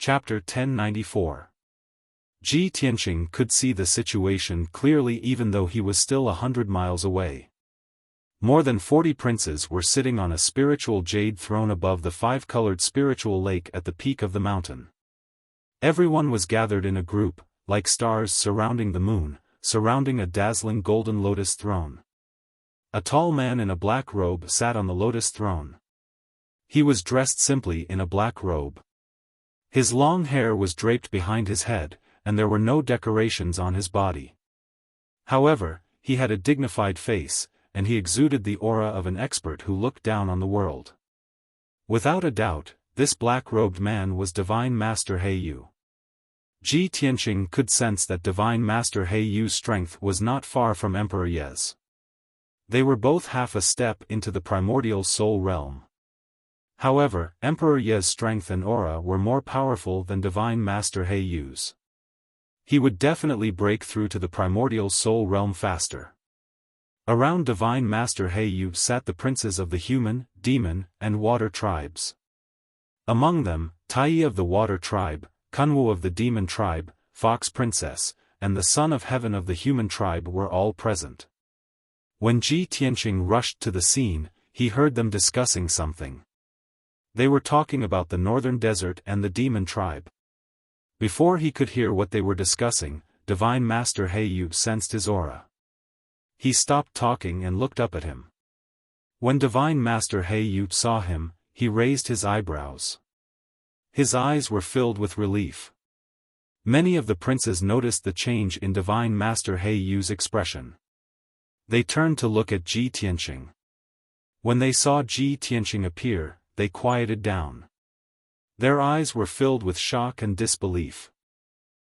Chapter 1094. Ji Tianqing could see the situation clearly even though he was still 100 miles away. More than 40 princes were sitting on a spiritual jade throne above the five-colored spiritual lake at the peak of the mountain. Everyone was gathered in a group, like stars surrounding the moon, surrounding a dazzling golden lotus throne. A tall man in a black robe sat on the lotus throne. He was dressed simply in a black robe. His long hair was draped behind his head, and there were no decorations on his body. However, he had a dignified face, and he exuded the aura of an expert who looked down on the world. Without a doubt, this black-robed man was Divine Master He Yu. Ji Tianqing could sense that Divine Master He Yu's strength was not far from Emperor Ye's. They were both half a step into the primordial soul realm. However, Emperor Ye's strength and aura were more powerful than Divine Master He Yu's. He would definitely break through to the primordial soul realm faster. Around Divine Master He Yu sat the princes of the human, demon, and water tribes. Among them, Tai of the water tribe, Kunwu of the demon tribe, Fox Princess, and the Son of Heaven of the human tribe were all present. When Ji Tianqing rushed to the scene, he heard them discussing something. They were talking about the northern desert and the demon tribe. Before he could hear what they were discussing, Divine Master He Yu sensed his aura. He stopped talking and looked up at him. When Divine Master He Yu saw him, he raised his eyebrows. His eyes were filled with relief. Many of the princes noticed the change in Divine Master He Yu's expression. They turned to look at Ji Tianqing. When they saw Ji Tianqing appear, they quieted down. Their eyes were filled with shock and disbelief.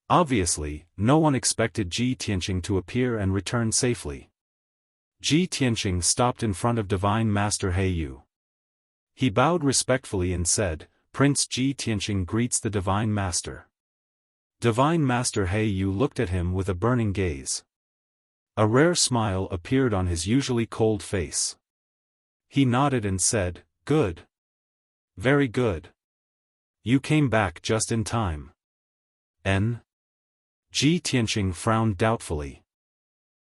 Obviously, no one expected Ji Tianqing to appear and return safely. Ji Tianqing stopped in front of Divine Master He Yu. He bowed respectfully and said, "Prince Ji Tianqing greets the Divine Master." Divine Master He Yu looked at him with a burning gaze. A rare smile appeared on his usually cold face. He nodded and said, "Good. Very good. You came back just in time." Ji Tianqing frowned doubtfully.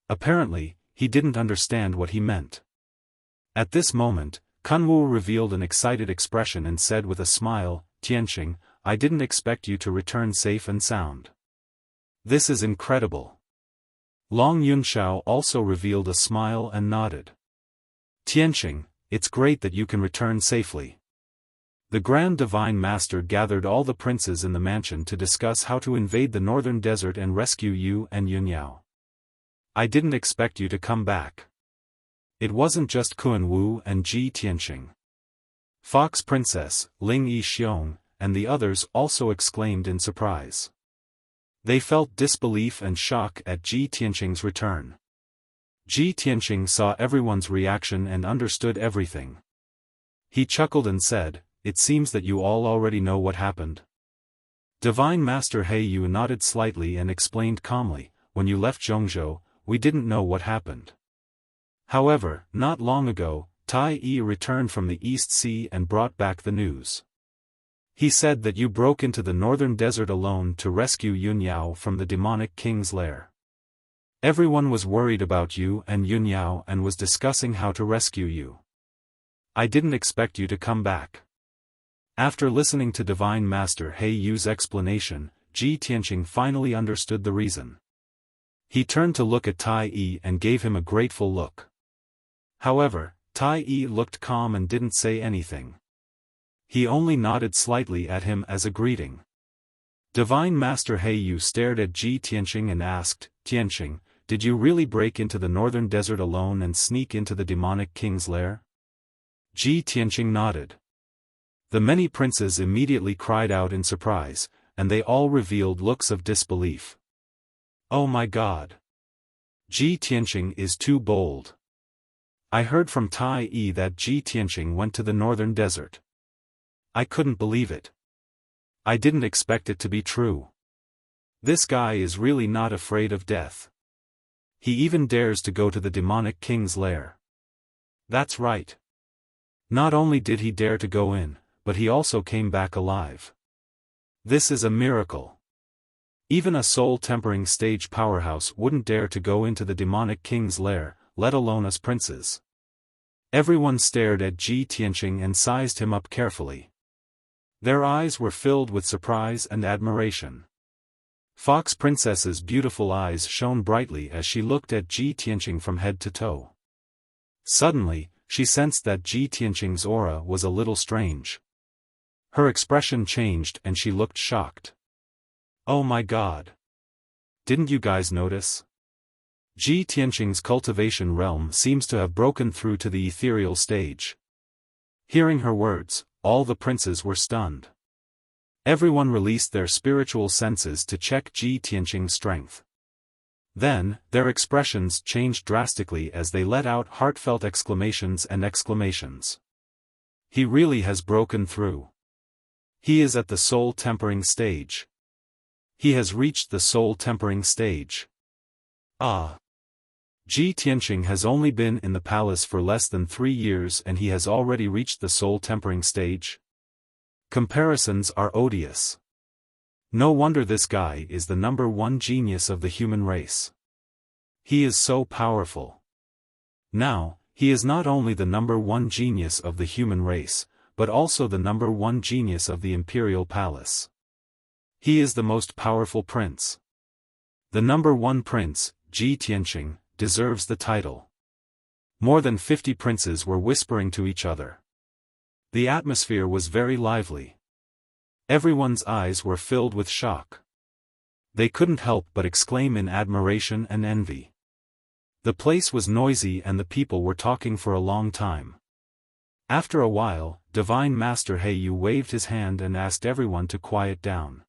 Apparently, he didn't understand what he meant. At this moment, Kunwu revealed an excited expression and said with a smile, "Tianqing, I didn't expect you to return safe and sound. This is incredible." Long Yunxiao also revealed a smile and nodded. "Tianqing, it's great that you can return safely." The Grand Divine Master gathered all the princes in the mansion to discuss how to invade the northern desert and rescue you and Yunyao. "I didn't expect you to come back." It wasn't just Kunwu and Ji Tianqing. Fox Princess, Ling Yixiong, and the others also exclaimed in surprise. They felt disbelief and shock at Ji Tianqing's return. Ji Tianqing saw everyone's reaction and understood everything. He chuckled and said, "It seems that you all already know what happened." Divine Master He Yu nodded slightly and explained calmly, "When you left Zhongzhou, we didn't know what happened. However, not long ago, Tai Yi returned from the East Sea and brought back the news. He said that you broke into the northern desert alone to rescue Yunyao from the demonic king's lair. Everyone was worried about you and Yunyao and was discussing how to rescue you. I didn't expect you to come back." After listening to Divine Master He Yu's explanation, Ji Tianqing finally understood the reason. He turned to look at Tai Yi and gave him a grateful look. However, Tai Yi looked calm and didn't say anything. He only nodded slightly at him as a greeting. Divine Master He Yu stared at Ji Tianqing and asked, "Tianqing, did you really break into the northern desert alone and sneak into the demonic king's lair?" Ji Tianqing nodded. The many princes immediately cried out in surprise, and they all revealed looks of disbelief. "Oh my God! Ji Tianqing is too bold. I heard from Tai Yi that Ji Tianqing went to the northern desert. I couldn't believe it. I didn't expect it to be true. This guy is really not afraid of death. He even dares to go to the demonic king's lair." That's right. Not only did he dare to go in, but he also came back alive. This is a miracle. Even a soul-tempering stage powerhouse wouldn't dare to go into the demonic king's lair, let alone us princes. Everyone stared at Ji Tianqing and sized him up carefully. Their eyes were filled with surprise and admiration. Fox Princess's beautiful eyes shone brightly as she looked at Ji Tianqing from head to toe. Suddenly, she sensed that Ji Tianqing's aura was a little strange. Her expression changed and she looked shocked. Oh my god! Didn't you guys notice? Ji Tianqing's cultivation realm seems to have broken through to the ethereal stage. Hearing her words, all the princes were stunned. Everyone released their spiritual senses to check Ji Tianqing's strength. Then, their expressions changed drastically as they let out heartfelt exclamations and exclamations. He really has broken through. He is at the soul-tempering stage. He has reached the soul-tempering stage. Ah! Ji Tianqing has only been in the palace for less than 3 years and he has already reached the soul-tempering stage? Comparisons are odious. No wonder this guy is the #1 genius of the human race. He is so powerful. Now, he is not only the #1 genius of the human race, but also the #1 genius of the imperial palace. He is the most powerful prince. The #1 prince, Ji Tianqing, deserves the title. More than 50 princes were whispering to each other. The atmosphere was very lively. Everyone's eyes were filled with shock. They couldn't help but exclaim in admiration and envy. The place was noisy and the people were talking for a long time. After a while, Divine Master Heyu waved his hand and asked everyone to quiet down.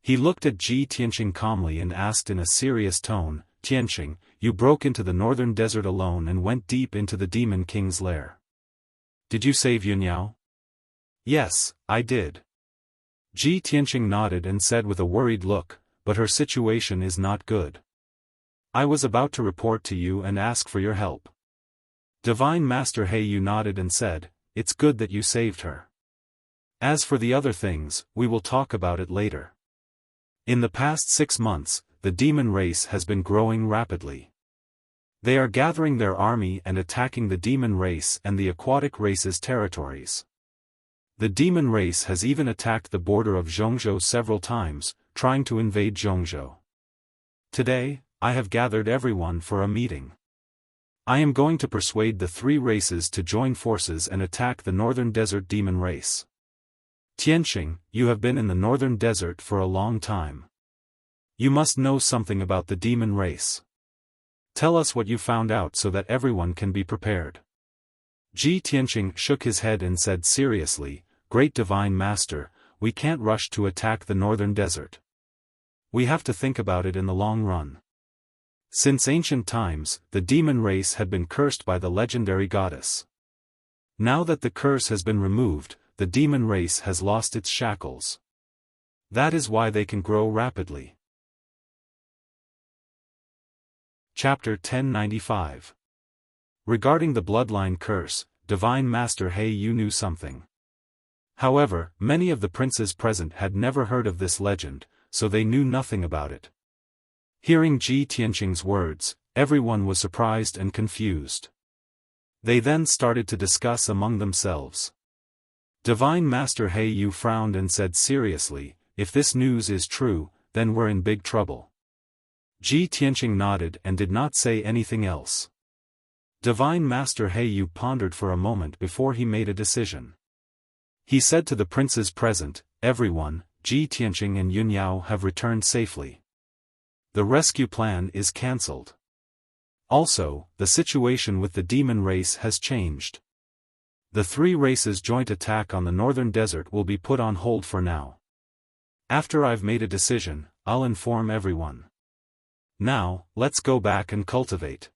He looked at Ji Tianqing calmly and asked in a serious tone, "Tianqing, you broke into the northern desert alone and went deep into the Demon King's lair. Did you save Yunyao?" "Yes, I did." Ji Tianqing nodded and said with a worried look, "But her situation is not good. I was about to report to you and ask for your help." Divine Master Heyu nodded and said, "It's good that you saved her. As for the other things, we will talk about it later." In the past 6 months, the demon race has been growing rapidly. They are gathering their army and attacking the demon race and the aquatic race's territories. The demon race has even attacked the border of Zhongzhou several times, trying to invade Zhongzhou. Today, I have gathered everyone for a meeting. I am going to persuade the 3 races to join forces and attack the northern desert demon race. Tianqing, you have been in the northern desert for a long time. You must know something about the demon race. Tell us what you found out so that everyone can be prepared. Ji Tianqing shook his head and said seriously, "Great Divine Master, we can't rush to attack the northern desert. We have to think about it in the long run. Since ancient times, the demon race had been cursed by the legendary goddess. Now that the curse has been removed, the demon race has lost its shackles. That is why they can grow rapidly." Chapter 1095. Regarding the bloodline curse, Divine Master Heyu knew something. However, many of the princes present had never heard of this legend, so they knew nothing about it. Hearing Ji Tianqing's words, everyone was surprised and confused. They then started to discuss among themselves. Divine Master Heyu frowned and said seriously, "If this news is true, then we're in big trouble." Ji Tianqing nodded and did not say anything else. Divine Master Heyu pondered for a moment before he made a decision. He said to the princes present, "Everyone, Ji Tianqing and Yunyao have returned safely. The rescue plan is cancelled. Also, the situation with the demon race has changed. The 3 races' joint attack on the northern desert will be put on hold for now. After I've made a decision, I'll inform everyone. Now, let's go back and cultivate."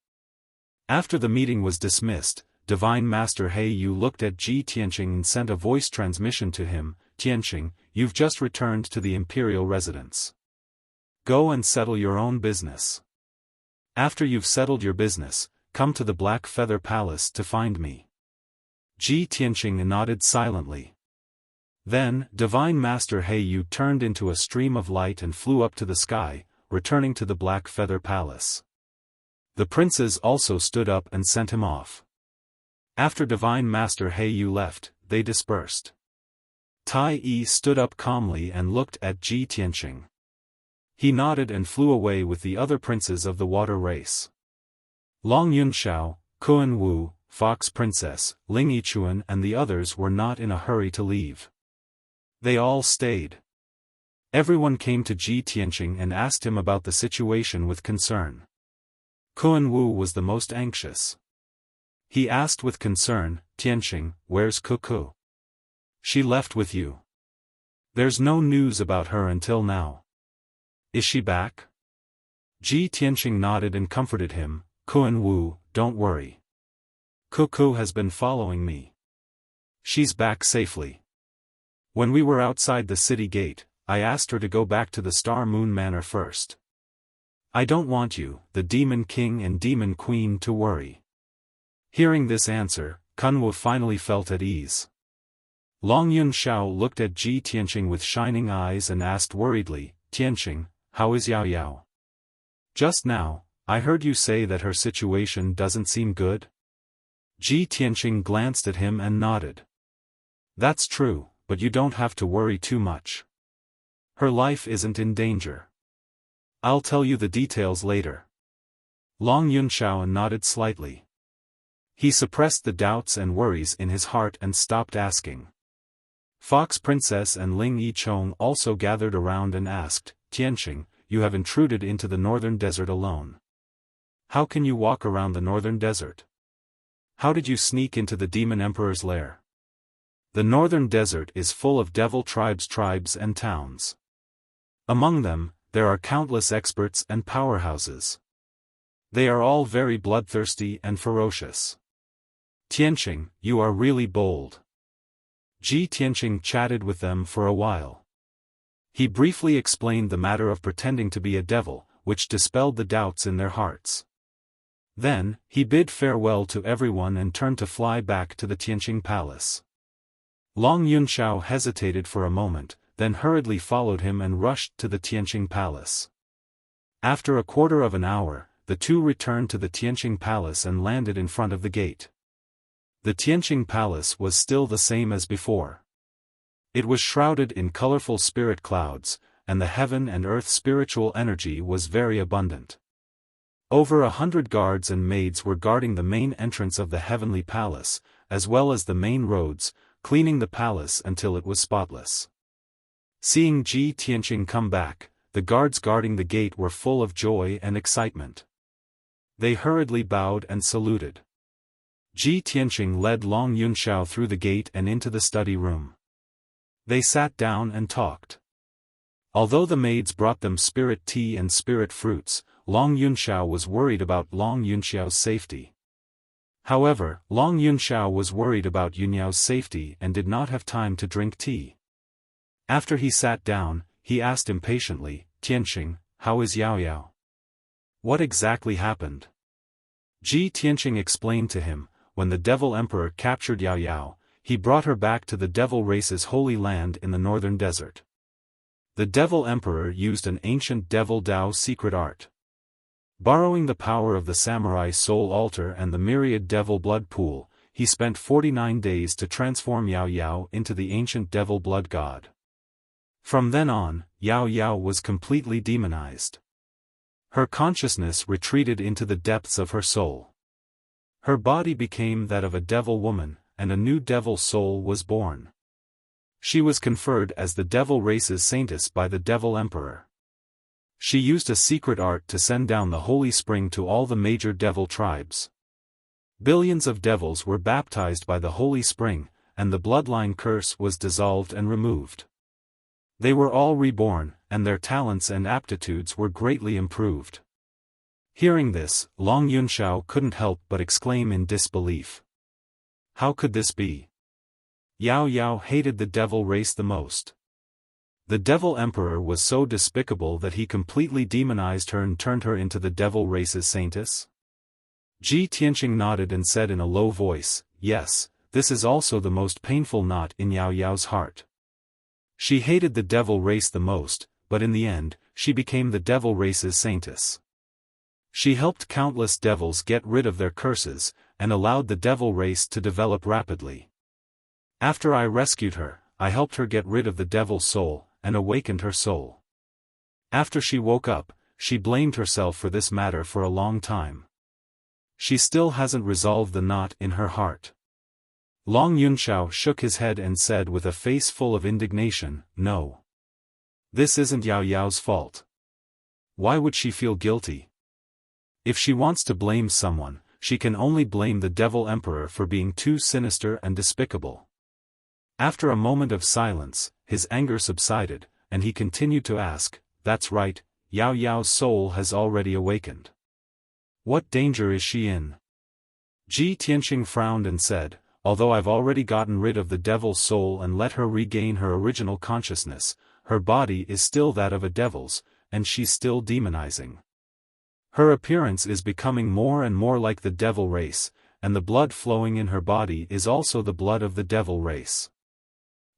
After the meeting was dismissed, Divine Master Heyu looked at Ji Tianqing and sent a voice transmission to him, "Tianqing, you've just returned to the imperial residence. Go and settle your own business. After you've settled your business, come to the Black Feather Palace to find me." Ji Tianqing nodded silently. Then, Divine Master Heiyu turned into a stream of light and flew up to the sky, returning to the Black Feather Palace. The princes also stood up and sent him off. After Divine Master Heiyu left, they dispersed. Tai Yi stood up calmly and looked at Ji Tianqing. He nodded and flew away with the other princes of the water race. Long Yunxiao, Kuan Wu, Fox Princess, Ling Yichuan and the others were not in a hurry to leave. They all stayed. Everyone came to Ji Tianqing and asked him about the situation with concern. Kuan Wu was the most anxious. He asked with concern, "Tianqing, where's Cuckoo? She left with you. There's no news about her until now. Is she back?" Ji Tianqing nodded and comforted him, "Kuan Wu, don't worry. Cuckoo has been following me. She's back safely. When we were outside the city gate, I asked her to go back to the Star Moon Manor first. I don't want you, the Demon King and Demon Queen, to worry." Hearing this answer, Kunwu finally felt at ease. Long Yunxiao looked at Ji Tianqing with shining eyes and asked worriedly, "Tianqing, how is Yao Yao? Just now, I heard you say that her situation doesn't seem good?" Ji Tianqing glanced at him and nodded. "That's true, but you don't have to worry too much. Her life isn't in danger. I'll tell you the details later." Long Yunxiao nodded slightly. He suppressed the doubts and worries in his heart and stopped asking. Fox Princess and Ling Yichong also gathered around and asked, "Tianqing, you have intruded into the northern desert alone. How can you walk around the northern desert? How did you sneak into the Demon Emperor's lair? The northern desert is full of devil tribes and towns. Among them, there are countless experts and powerhouses. They are all very bloodthirsty and ferocious. Tianqing, you are really bold." Ji Tianqing chatted with them for a while. He briefly explained the matter of pretending to be a devil, which dispelled the doubts in their hearts. Then, he bid farewell to everyone and turned to fly back to the Tianqing Palace. Long Yunxiao hesitated for a moment, then hurriedly followed him and rushed to the Tianqing Palace. After a quarter of an hour, the two returned to the Tianqing Palace and landed in front of the gate. The Tianqing Palace was still the same as before. It was shrouded in colorful spirit clouds, and the heaven and earth spiritual energy was very abundant. Over 100 guards and maids were guarding the main entrance of the heavenly palace, as well as the main roads, cleaning the palace until it was spotless. Seeing Ji Tianqing come back, the guards guarding the gate were full of joy and excitement. They hurriedly bowed and saluted. Ji Tianqing led Long Yunxiao through the gate and into the study room. They sat down and talked. Although the maids brought them spirit tea and spirit fruits, Long Yunxiao was worried about Long Yunxiao's safety. However, Long Yunxiao was worried about Yunyao's safety and did not have time to drink tea. After he sat down, he asked impatiently, "Tianqing, how is Yao Yao? What exactly happened?" Ji Tianqing explained to him, when the Devil Emperor captured Yao Yao, he brought her back to the Devil race's holy land in the northern desert. The Devil Emperor used an ancient Devil Dao secret art. Borrowing the power of the Samurai Soul Altar and the myriad Devil Blood Pool, he spent 49 days to transform Yao Yao into the ancient Devil Blood God. From then on, Yao Yao was completely demonized. Her consciousness retreated into the depths of her soul. Her body became that of a devil woman, and a new devil soul was born. She was conferred as the Devil race's saintess by the Devil Emperor. She used a secret art to send down the holy spring to all the major devil tribes. Billions of devils were baptized by the holy spring, and the bloodline curse was dissolved and removed. They were all reborn, and their talents and aptitudes were greatly improved. Hearing this, Long Yunxiao couldn't help but exclaim in disbelief. How could this be? Yao Yao hated the devil race the most. The Devil Emperor was so despicable that he completely demonized her and turned her into the devil race's saintess? Ji Tianqing nodded and said in a low voice, "Yes, this is also the most painful knot in Yao Yao's heart. She hated the devil race the most, but in the end, she became the devil race's saintess. She helped countless devils get rid of their curses, and allowed the devil race to develop rapidly. After I rescued her, I helped her get rid of the devil soul, and awakened her soul. After she woke up, she blamed herself for this matter for a long time. She still hasn't resolved the knot in her heart. Long Yunxiao shook his head and said with a face full of indignation, "No. This isn't Yao Yao's fault. Why would she feel guilty? If she wants to blame someone, she can only blame the Devil Emperor for being too sinister and despicable." After a moment of silence, his anger subsided, and he continued to ask, "That's right, Yao Yao's soul has already awakened. What danger is she in?" Ji Tianqing frowned and said, "Although I've already gotten rid of the devil's soul and let her regain her original consciousness, her body is still that of a devil's, and she's still demonizing. Her appearance is becoming more and more like the devil race, and the blood flowing in her body is also the blood of the devil race.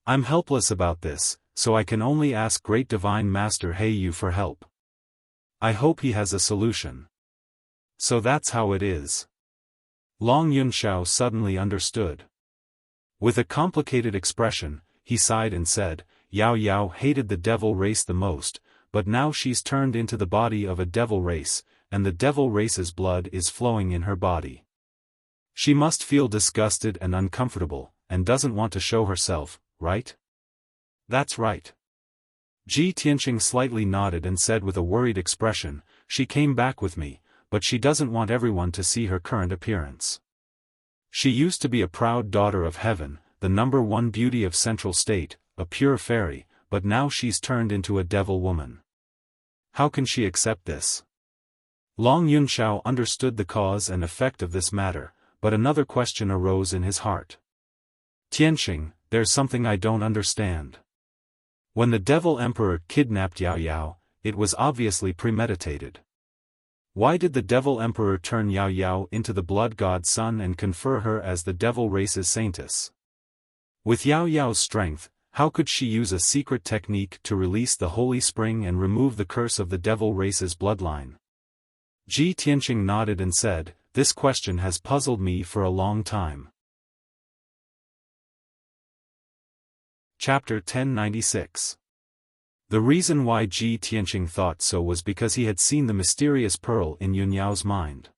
I'm helpless about this, so I can only ask Great Divine Master Heiyu for help. I hope he has a solution." "So that's how it is." Long Yunxiao suddenly understood. With a complicated expression, he sighed and said, "Yao Yao hated the devil race the most, but now she's turned into the body of a devil race, and the devil race's blood is flowing in her body. She must feel disgusted and uncomfortable, and doesn't want to show herself, right?" "That's right." Ji Tianqing slightly nodded and said with a worried expression, "She came back with me, but she doesn't want everyone to see her current appearance. She used to be a proud daughter of heaven, the #1 beauty of Central State, a pure fairy, but now she's turned into a devil woman. How can she accept this?" Long Yunxiao understood the cause and effect of this matter, but another question arose in his heart. "Tianqing, there's something I don't understand. When the Devil Emperor kidnapped Yao Yao, it was obviously premeditated. Why did the Devil Emperor turn Yao Yao into the Blood God's son and confer her as the Devil race's saintess? With Yao Yao's strength, how could she use a secret technique to release the Holy Spring and remove the curse of the Devil race's bloodline?" Ji Tianqing nodded and said, "This question has puzzled me for a long time." Chapter 1096. The reason why Ji Tianqing thought so was because he had seen the mysterious pearl in Yun Yao's mind.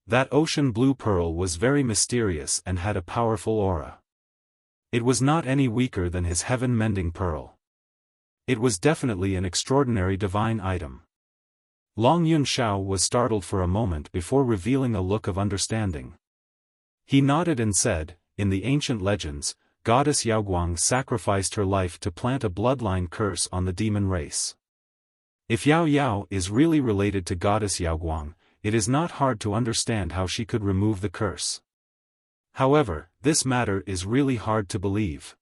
That ocean blue pearl was very mysterious and had a powerful aura. It was not any weaker than his heaven-mending pearl. It was definitely an extraordinary divine item. Long Yunxiao was startled for a moment before revealing a look of understanding. He nodded and said, "In the ancient legends, Goddess Yaoguang sacrificed her life to plant a bloodline curse on the demon race. If Yao Yao is really related to Goddess Yaoguang, it is not hard to understand how she could remove the curse. However, this matter is really hard to believe."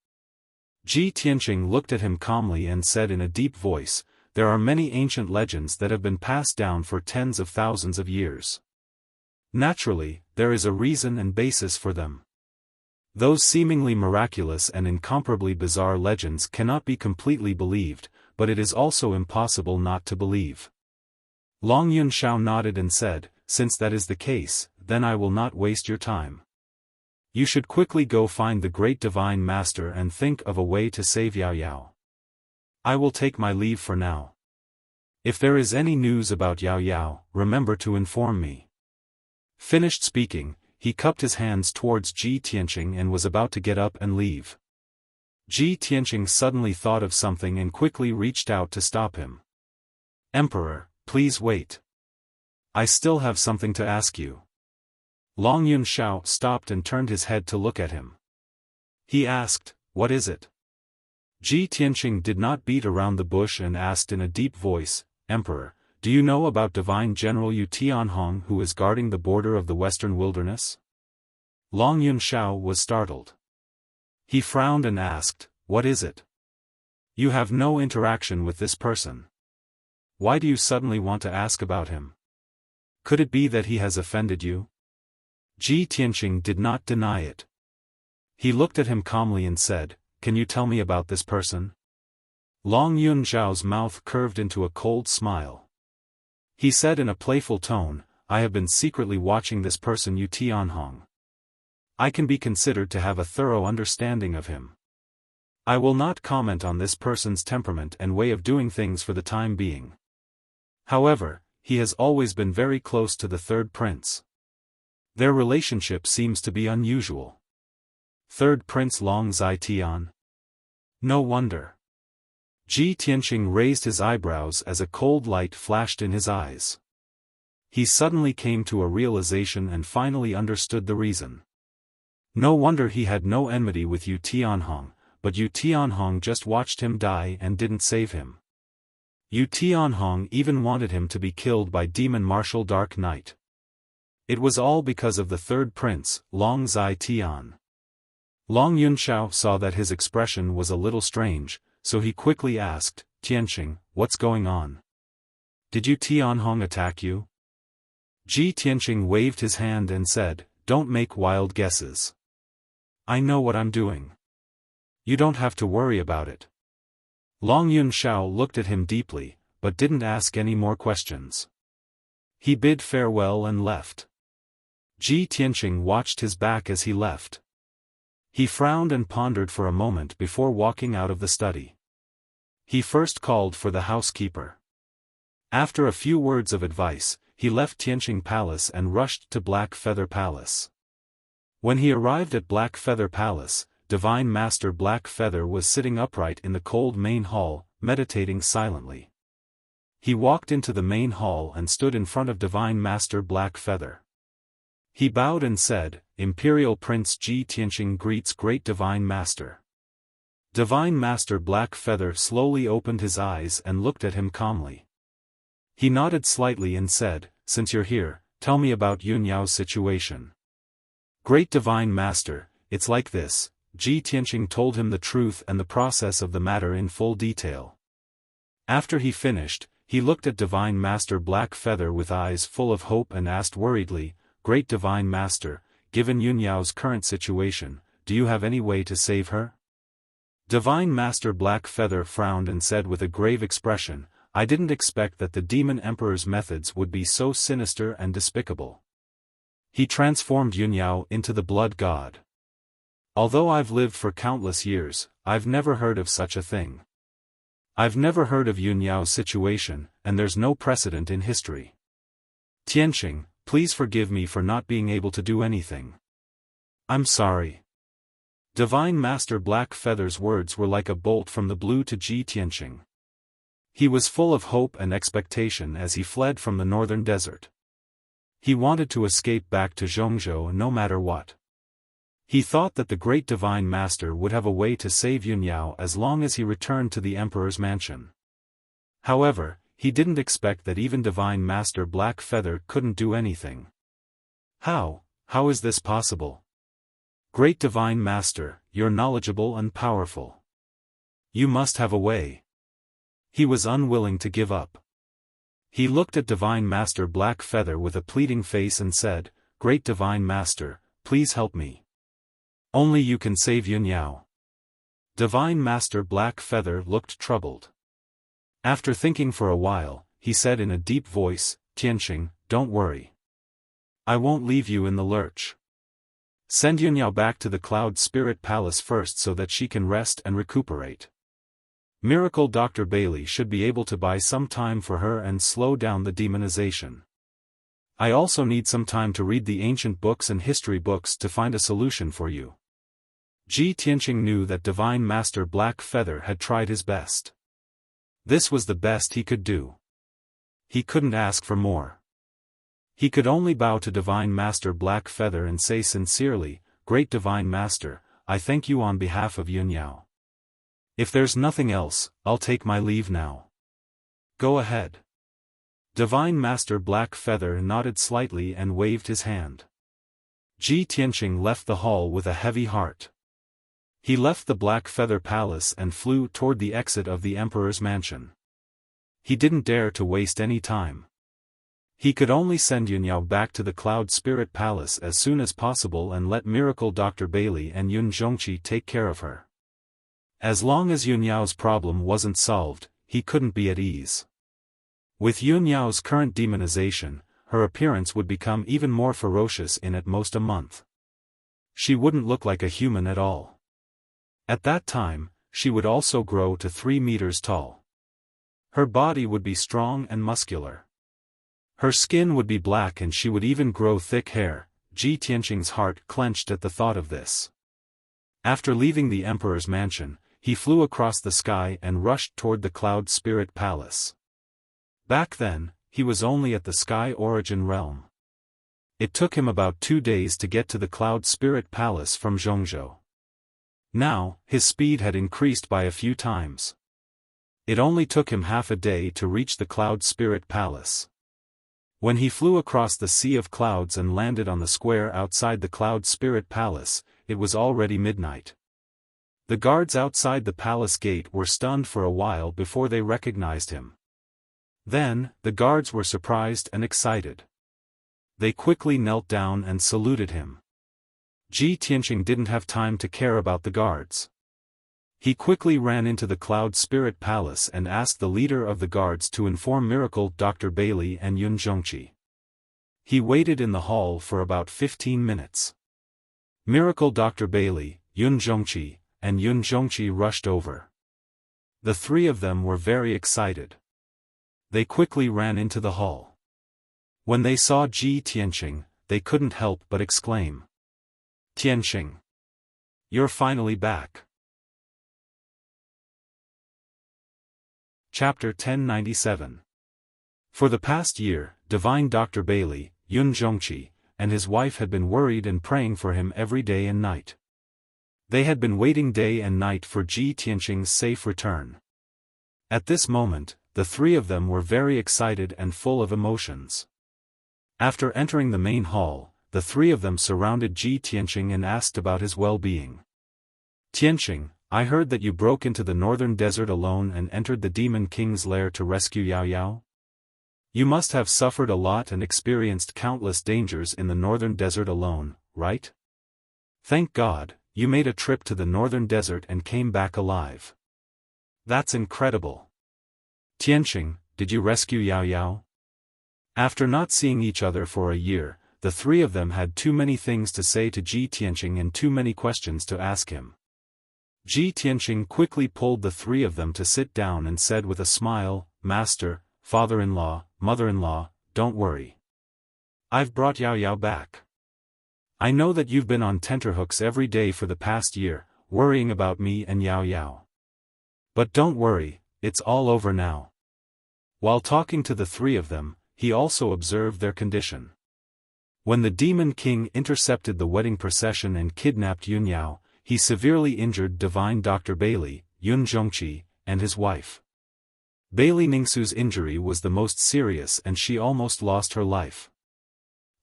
Ji Tianqing looked at him calmly and said in a deep voice, "There are many ancient legends that have been passed down for tens of thousands of years. Naturally, there is a reason and basis for them. Those seemingly miraculous and incomparably bizarre legends cannot be completely believed, but it is also impossible not to believe." Long Yunxiao nodded and said, "Since that is the case, then I will not waste your time. You should quickly go find the Great Divine Master and think of a way to save Yao Yao. I will take my leave for now. If there is any news about Yao Yao, remember to inform me." Finished speaking, he cupped his hands towards Ji Tianqing and was about to get up and leave. Ji Tianqing suddenly thought of something and quickly reached out to stop him. "Emperor, please wait. I still have something to ask you." Long Yunxiao stopped and turned his head to look at him. He asked, "What is it?" Ji Tianqing did not beat around the bush and asked in a deep voice, "Emperor, do you know about Divine General Yu Tianhong who is guarding the border of the Western Wilderness?" Long Yunxiao was startled. He frowned and asked, "What is it? You have no interaction with this person. Why do you suddenly want to ask about him? Could it be that he has offended you?" Ji Tianqing did not deny it. He looked at him calmly and said, "Can you tell me about this person?" Long Yun Zhao's mouth curved into a cold smile. He said in a playful tone, I have been secretly watching this person Yu Tianhong. I can be considered to have a thorough understanding of him. I will not comment on this person's temperament and way of doing things for the time being. However, he has always been very close to the third prince. Their relationship seems to be unusual. Third Prince Long Zai-Tian? No wonder. Ji Tianqing raised his eyebrows as a cold light flashed in his eyes. He suddenly came to a realization and finally understood the reason. No wonder he had no enmity with Yu Tianhong, but Yu Tianhong just watched him die and didn't save him. Yu Tianhong even wanted him to be killed by Demon Marshal Dark Knight. It was all because of the third prince, Long Zai-Tian. Long Yunxiao saw that his expression was a little strange, so he quickly asked, Tianqing, what's going on? Did Yu Tianhong attack you? Ji Tianqing waved his hand and said, don't make wild guesses. I know what I'm doing. You don't have to worry about it. Long Yunxiao looked at him deeply, but didn't ask any more questions. He bid farewell and left. Ji Tianqing watched his back as he left. He frowned and pondered for a moment before walking out of the study. He first called for the housekeeper. After a few words of advice, he left Tianqing Palace and rushed to Black Feather Palace. When he arrived at Black Feather Palace, Divine Master Black Feather was sitting upright in the cold main hall, meditating silently. He walked into the main hall and stood in front of Divine Master Black Feather. He bowed and said, Imperial Prince Ji Tianqing greets Great Divine Master. Divine Master Black Feather slowly opened his eyes and looked at him calmly. He nodded slightly and said, since you're here, tell me about Yun Yao's situation. Great Divine Master, it's like this. Ji Tianqing told him the truth and the process of the matter in full detail. After he finished, he looked at Divine Master Black Feather with eyes full of hope and asked worriedly, Great Divine Master, given Yun Yao's current situation, do you have any way to save her? Divine Master Black Feather frowned and said with a grave expression, I didn't expect that the Demon Emperor's methods would be so sinister and despicable. He transformed Yun Yao into the Blood God. Although I've lived for countless years, I've never heard of such a thing. I've never heard of Yun Yao's situation, and there's no precedent in history. Tianqing, please forgive me for not being able to do anything. I'm sorry. Divine Master Black Feather's words were like a bolt from the blue to Ji Tianqing. He was full of hope and expectation as he fled from the northern desert. He wanted to escape back to Zhongzhou no matter what. He thought that the Great Divine Master would have a way to save Yun Yao as long as he returned to the Emperor's mansion. However, he didn't expect that even Divine Master Black Feather couldn't do anything. How is this possible? Great Divine Master, you're knowledgeable and powerful. You must have a way. He was unwilling to give up. He looked at Divine Master Black Feather with a pleading face and said, Great Divine Master, please help me. Only you can save Yun Yao. Divine Master Black Feather looked troubled. After thinking for a while, he said in a deep voice, Tianqing, don't worry. I won't leave you in the lurch. Send Yun Yao back to the Cloud Spirit Palace first so that she can rest and recuperate. Miracle Dr. Bailey should be able to buy some time for her and slow down the demonization. I also need some time to read the ancient books and history books to find a solution for you. Ji Tianqing knew that Divine Master Black Feather had tried his best. This was the best he could do. He couldn't ask for more. He could only bow to Divine Master Black Feather and say sincerely, Great Divine Master, I thank you on behalf of Yun Yao. If there's nothing else, I'll take my leave now. Go ahead. Divine Master Black Feather nodded slightly and waved his hand. Ji Tianqing left the hall with a heavy heart. He left the Black Feather Palace and flew toward the exit of the Emperor's mansion. He didn't dare to waste any time. He could only send Yun Yao back to the Cloud Spirit Palace as soon as possible and let Miracle Dr. Bailey and Yun Zhongqi take care of her. As long as Yun Yao's problem wasn't solved, he couldn't be at ease. With Yun Yao's current demonization, her appearance would become even more ferocious in at most a month. She wouldn't look like a human at all. At that time, she would also grow to 3 meters tall. Her body would be strong and muscular. Her skin would be black and she would even grow thick hair. Ji Tianqing's heart clenched at the thought of this. After leaving the emperor's mansion, he flew across the sky and rushed toward the Cloud Spirit Palace. Back then, he was only at the Sky Origin realm. It took him about 2 days to get to the Cloud Spirit Palace from Zhongzhou. Now, his speed had increased by a few times. It only took him half a day to reach the Cloud Spirit Palace. When he flew across the sea of clouds and landed on the square outside the Cloud Spirit Palace, it was already midnight. The guards outside the palace gate were stunned for a while before they recognized him. Then, the guards were surprised and excited. They quickly knelt down and saluted him. Ji Tianqing didn't have time to care about the guards. He quickly ran into the Cloud Spirit Palace and asked the leader of the guards to inform Miracle Dr. Bailey and Yun Zhongqi. He waited in the hall for about 15 minutes. Miracle Dr. Bailey, Yun Zhongqi, and Yun Zhongqi rushed over. The 3 of them were very excited. They quickly ran into the hall. When they saw Ji Tianqing, they couldn't help but exclaim, "Tianqing! You're finally back." Chapter 1097. For the past year, Divine Dr. Bailey, Yun Zhongqi, and his wife had been worried and praying for him every day and night. They had been waiting day and night for Ji Tianqing's safe return. At this moment, the 3 of them were very excited and full of emotions. After entering the main hall, the 3 of them surrounded Ji Tianqing and asked about his well-being. "Tianqing, I heard that you broke into the northern desert alone and entered the Demon King's lair to rescue Yao Yao. You must have suffered a lot and experienced countless dangers in the northern desert alone, right? Thank God, you made a trip to the northern desert and came back alive. That's incredible. Tianqing, did you rescue Yao Yao?" After not seeing each other for a year, the 3 of them had too many things to say to Ji Tianqing and too many questions to ask him. Ji Tianqing quickly pulled the 3 of them to sit down and said with a smile, "Master, father-in-law, mother-in-law, don't worry. I've brought Yao Yao back. I know that you've been on tenterhooks every day for the past year, worrying about me and Yao Yao. But don't worry, it's all over now." While talking to the 3 of them, he also observed their condition. When the Demon King intercepted the wedding procession and kidnapped Yun Yao, he severely injured Divine Dr. Bailey, Yun Zhongqi, and his wife. Bailey Ningsu's injury was the most serious and she almost lost her life.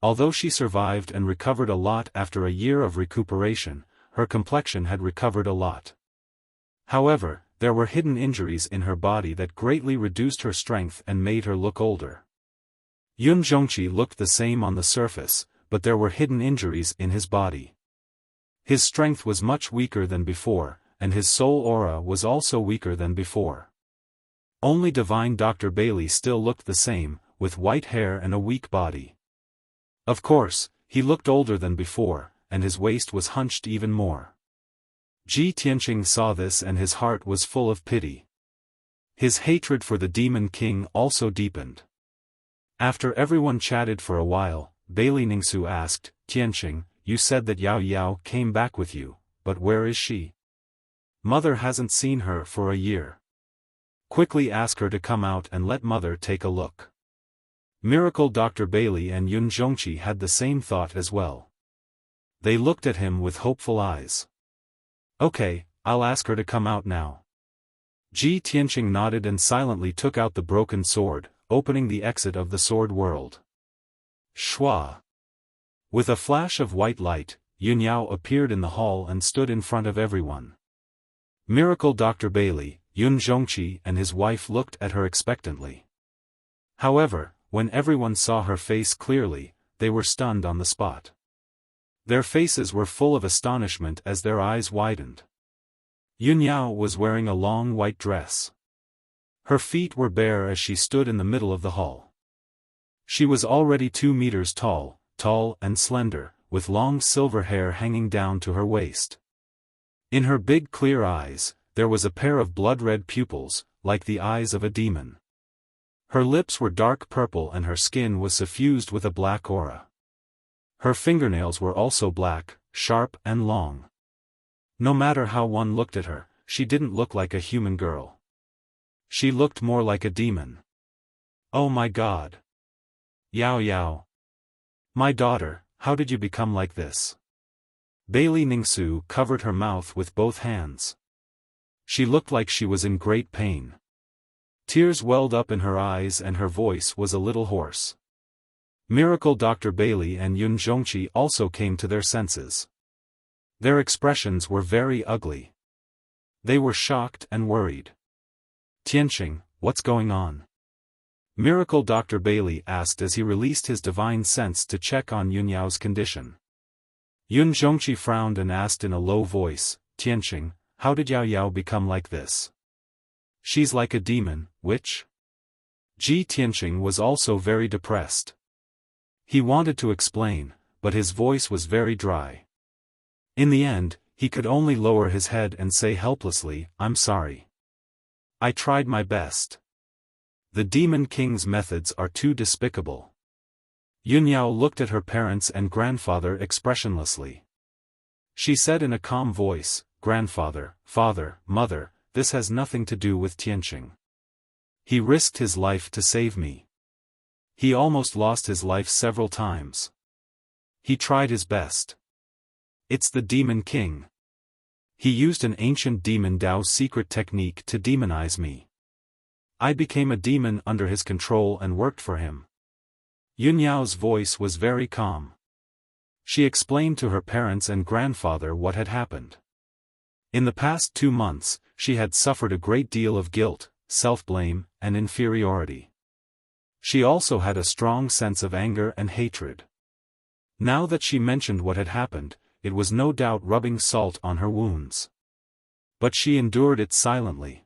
Although she survived and recovered a lot after a year of recuperation, her complexion had recovered a lot. However, there were hidden injuries in her body that greatly reduced her strength and made her look older. Yun Zhongqi looked the same on the surface, but there were hidden injuries in his body. His strength was much weaker than before, and his soul aura was also weaker than before. Only Divine Dr. Bailey still looked the same, with white hair and a weak body. Of course, he looked older than before, and his waist was hunched even more. Ji Tianqing saw this and his heart was full of pity. His hatred for the Demon King also deepened. After everyone chatted for a while, Bailey Ningsu asked, "Tianqing, you said that Yao Yao came back with you, but where is she? Mother hasn't seen her for a year. Quickly ask her to come out and let Mother take a look." Miracle Dr. Bailey and Yun Zhongqi had the same thought as well. They looked at him with hopeful eyes. "Okay, I'll ask her to come out now." Ji Tianqing nodded and silently took out the broken sword, opening the exit of the sword world. Shwa! With a flash of white light, Yun Yao appeared in the hall and stood in front of everyone. Miracle Dr. Bailey, Yun Zhongqi and his wife looked at her expectantly. However, when everyone saw her face clearly, they were stunned on the spot. Their faces were full of astonishment as their eyes widened. Yun Yao was wearing a long white dress. Her feet were bare as she stood in the middle of the hall. She was already 2 meters tall and slender, with long silver hair hanging down to her waist. In her big clear eyes, there was a pair of blood-red pupils, like the eyes of a demon. Her lips were dark purple and her skin was suffused with a black aura. Her fingernails were also black, sharp and long. No matter how one looked at her, she didn't look like a human girl. She looked more like a demon. Oh my God! Yao Yao! My daughter, how did you become like this? Bailey Ningsu covered her mouth with both hands. She looked like she was in great pain. Tears welled up in her eyes and her voice was a little hoarse. Miracle Dr. Bailey and Yun Zhongqi also came to their senses. Their expressions were very ugly. They were shocked and worried. Tianqing, what's going on? Miracle Dr. Bailey asked as he released his divine sense to check on Yun Yao's condition. Yun Zhongqi frowned and asked in a low voice, Tianqing, how did Yao Yao become like this? She's like a demon, witch? Tianqing was also very depressed. He wanted to explain, but his voice was very dry. In the end, he could only lower his head and say helplessly, I'm sorry. I tried my best. The Demon King's methods are too despicable. Yun Yao looked at her parents and grandfather expressionlessly. She said in a calm voice, Grandfather, father, mother, this has nothing to do with Tianqing. He risked his life to save me. He almost lost his life several times. He tried his best. It's the Demon King. He used an ancient demon Dao's secret technique to demonize me. I became a demon under his control and worked for him. Yun Yao's voice was very calm. She explained to her parents and grandfather what had happened. In the past 2 months, she had suffered a great deal of guilt, self-blame, and inferiority. She also had a strong sense of anger and hatred. Now that she mentioned what had happened, it was no doubt rubbing salt on her wounds. But she endured it silently.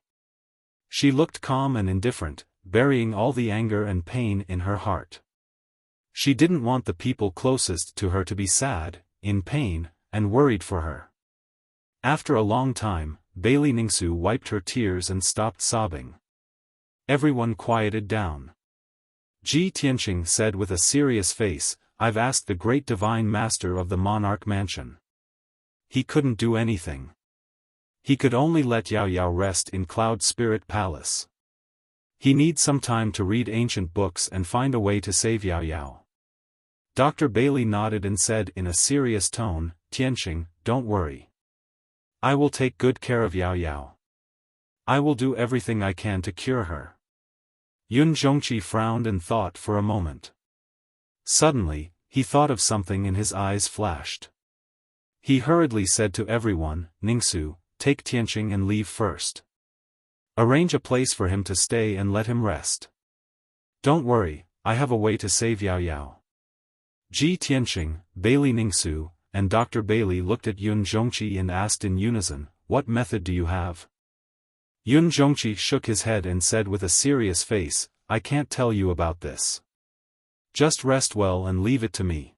She looked calm and indifferent, burying all the anger and pain in her heart. She didn't want the people closest to her to be sad, in pain, and worried for her. After a long time, Bailey Ningsu wiped her tears and stopped sobbing. Everyone quieted down. Tianqing said with a serious face, I've asked the great divine master of the monarch mansion. He couldn't do anything. He could only let Yao Yao rest in Cloud Spirit Palace. He needs some time to read ancient books and find a way to save Yao Yao. Dr. Bailey nodded and said in a serious tone, Tianqing, don't worry. I will take good care of Yao Yao. I will do everything I can to cure her. Yun Zhongqi frowned and thought for a moment. Suddenly, he thought of something and his eyes flashed. He hurriedly said to everyone, Ningsu, take Tianqing and leave first. Arrange a place for him to stay and let him rest. Don't worry, I have a way to save Yao Yao. Tianqing, Bailey Ningsu, and Dr. Bailey looked at Yun Zhongqi and asked in unison, what method do you have? Yun Zhongqi shook his head and said with a serious face, I can't tell you about this. Just rest well and leave it to me.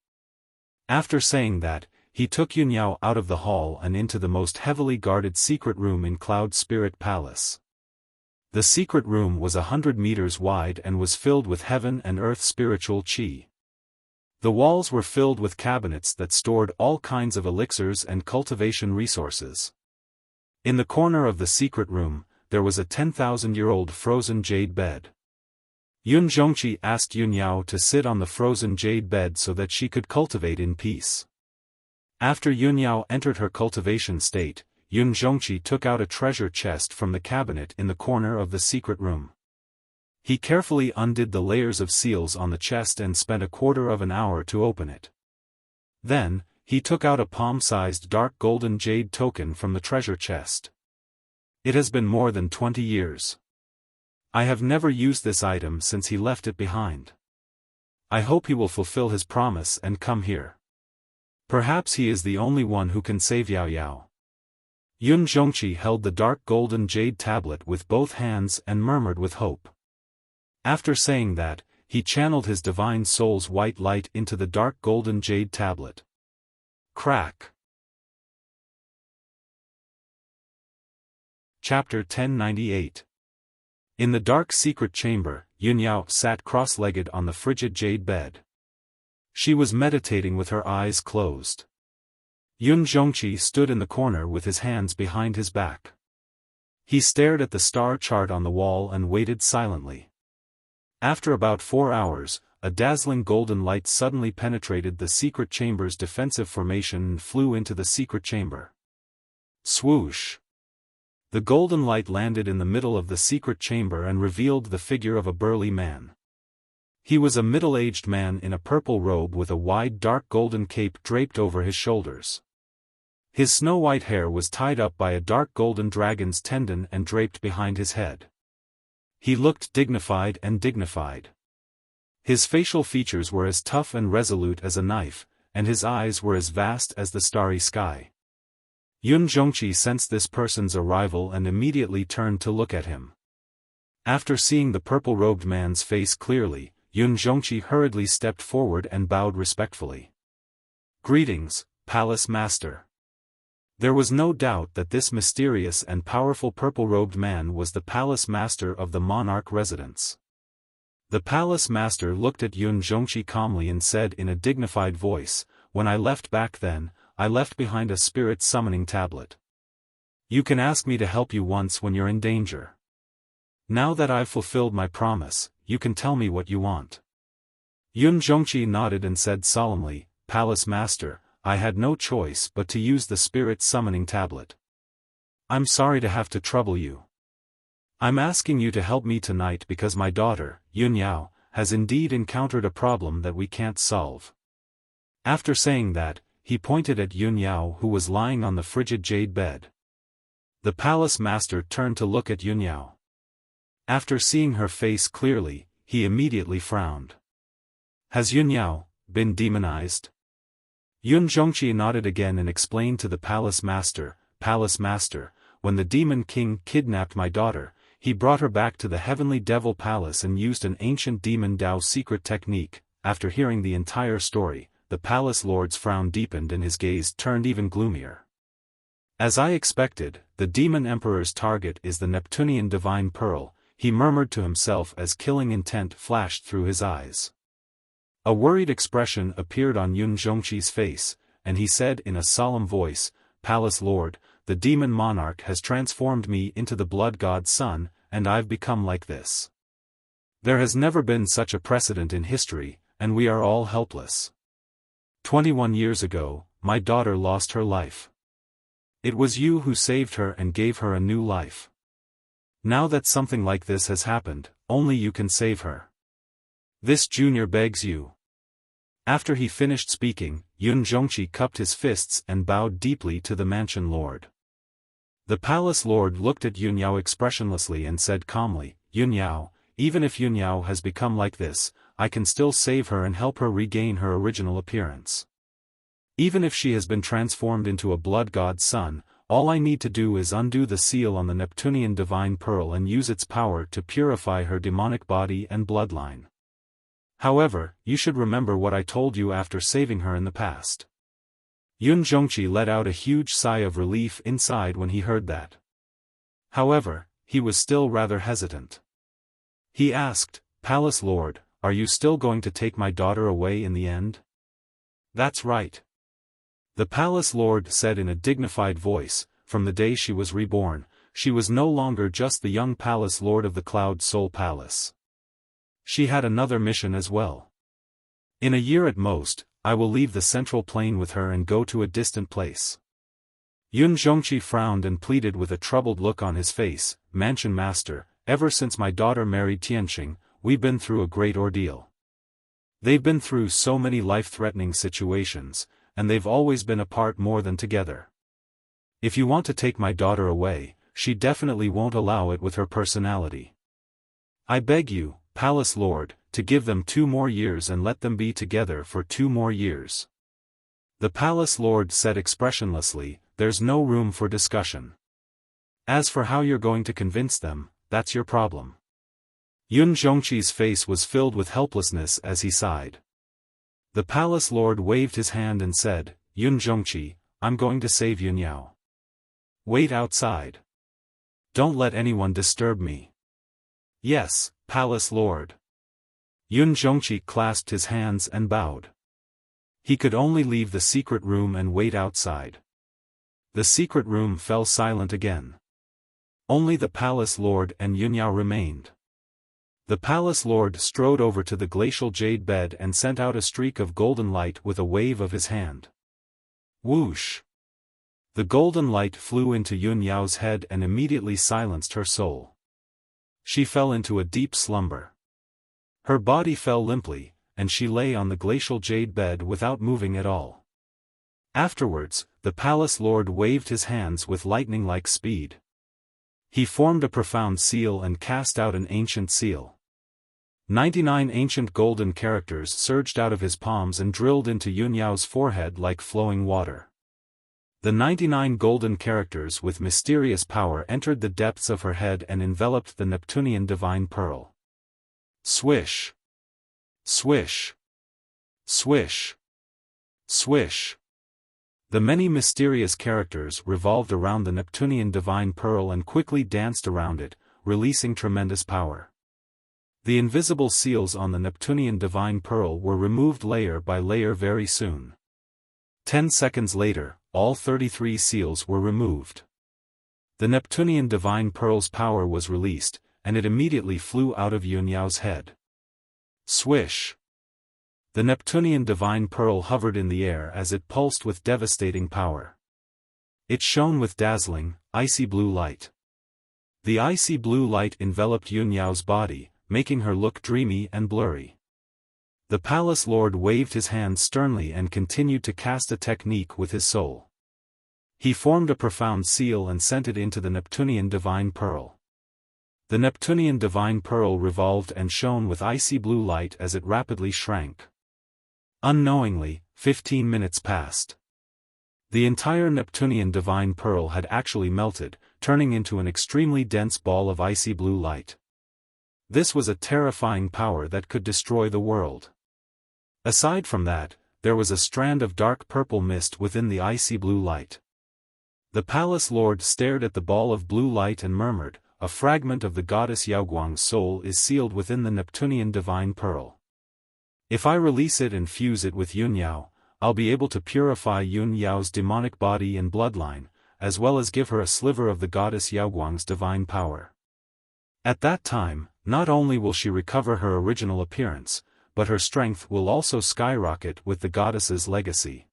After saying that, he took Yun Yao out of the hall and into the most heavily guarded secret room in Cloud Spirit Palace. The secret room was 100 meters wide and was filled with heaven and earth spiritual qi. The walls were filled with cabinets that stored all kinds of elixirs and cultivation resources. In the corner of the secret room, there was a 10,000-year-old frozen jade bed. Yun Zhongqi asked Yun Yao to sit on the frozen jade bed so that she could cultivate in peace. After Yun Yao entered her cultivation state, Yun Zhongqi took out a treasure chest from the cabinet in the corner of the secret room. He carefully undid the layers of seals on the chest and spent a quarter of an hour to open it. Then, he took out a palm-sized dark golden jade token from the treasure chest. It has been more than 20 years. I have never used this item since he left it behind. I hope he will fulfill his promise and come here. Perhaps he is the only one who can save Yao Yao. Yun Zhongqi held the dark golden jade tablet with both hands and murmured with hope. After saying that, he channeled his divine soul's white light into the dark golden jade tablet. Crack. Chapter 1098. In the dark secret chamber, Yunyao sat cross-legged on the frigid jade bed. She was meditating with her eyes closed. Yun Zhongqi stood in the corner with his hands behind his back. He stared at the star chart on the wall and waited silently. After about 4 hours, a dazzling golden light suddenly penetrated the secret chamber's defensive formation and flew into the secret chamber. Swoosh! The golden light landed in the middle of the secret chamber and revealed the figure of a burly man. He was a middle-aged man in a purple robe with a wide dark golden cape draped over his shoulders. His snow-white hair was tied up by a dark golden dragon's tendon and draped behind his head. He looked dignified. His facial features were as tough and resolute as a knife, and his eyes were as vast as the starry sky. Yun Zhongqi sensed this person's arrival and immediately turned to look at him. After seeing the purple-robed man's face clearly, Yun Zhongqi hurriedly stepped forward and bowed respectfully. "Greetings, Palace Master." There was no doubt that this mysterious and powerful purple-robed man was the Palace Master of the monarch residence. The Palace Master looked at Yun Zhongqi calmly and said in a dignified voice, "When I left back then, I left behind a spirit summoning tablet. You can ask me to help you once when you're in danger. Now that I've fulfilled my promise, you can tell me what you want." Yun Zhongqi nodded and said solemnly, "Palace Master, I had no choice but to use the spirit summoning tablet. I'm sorry to have to trouble you. I'm asking you to help me tonight because my daughter, Yunyao, has indeed encountered a problem that we can't solve." After saying that, he pointed at Yunyao who was lying on the frigid jade bed. The Palace Master turned to look at Yunyao. After seeing her face clearly, he immediately frowned. "Has Yunyao been demonized?" Yun Zhongqi nodded again and explained to the Palace Master, "Palace Master, when the Demon King kidnapped my daughter, he brought her back to the Heavenly Devil Palace and used an ancient Demon Dao secret technique." After hearing the entire story, the Palace Lord's frown deepened and his gaze turned even gloomier. "As I expected, the Demon Emperor's target is the Neptunian Divine Pearl," he murmured to himself as killing intent flashed through his eyes. A worried expression appeared on Yun Zhongqi's face, and he said in a solemn voice, "Palace Lord, the demon monarch has transformed me into the blood god's son, and I've become like this. There has never been such a precedent in history, and we are all helpless. 21 years ago, my daughter lost her life. It was you who saved her and gave her a new life. Now that something like this has happened, only you can save her. This junior begs you." After he finished speaking, Yun Zhongqi cupped his fists and bowed deeply to the mansion lord. The palace lord looked at Yunyao expressionlessly and said calmly, "Yunyao, even if Yunyao has become like this, I can still save her and help her regain her original appearance. Even if she has been transformed into a blood god's son, all I need to do is undo the seal on the Neptunian divine pearl and use its power to purify her demonic body and bloodline. However, you should remember what I told you after saving her in the past." Yun Zhongqi let out a huge sigh of relief inside when he heard that. However, he was still rather hesitant. He asked, "Palace Lord, are you still going to take my daughter away in the end?" "That's right." The Palace Lord said in a dignified voice, "From the day she was reborn, she was no longer just the young Palace Lord of the Cloud Soul Palace. She had another mission as well. In a year at most, I will leave the central plain with her and go to a distant place." Yun Zhongqi frowned and pleaded with a troubled look on his face, "Mansion Master, ever since my daughter married Tianqing, we've been through a great ordeal. They've been through so many life-threatening situations, and they've always been apart more than together. If you want to take my daughter away, she definitely won't allow it with her personality. I beg you, Palace Lord, to give them 2 more years and let them be together for 2 more years." The Palace Lord said expressionlessly, there's no room for discussion. As for how you're going to convince them, that's your problem. Yun Zhongqi's face was filled with helplessness as he sighed. The palace lord waved his hand and said, Yun Zhongqi, I'm going to save Yun Yao. Wait outside. Don't let anyone disturb me. Yes, palace lord. Yun Zhongqi clasped his hands and bowed. He could only leave the secret room and wait outside. The secret room fell silent again. Only the palace lord and Yun Yao remained. The palace lord strode over to the glacial jade bed and sent out a streak of golden light with a wave of his hand. Whoosh! The golden light flew into Yun Yao's head and immediately silenced her soul. She fell into a deep slumber. Her body fell limply, and she lay on the glacial jade bed without moving at all. Afterwards, the palace lord waved his hands with lightning-like speed. He formed a profound seal and cast out an ancient seal. 99 ancient golden characters surged out of his palms and drilled into Yun Yao's forehead like flowing water. The 99 golden characters with mysterious power entered the depths of her head and enveloped the Neptunian divine pearl. Swish! Swish! Swish! Swish! The many mysterious characters revolved around the Neptunian divine pearl and quickly danced around it, releasing tremendous power. The invisible seals on the Neptunian divine pearl were removed layer by layer very soon. 10 seconds later, all 33 seals were removed. The Neptunian divine pearl's power was released, and it immediately flew out of Yun Yao's head. Swish! The Neptunian divine pearl hovered in the air as it pulsed with devastating power. It shone with dazzling, icy blue light. The icy blue light enveloped Yun Yao's body, making her look dreamy and blurry. The palace lord waved his hand sternly and continued to cast a technique with his soul. He formed a profound seal and sent it into the Neptunian divine pearl. The Neptunian divine pearl revolved and shone with icy blue light as it rapidly shrank. Unknowingly, 15 minutes passed. The entire Neptunian divine pearl had actually melted, turning into an extremely dense ball of icy blue light. This was a terrifying power that could destroy the world. Aside from that, there was a strand of dark purple mist within the icy blue light. The palace lord stared at the ball of blue light and murmured, "A fragment of the goddess Yaoguang's soul is sealed within the Neptunian divine pearl. If I release it and fuse it with Yun Yao, I'll be able to purify Yun Yao's demonic body and bloodline, as well as give her a sliver of the goddess Yaoguang's divine power. At that time, not only will she recover her original appearance, but her strength will also skyrocket with the goddess's legacy."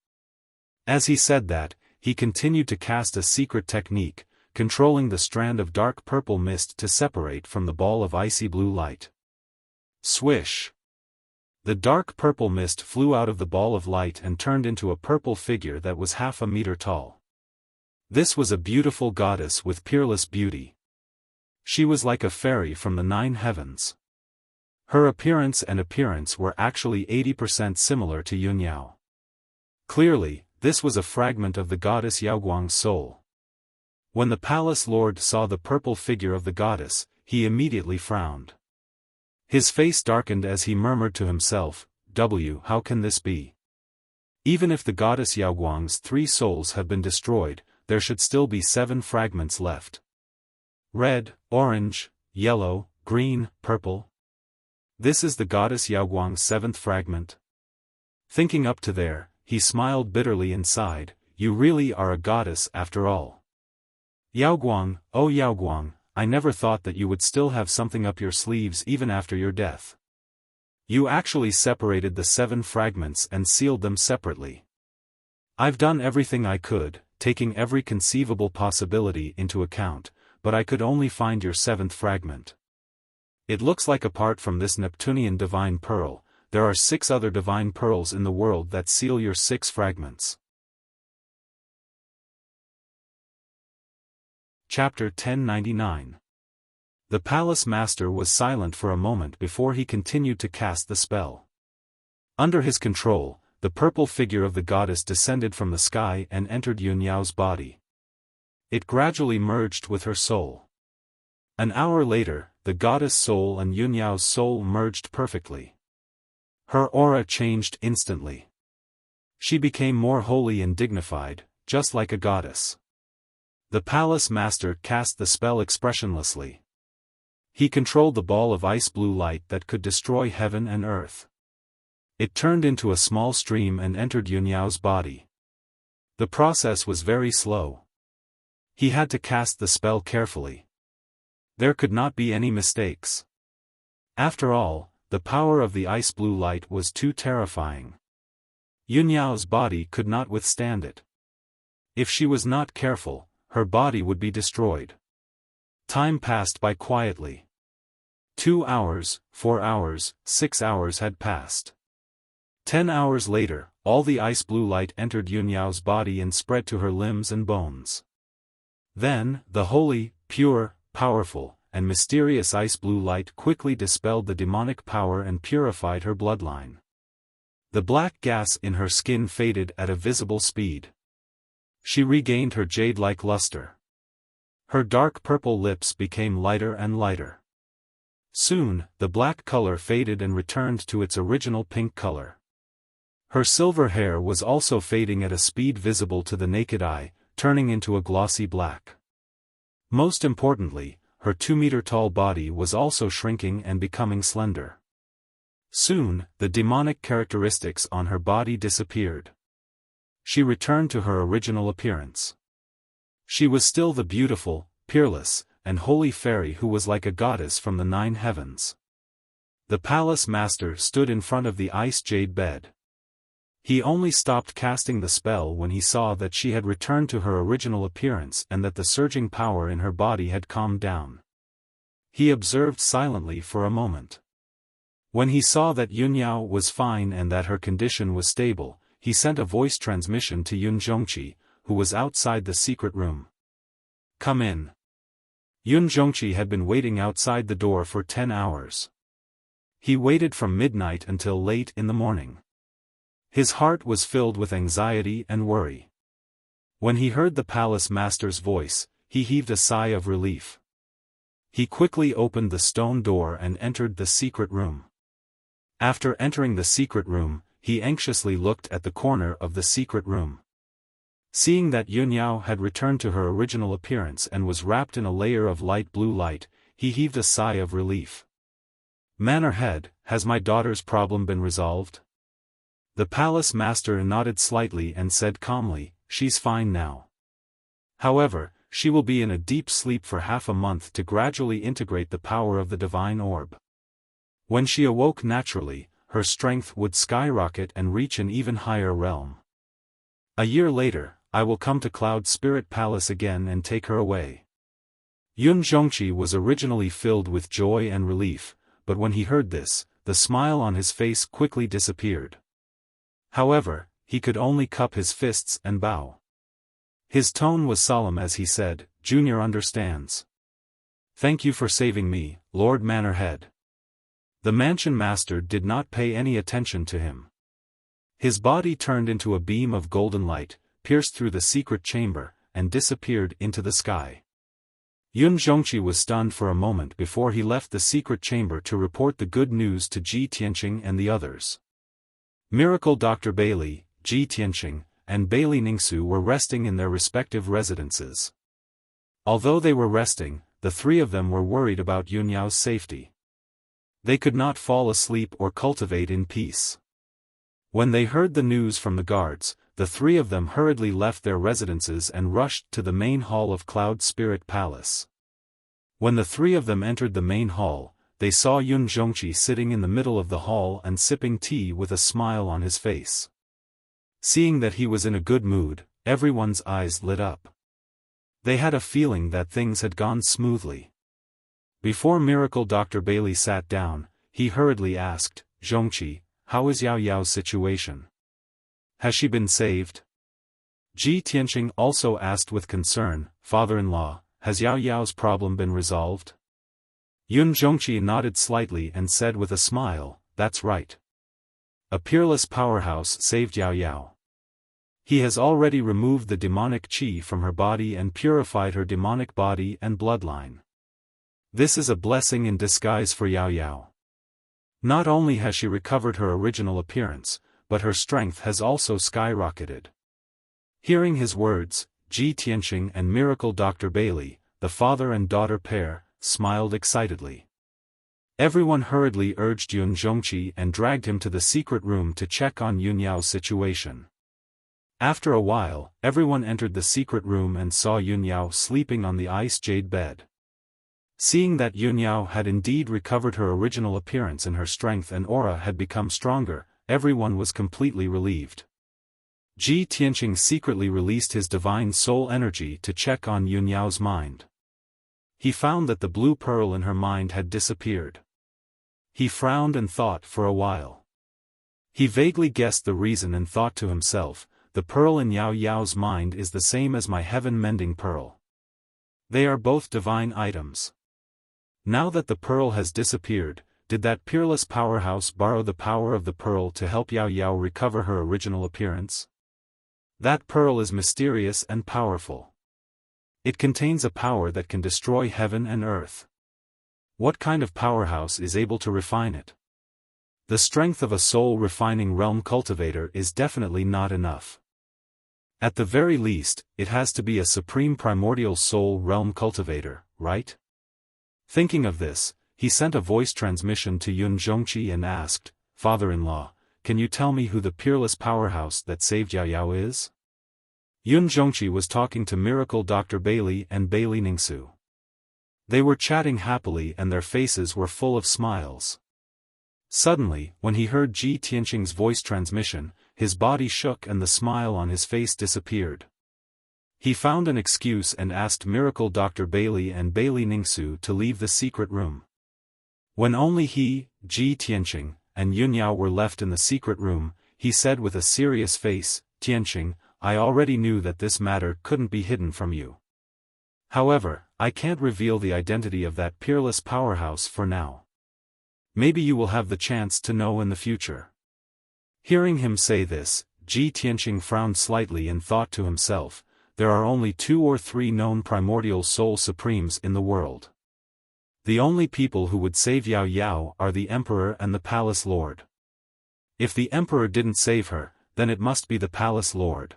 As he said that, he continued to cast a secret technique, controlling the strand of dark purple mist to separate from the ball of icy blue light. Swish! The dark purple mist flew out of the ball of light and turned into a purple figure that was half a meter tall. This was a beautiful goddess with peerless beauty. She was like a fairy from the 9 heavens. Her appearance were actually 80% similar to Yun Yao. Clearly, this was a fragment of the goddess Yaoguang's soul. When the palace lord saw the purple figure of the goddess, he immediately frowned. His face darkened as he murmured to himself, how can this be? Even if the goddess Yaoguang's 3 souls have been destroyed, there should still be 7 fragments left. Red, orange, yellow, green, purple. This is the goddess Yaoguang's 7th fragment. Thinking up to there, he smiled bitterly and sighed, "You really are a goddess after all. Yaoguang, oh Yaoguang, I never thought that you would still have something up your sleeves even after your death. You actually separated the 7 fragments and sealed them separately. I've done everything I could, taking every conceivable possibility into account, but I could only find your 7th fragment. It looks like apart from this Neptunian divine pearl, there are 6 other divine pearls in the world that seal your 6 fragments." Chapter 1099. The palace master was silent for a moment before he continued to cast the spell. Under his control, the purple figure of the goddess descended from the sky and entered Yun Yao's body. It gradually merged with her soul. An hour later, the goddess' soul and Yun Yao's soul merged perfectly. Her aura changed instantly. She became more holy and dignified, just like a goddess. The palace master cast the spell expressionlessly. He controlled the ball of ice blue light that could destroy heaven and earth. It turned into a small stream and entered Yun Yao's body. The process was very slow. He had to cast the spell carefully. There could not be any mistakes. After all, the power of the ice blue light was too terrifying. Yun Yao's body could not withstand it. If she was not careful, her body would be destroyed. Time passed by quietly. 2 hours, 4 hours, 6 hours had passed. 10 hours later, all the ice blue light entered Yun Yao's body and spread to her limbs and bones. Then, the holy, pure, powerful, and mysterious ice blue light quickly dispelled the demonic power and purified her bloodline. The black gas in her skin faded at a visible speed. She regained her jade-like luster. Her dark purple lips became lighter and lighter. Soon, the black color faded and returned to its original pink color. Her silver hair was also fading at a speed visible to the naked eye, turning into a glossy black. Most importantly, her 2-meter-tall body was also shrinking and becoming slender. Soon, the demonic characteristics on her body disappeared. She returned to her original appearance. She was still the beautiful, peerless, and holy fairy who was like a goddess from the 9 heavens. The palace master stood in front of the ice jade bed. He only stopped casting the spell when he saw that she had returned to her original appearance and that the surging power in her body had calmed down. He observed silently for a moment. When he saw that Yun Yao was fine and that her condition was stable, he sent a voice transmission to Yun Zhongqi, who was outside the secret room. "Come in." Yun Zhongqi had been waiting outside the door for 10 hours. He waited from midnight until late in the morning. His heart was filled with anxiety and worry. When he heard the palace master's voice, he heaved a sigh of relief. He quickly opened the stone door and entered the secret room. After entering the secret room, he anxiously looked at the corner of the secret room. Seeing that Yun Yao had returned to her original appearance and was wrapped in a layer of light blue light, he heaved a sigh of relief. "Manor head, has my daughter's problem been resolved?" The palace master nodded slightly and said calmly, "She's fine now. However, she will be in a deep sleep for half a month to gradually integrate the power of the divine orb. When she awoke naturally, her strength would skyrocket and reach an even higher realm. A year later, I will come to Cloud Spirit Palace again and take her away." Yun Zhongqi was originally filled with joy and relief, but when he heard this, the smile on his face quickly disappeared. However, he could only cup his fists and bow. His tone was solemn as he said, "Junior understands. Thank you for saving me, Lord Manorhead." The mansion master did not pay any attention to him. His body turned into a beam of golden light, pierced through the secret chamber, and disappeared into the sky. Yun Zhongqi was stunned for a moment before he left the secret chamber to report the good news to Ji Tianqing and the others. Miracle Dr. Bailey, Ji Tianqing, and Bailey Ningsu were resting in their respective residences. Although they were resting, the 3 of them were worried about Yun Yao's safety. They could not fall asleep or cultivate in peace. When they heard the news from the guards, the 3 of them hurriedly left their residences and rushed to the main hall of Cloud Spirit Palace. When the 3 of them entered the main hall, they saw Yun Zhongqi sitting in the middle of the hall and sipping tea with a smile on his face. Seeing that he was in a good mood, everyone's eyes lit up. They had a feeling that things had gone smoothly. Before Miracle Dr. Bailey sat down, he hurriedly asked, "Zhongqi, how is Yao Yao's situation? Has she been saved?" Ji Tianqing also asked with concern, "Father-in-law, has Yao Yao's problem been resolved?" Yun Zhongqi nodded slightly and said with a smile, "That's right. a peerless powerhouse saved Yao Yao. He has already removed the demonic qi from her body and purified her demonic body and bloodline. This is a blessing in disguise for Yao Yao. Not only has she recovered her original appearance, but her strength has also skyrocketed. Hearing his words, Ji Tianqing and Miracle Dr. Bailey, the father and daughter pair, smiled excitedly. Everyone hurriedly urged Yun Zhongqi and dragged him to the secret room to check on Yun Yao's situation. After a while, everyone entered the secret room and saw Yun Yao sleeping on the ice jade bed. Seeing that Yun Yao had indeed recovered her original appearance and her strength and aura had become stronger, everyone was completely relieved. Ji Tianqing secretly released his divine soul energy to check on Yun Yao's mind. He found that the blue pearl in her mind had disappeared. He frowned and thought for a while. He vaguely guessed the reason and thought to himself, the pearl in Yao Yao's mind is the same as my heaven-mending pearl. They are both divine items. Now that the pearl has disappeared, did that peerless powerhouse borrow the power of the pearl to help Yao Yao recover her original appearance? That pearl is mysterious and powerful. It contains a power that can destroy heaven and earth. What kind of powerhouse is able to refine it? The strength of a soul-refining realm cultivator is definitely not enough. At the very least, it has to be a supreme primordial soul realm cultivator, right? Thinking of this, he sent a voice transmission to Yun Zhongqi and asked, "Father-in-law, can you tell me who the peerless powerhouse that saved Yao Yao is?" Yun Zhongqi was talking to Miracle Dr. Bailey and Bailey Ningsu. They were chatting happily and their faces were full of smiles. Suddenly, when he heard Ji Tianqing's voice transmission, his body shook and the smile on his face disappeared. He found an excuse and asked Miracle Dr. Bailey and Bailey Ningsu to leave the secret room. When only he, Ji Tianqing, and Yun Yao were left in the secret room, he said with a serious face, "Tianqing, I already knew that this matter couldn't be hidden from you. However, I can't reveal the identity of that peerless powerhouse for now. Maybe you will have the chance to know in the future." Hearing him say this, Ji Tianqing frowned slightly and thought to himself, there are only 2 or 3 known primordial soul supremes in the world. The only people who would save Yao Yao are the Emperor and the Palace Lord. If the Emperor didn't save her, then it must be the Palace Lord.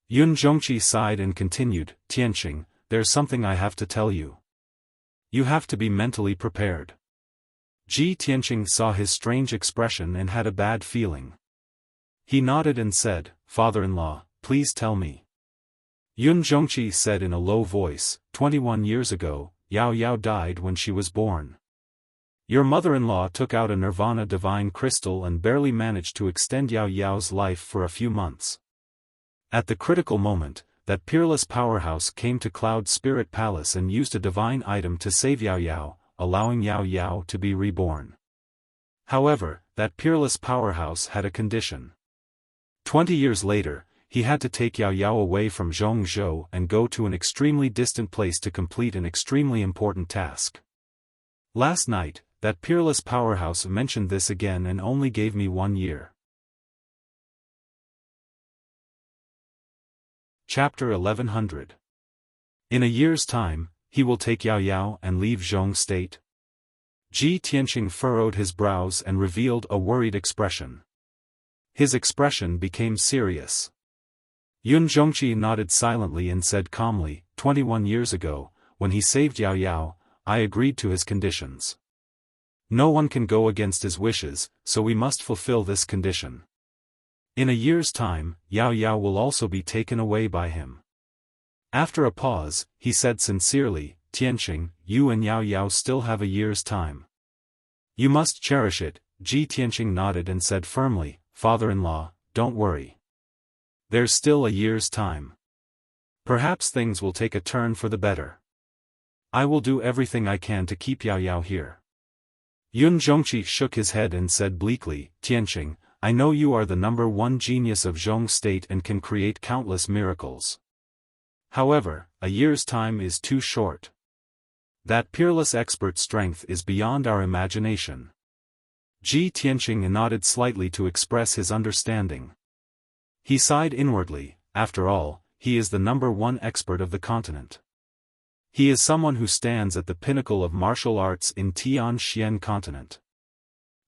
Yun Zhongqi sighed and continued, "Tianqing, there's something I have to tell you. You have to be mentally prepared." Ji Tianqing saw his strange expression and had a bad feeling. He nodded and said, "Father-in-law, please tell me." Yun Zhongqi said in a low voice, 21 years ago, Yao Yao died when she was born. Your mother-in-law took out a Nirvana divine crystal and barely managed to extend Yao Yao's life for a few months. At the critical moment, that peerless powerhouse came to Cloud Spirit Palace and used a divine item to save Yao Yao, allowing Yao Yao to be reborn. However, that peerless powerhouse had a condition. 20 years later, he had to take Yao Yao away from Zhongzhou and go to an extremely distant place to complete an extremely important task. Last night, that peerless powerhouse mentioned this again and only gave me 1 year. Chapter 1100. In a year's time, he will take Yao Yao and leave Zhong State. Ji Tianqing furrowed his brows and revealed a worried expression. His expression became serious. Yun Zhongqi nodded silently and said calmly, 21 years ago, when he saved Yao Yao, I agreed to his conditions. No one can go against his wishes, so we must fulfill this condition. In a year's time, Yao Yao will also be taken away by him. After a pause, he said sincerely, Tianqing, you and Yao Yao still have a year's time. You must cherish it. Ji Tianqing nodded and said firmly, Father-in-law, don't worry. There's still a year's time. Perhaps things will take a turn for the better. I will do everything I can to keep Yao Yao here. Yun Zhongqi shook his head and said bleakly, Tianqing, I know you are the #1 genius of Zhong State and can create countless miracles. However, a year's time is too short. That peerless expert strength is beyond our imagination. Ji Tianqing nodded slightly to express his understanding. He sighed inwardly. After all, he is the #1 expert of the continent. He is someone who stands at the pinnacle of martial arts in Tianxian continent.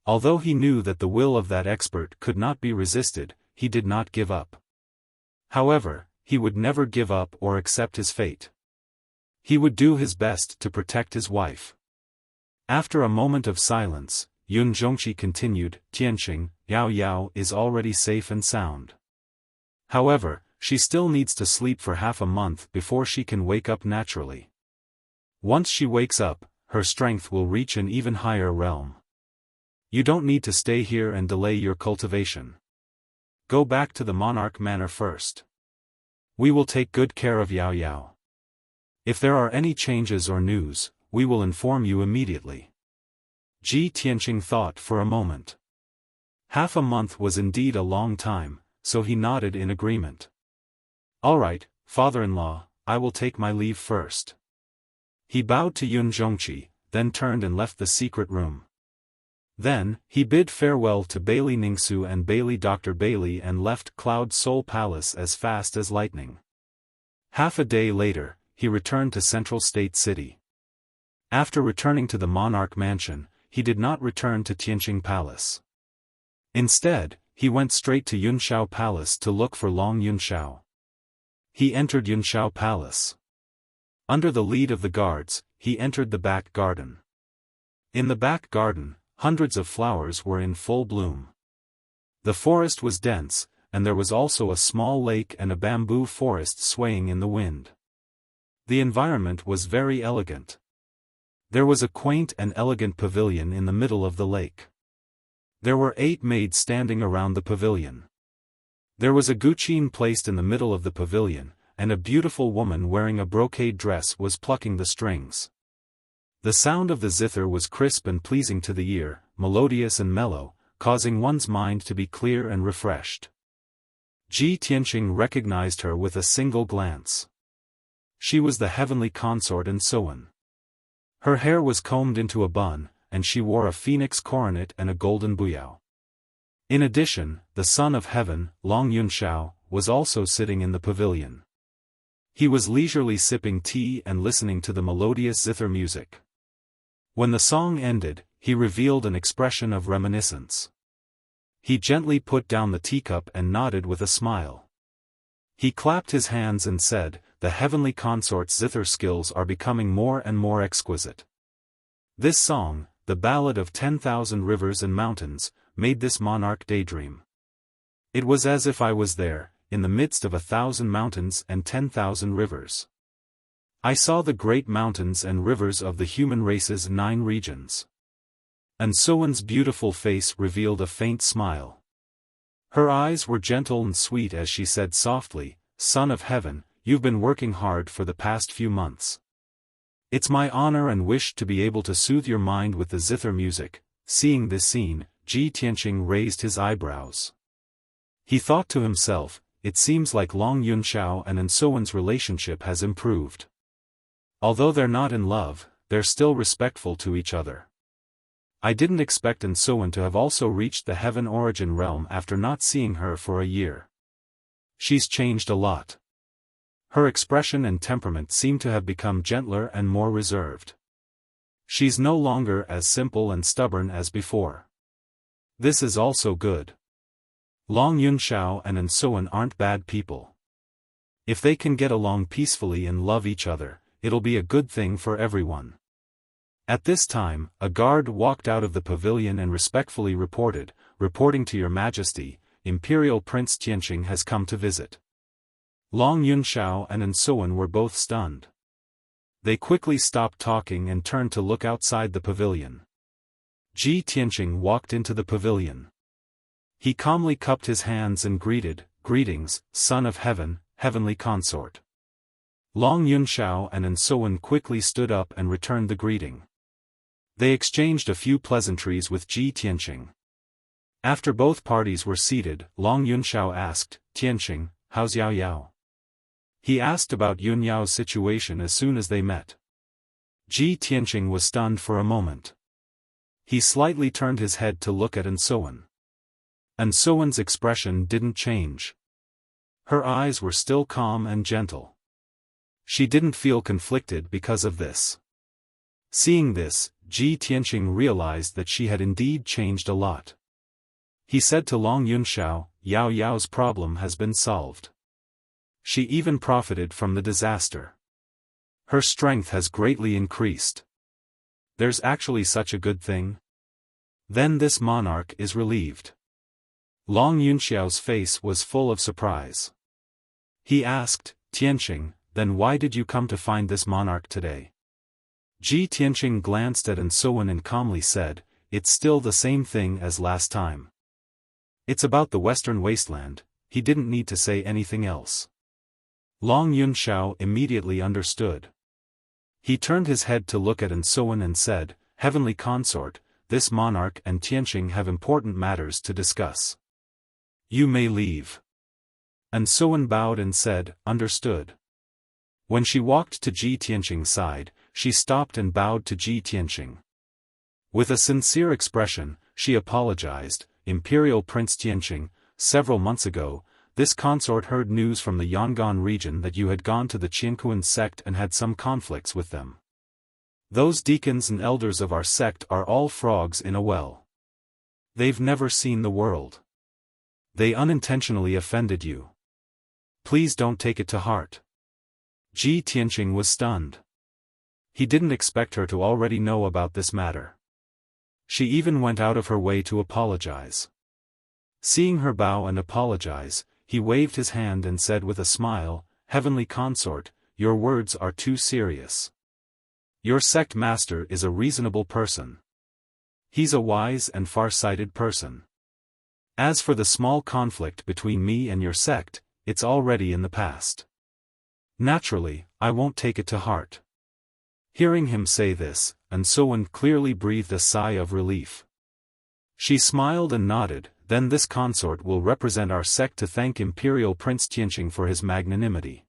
Although he knew that the will of that expert could not be resisted, he did not give up. However, he would never give up or accept his fate. He would do his best to protect his wife. After a moment of silence, Yun Zhongqi continued, Tianqing, Yao Yao is already safe and sound. However, she still needs to sleep for half a month before she can wake up naturally. Once she wakes up, her strength will reach an even higher realm. You don't need to stay here and delay your cultivation. Go back to the monarch manor first. We will take good care of Yao Yao. If there are any changes or news, we will inform you immediately. Ji Tianqing thought for a moment. Half a month was indeed a long time, so he nodded in agreement. All right, father-in-law, I will take my leave first. He bowed to Yun Zhongqi, then turned and left the secret room. Then, he bid farewell to Bailey Ningsu and Bailey Dr. Bailey and left Cloud Soul Palace as fast as lightning. Half a day later, he returned to Central State City. After returning to the monarch mansion, he did not return to Tianqing Palace. Instead, he went straight to Yunshao Palace to look for Long Yunshao. He entered Yunshao Palace. Under the lead of the guards, he entered the back garden. In the back garden, hundreds of flowers were in full bloom. The forest was dense, and there was also a small lake and a bamboo forest swaying in the wind. The environment was very elegant. There was a quaint and elegant pavilion in the middle of the lake. There were 8 maids standing around the pavilion. There was a guqin placed in the middle of the pavilion, and a beautiful woman wearing a brocade dress was plucking the strings. The sound of the zither was crisp and pleasing to the ear, melodious and mellow, causing one's mind to be clear and refreshed. Ji Tianqing recognized her with a single glance. She was the heavenly consort and Soan. Her hair was combed into a bun, and she wore a phoenix coronet and a golden buyao. In addition, the son of heaven, Long Yunshao, was also sitting in the pavilion. He was leisurely sipping tea and listening to the melodious zither music. When the song ended, he revealed an expression of reminiscence. He gently put down the teacup and nodded with a smile. He clapped his hands and said, the heavenly consort's zither skills are becoming more and more exquisite. This song, the ballad of 10,000 rivers and mountains, made this monarch daydream. It was as if I was there, in the midst of 1,000 mountains and 10,000 rivers. I saw the great mountains and rivers of the human race's 9 regions. And Soan's beautiful face revealed a faint smile. Her eyes were gentle and sweet as she said softly, Son of Heaven, you've been working hard for the past few months. It's my honor and wish to be able to soothe your mind with the zither music. Seeing this scene, Ji Tianqing raised his eyebrows. He thought to himself, it seems like Long Yunshao and Soan's relationship has improved. Although they're not in love, they're still respectful to each other. I didn't expect Soan to have also reached the heaven origin realm after not seeing her for a year. She's changed a lot. Her expression and temperament seem to have become gentler and more reserved. She's no longer as simple and stubborn as before. This is also good. Long Yunshao and Soan aren't bad people. If they can get along peacefully and love each other, it'll be a good thing for everyone. At this time, a guard walked out of the pavilion and respectfully reported, reporting to your majesty, Imperial Prince Tianqing has come to visit. Long Yunshao and Soan were both stunned. They quickly stopped talking and turned to look outside the pavilion. Ji Tianqing walked into the pavilion. He calmly cupped his hands and greeted, Greetings, Son of Heaven, heavenly consort. Long Yunshao and Soan quickly stood up and returned the greeting. They exchanged a few pleasantries with Ji Tianqing. After both parties were seated, Long Yunshao asked, Tianqing, how's Yao Yao? He asked about Yun Yao's situation as soon as they met. Ji Tianqing was stunned for a moment. He slightly turned his head to look at Ansoan. Ansoan's expression didn't change. Her eyes were still calm and gentle. She didn't feel conflicted because of this. Seeing this, Ji Tianqing realized that she had indeed changed a lot. He said to Long Yunxiao, Yao Yao's problem has been solved. She even profited from the disaster. Her strength has greatly increased. There's actually such a good thing? Then this monarch is relieved. Long Yunxiao's face was full of surprise. He asked, Tianqing, then why did you come to find this monarch today? Ji Tianqing glanced at Ansoan and calmly said, it's still the same thing as last time. It's about the Western Wasteland. He didn't need to say anything else. Long Yunxiao immediately understood. He turned his head to look at Ansoan and said, Heavenly Consort, this monarch and Tianqing have important matters to discuss. You may leave. Ansoan bowed and said, understood. When she walked to Ji Tianqing's side, she stopped and bowed to Ji Tianqing. With a sincere expression, she apologized, Imperial Prince Tianqing, several months ago, this consort heard news from the Yangon region that you had gone to the Qianquan sect and had some conflicts with them. Those deacons and elders of our sect are all frogs in a well. They've never seen the world. They unintentionally offended you. Please don't take it to heart. Ji Tianqing was stunned. He didn't expect her to already know about this matter. She even went out of her way to apologize. Seeing her bow and apologize, he waved his hand and said with a smile, Heavenly Consort, your words are too serious. Your sect master is a reasonable person. He's a wise and far-sighted person. As for the small conflict between me and your sect, it's already in the past. Naturally, I won't take it to heart. Hearing him say this, Ansoan clearly breathed a sigh of relief. She smiled and nodded, then this consort will represent our sect to thank Imperial Prince Tianqing for his magnanimity.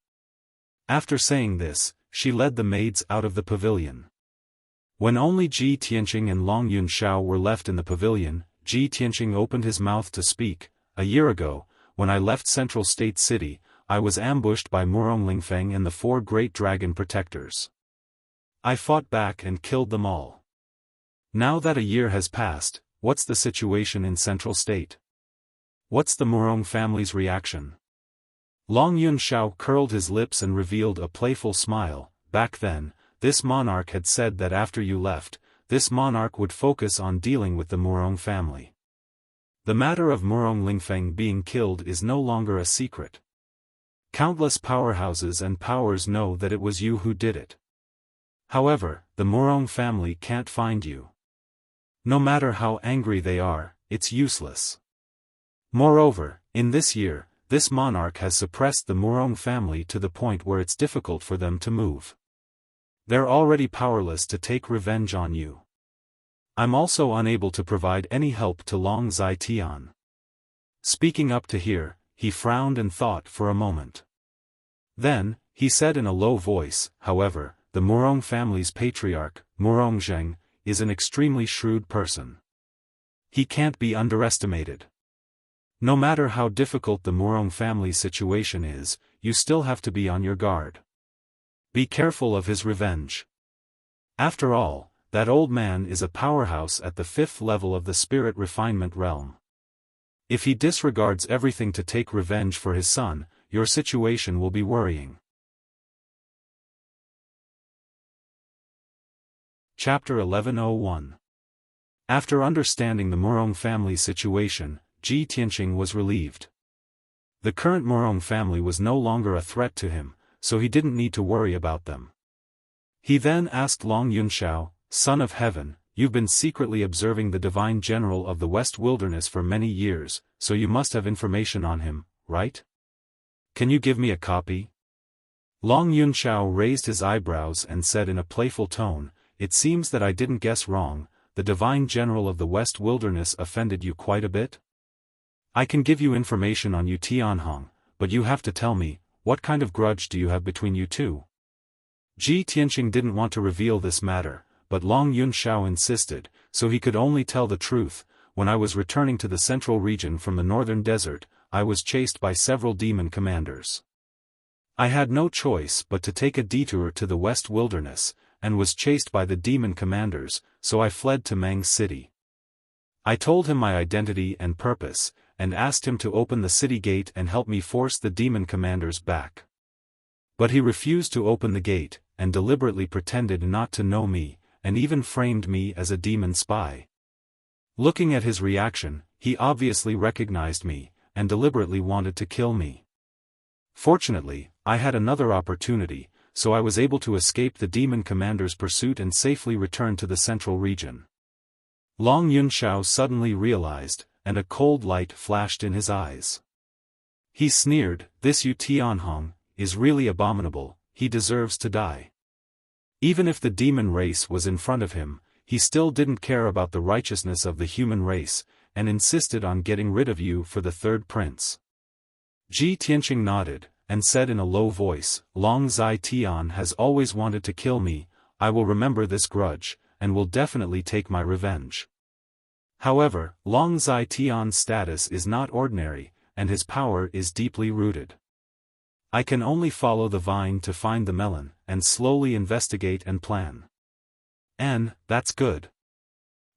After saying this, she led the maids out of the pavilion. When only Ji Tianqing and Long Yunxiao were left in the pavilion, Ji Tianqing opened his mouth to speak. A year ago, when I left Central State City, I was ambushed by Murong Lingfeng and the 4 great dragon protectors. I fought back and killed them all. Now that a year has passed, what's the situation in Central State? What's the Murong family's reaction? Long Yunxiao curled his lips and revealed a playful smile. Back then, this monarch had said that after you left, this monarch would focus on dealing with the Murong family. The matter of Murong Lingfeng being killed is no longer a secret. Countless powerhouses and powers know that it was you who did it. However, the Murong family can't find you. No matter how angry they are, it's useless. Moreover, in this year, this monarch has suppressed the Murong family to the point where it's difficult for them to move. They're already powerless to take revenge on you. I'm also unable to provide any help to Long Zai-Tian. Speaking up to here, he frowned and thought for a moment. Then, he said in a low voice, however, the Murong family's patriarch, Murong Zheng, is an extremely shrewd person. He can't be underestimated. No matter how difficult the Murong family's situation is, you still have to be on your guard. Be careful of his revenge. After all, that old man is a powerhouse at the 5th level of the spirit refinement realm. If he disregards everything to take revenge for his son, your situation will be worrying. Chapter 1101. After understanding the Murong family's situation, Ji Tianqing was relieved. The current Murong family was no longer a threat to him, so he didn't need to worry about them. He then asked Long Yunxiao, Son of Heaven, you've been secretly observing the Divine General of the West Wilderness for many years, so you must have information on him, right? Can you give me a copy? Long Yunxiao raised his eyebrows and said in a playful tone, It seems that I didn't guess wrong, the Divine General of the West Wilderness offended you quite a bit? I can give you information on Yu Tianhong, but you have to tell me, what kind of grudge do you have between you two? Ji Tianqing didn't want to reveal this matter, but Long Yunxiao insisted, so he could only tell the truth. When I was returning to the central region from the northern desert, I was chased by several demon commanders. I had no choice but to take a detour to the west wilderness, and was chased by the demon commanders, so I fled to Mang's city. I told him my identity and purpose, and asked him to open the city gate and help me force the demon commanders back. But he refused to open the gate, and deliberately pretended not to know me, and even framed me as a demon spy. Looking at his reaction, he obviously recognized me, and deliberately wanted to kill me. Fortunately, I had another opportunity, so I was able to escape the demon commander's pursuit and safely return to the central region. Long Yunxiao suddenly realized, and a cold light flashed in his eyes. He sneered, "This Yu Tianhong is really abominable, he deserves to die." Even if the demon race was in front of him, he still didn't care about the righteousness of the human race, and insisted on getting rid of you for the third prince. Ji Tianqing nodded, and said in a low voice, "Long Zai Tian has always wanted to kill me, I will remember this grudge, and will definitely take my revenge." However, Long Zai Tian's status is not ordinary, and his power is deeply rooted. I can only follow the vine to find the melon, and slowly investigate and plan. And, that's good.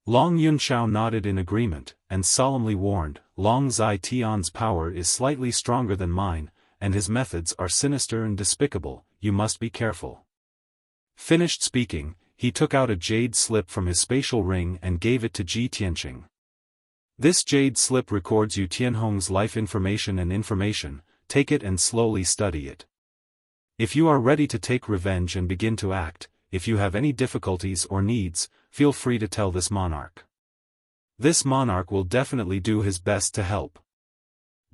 Long Yunxiao nodded in agreement, and solemnly warned, "Long Zai Tian's power is slightly stronger than mine, and his methods are sinister and despicable, you must be careful." Finished speaking, he took out a jade slip from his spatial ring and gave it to Ji Tianqing. "This jade slip records Yu Tianhong's life information and information, take it and slowly study it. If you are ready to take revenge and begin to act, if you have any difficulties or needs, feel free to tell this monarch. This monarch will definitely do his best to help."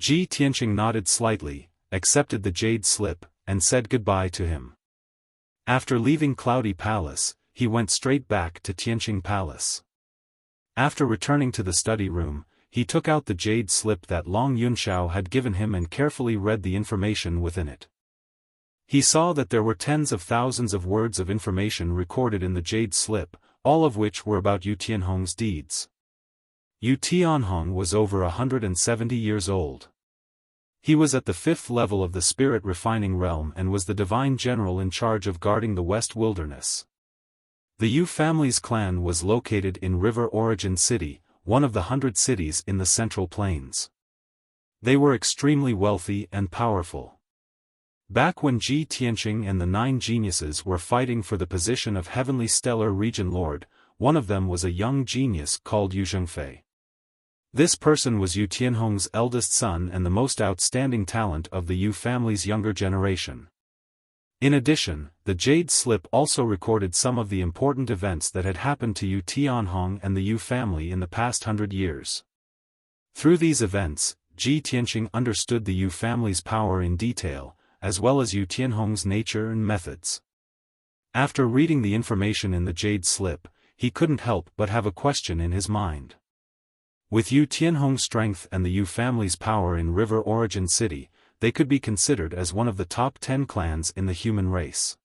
Ji Tianqing nodded slightly, accepted the jade slip, and said goodbye to him. After leaving Cloudy Palace, he went straight back to Tianqing Palace. After returning to the study room, he took out the jade slip that Long Yunxiao had given him and carefully read the information within it. He saw that there were tens of thousands of words of information recorded in the jade slip, all of which were about Yu Tianhong's deeds. Yu Tianhong was over 170 years old. He was at the 5th level of the spirit refining realm and was the divine general in charge of guarding the West Wilderness. The Yu family's clan was located in River Origin City, one of the 100 cities in the Central Plains. They were extremely wealthy and powerful. Back when Ji Tianqing and the 9 geniuses were fighting for the position of Heavenly Stellar Region Lord, one of them was a young genius called Yu Zhengfei. This person was Yu Tianhong's eldest son and the most outstanding talent of the Yu family's younger generation. In addition, the jade slip also recorded some of the important events that had happened to Yu Tianhong and the Yu family in the past 100 years. Through these events, Ji Tianqing understood the Yu family's power in detail, as well as Yu Tianhong's nature and methods. After reading the information in the jade slip, he couldn't help but have a question in his mind. With Yu Tianhong's strength and the Yu family's power in River Origin City, they could be considered as one of the top 10 clans in the human race.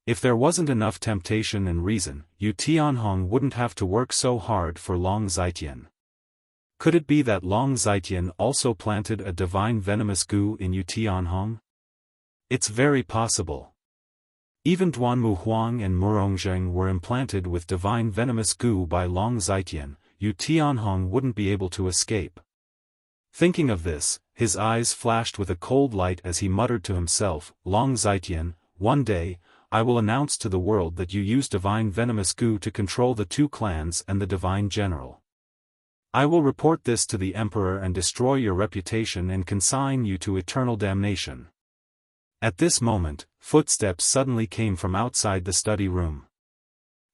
If there wasn't enough temptation and reason, Yu Tianhong wouldn't have to work so hard for Long Zaitian. Could it be that Long Zaitian also planted a divine venomous goo in Yu Tianhong? It's very possible. Even Duanmu Huang and Murongzheng were implanted with divine venomous goo by Long Zaitian, Yu Tianhong wouldn't be able to escape. Thinking of this, his eyes flashed with a cold light as he muttered to himself, "Long Zaitian, one day, I will announce to the world that you use divine venomous goo to control the 2 clans and the divine general. I will report this to the emperor and destroy your reputation and consign you to eternal damnation." At this moment, footsteps suddenly came from outside the study room.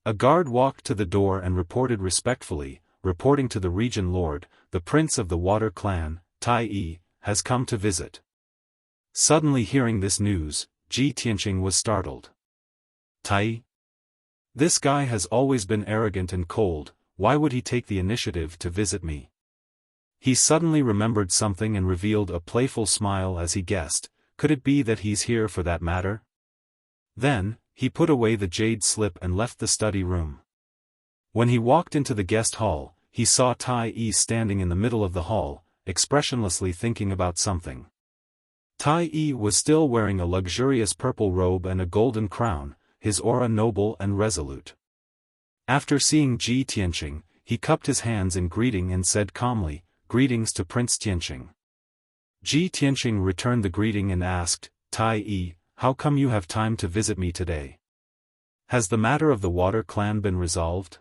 A guard walked to the door and reported respectfully, reporting to the region lord, "The prince of the water clan, Tai Yi, has come to visit." Suddenly hearing this news, Ji Tianqing was startled. Tai Yi? This guy has always been arrogant and cold, why would he take the initiative to visit me? He suddenly remembered something and revealed a playful smile as he guessed, could it be that he's here for that matter? Then, he put away the jade slip and left the study room. When he walked into the guest hall, he saw Tai Yi standing in the middle of the hall, expressionlessly thinking about something. Tai Yi was still wearing a luxurious purple robe and a golden crown, his aura noble and resolute. After seeing Ji Tianqing, he cupped his hands in greeting and said calmly, "Greetings to Prince Tianqing." Ji Tianqing returned the greeting and asked, "Tai Yi, how come you have time to visit me today? Has the matter of the Water Clan been resolved?"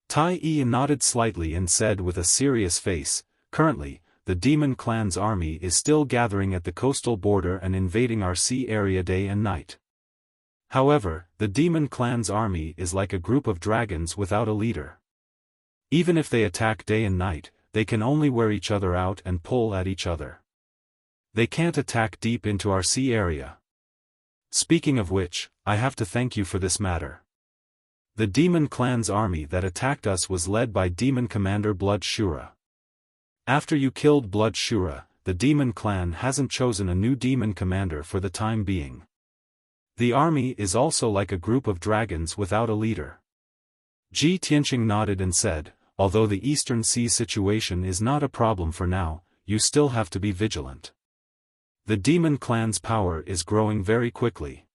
Tai Yi nodded slightly and said with a serious face, "Currently, the Demon Clan's army is still gathering at the coastal border and invading our sea area day and night. However, the Demon Clan's army is like a group of dragons without a leader. Even if they attack day and night, they can only wear each other out and pull at each other. They can't attack deep into our sea area. Speaking of which, I have to thank you for this matter. The Demon Clan's army that attacked us was led by Demon Commander Blood Shura. After you killed Blood Shura, the Demon Clan hasn't chosen a new demon commander for the time being. The army is also like a group of dragons without a leader." Ji Tianqing nodded and said, "Although the Eastern Sea situation is not a problem for now, you still have to be vigilant. The Demon Clan's power is growing very quickly."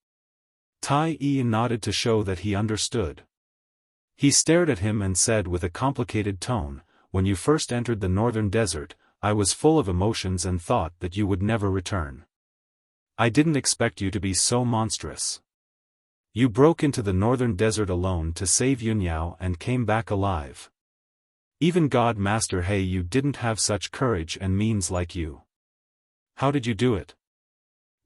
Tai Yi nodded to show that he understood. He stared at him and said with a complicated tone, "When you first entered the northern desert, I was full of emotions and thought that you would never return. I didn't expect you to be so monstrous. You broke into the northern desert alone to save Yunyao and came back alive. Even God Master He you didn't have such courage and means like you. How did you do it?"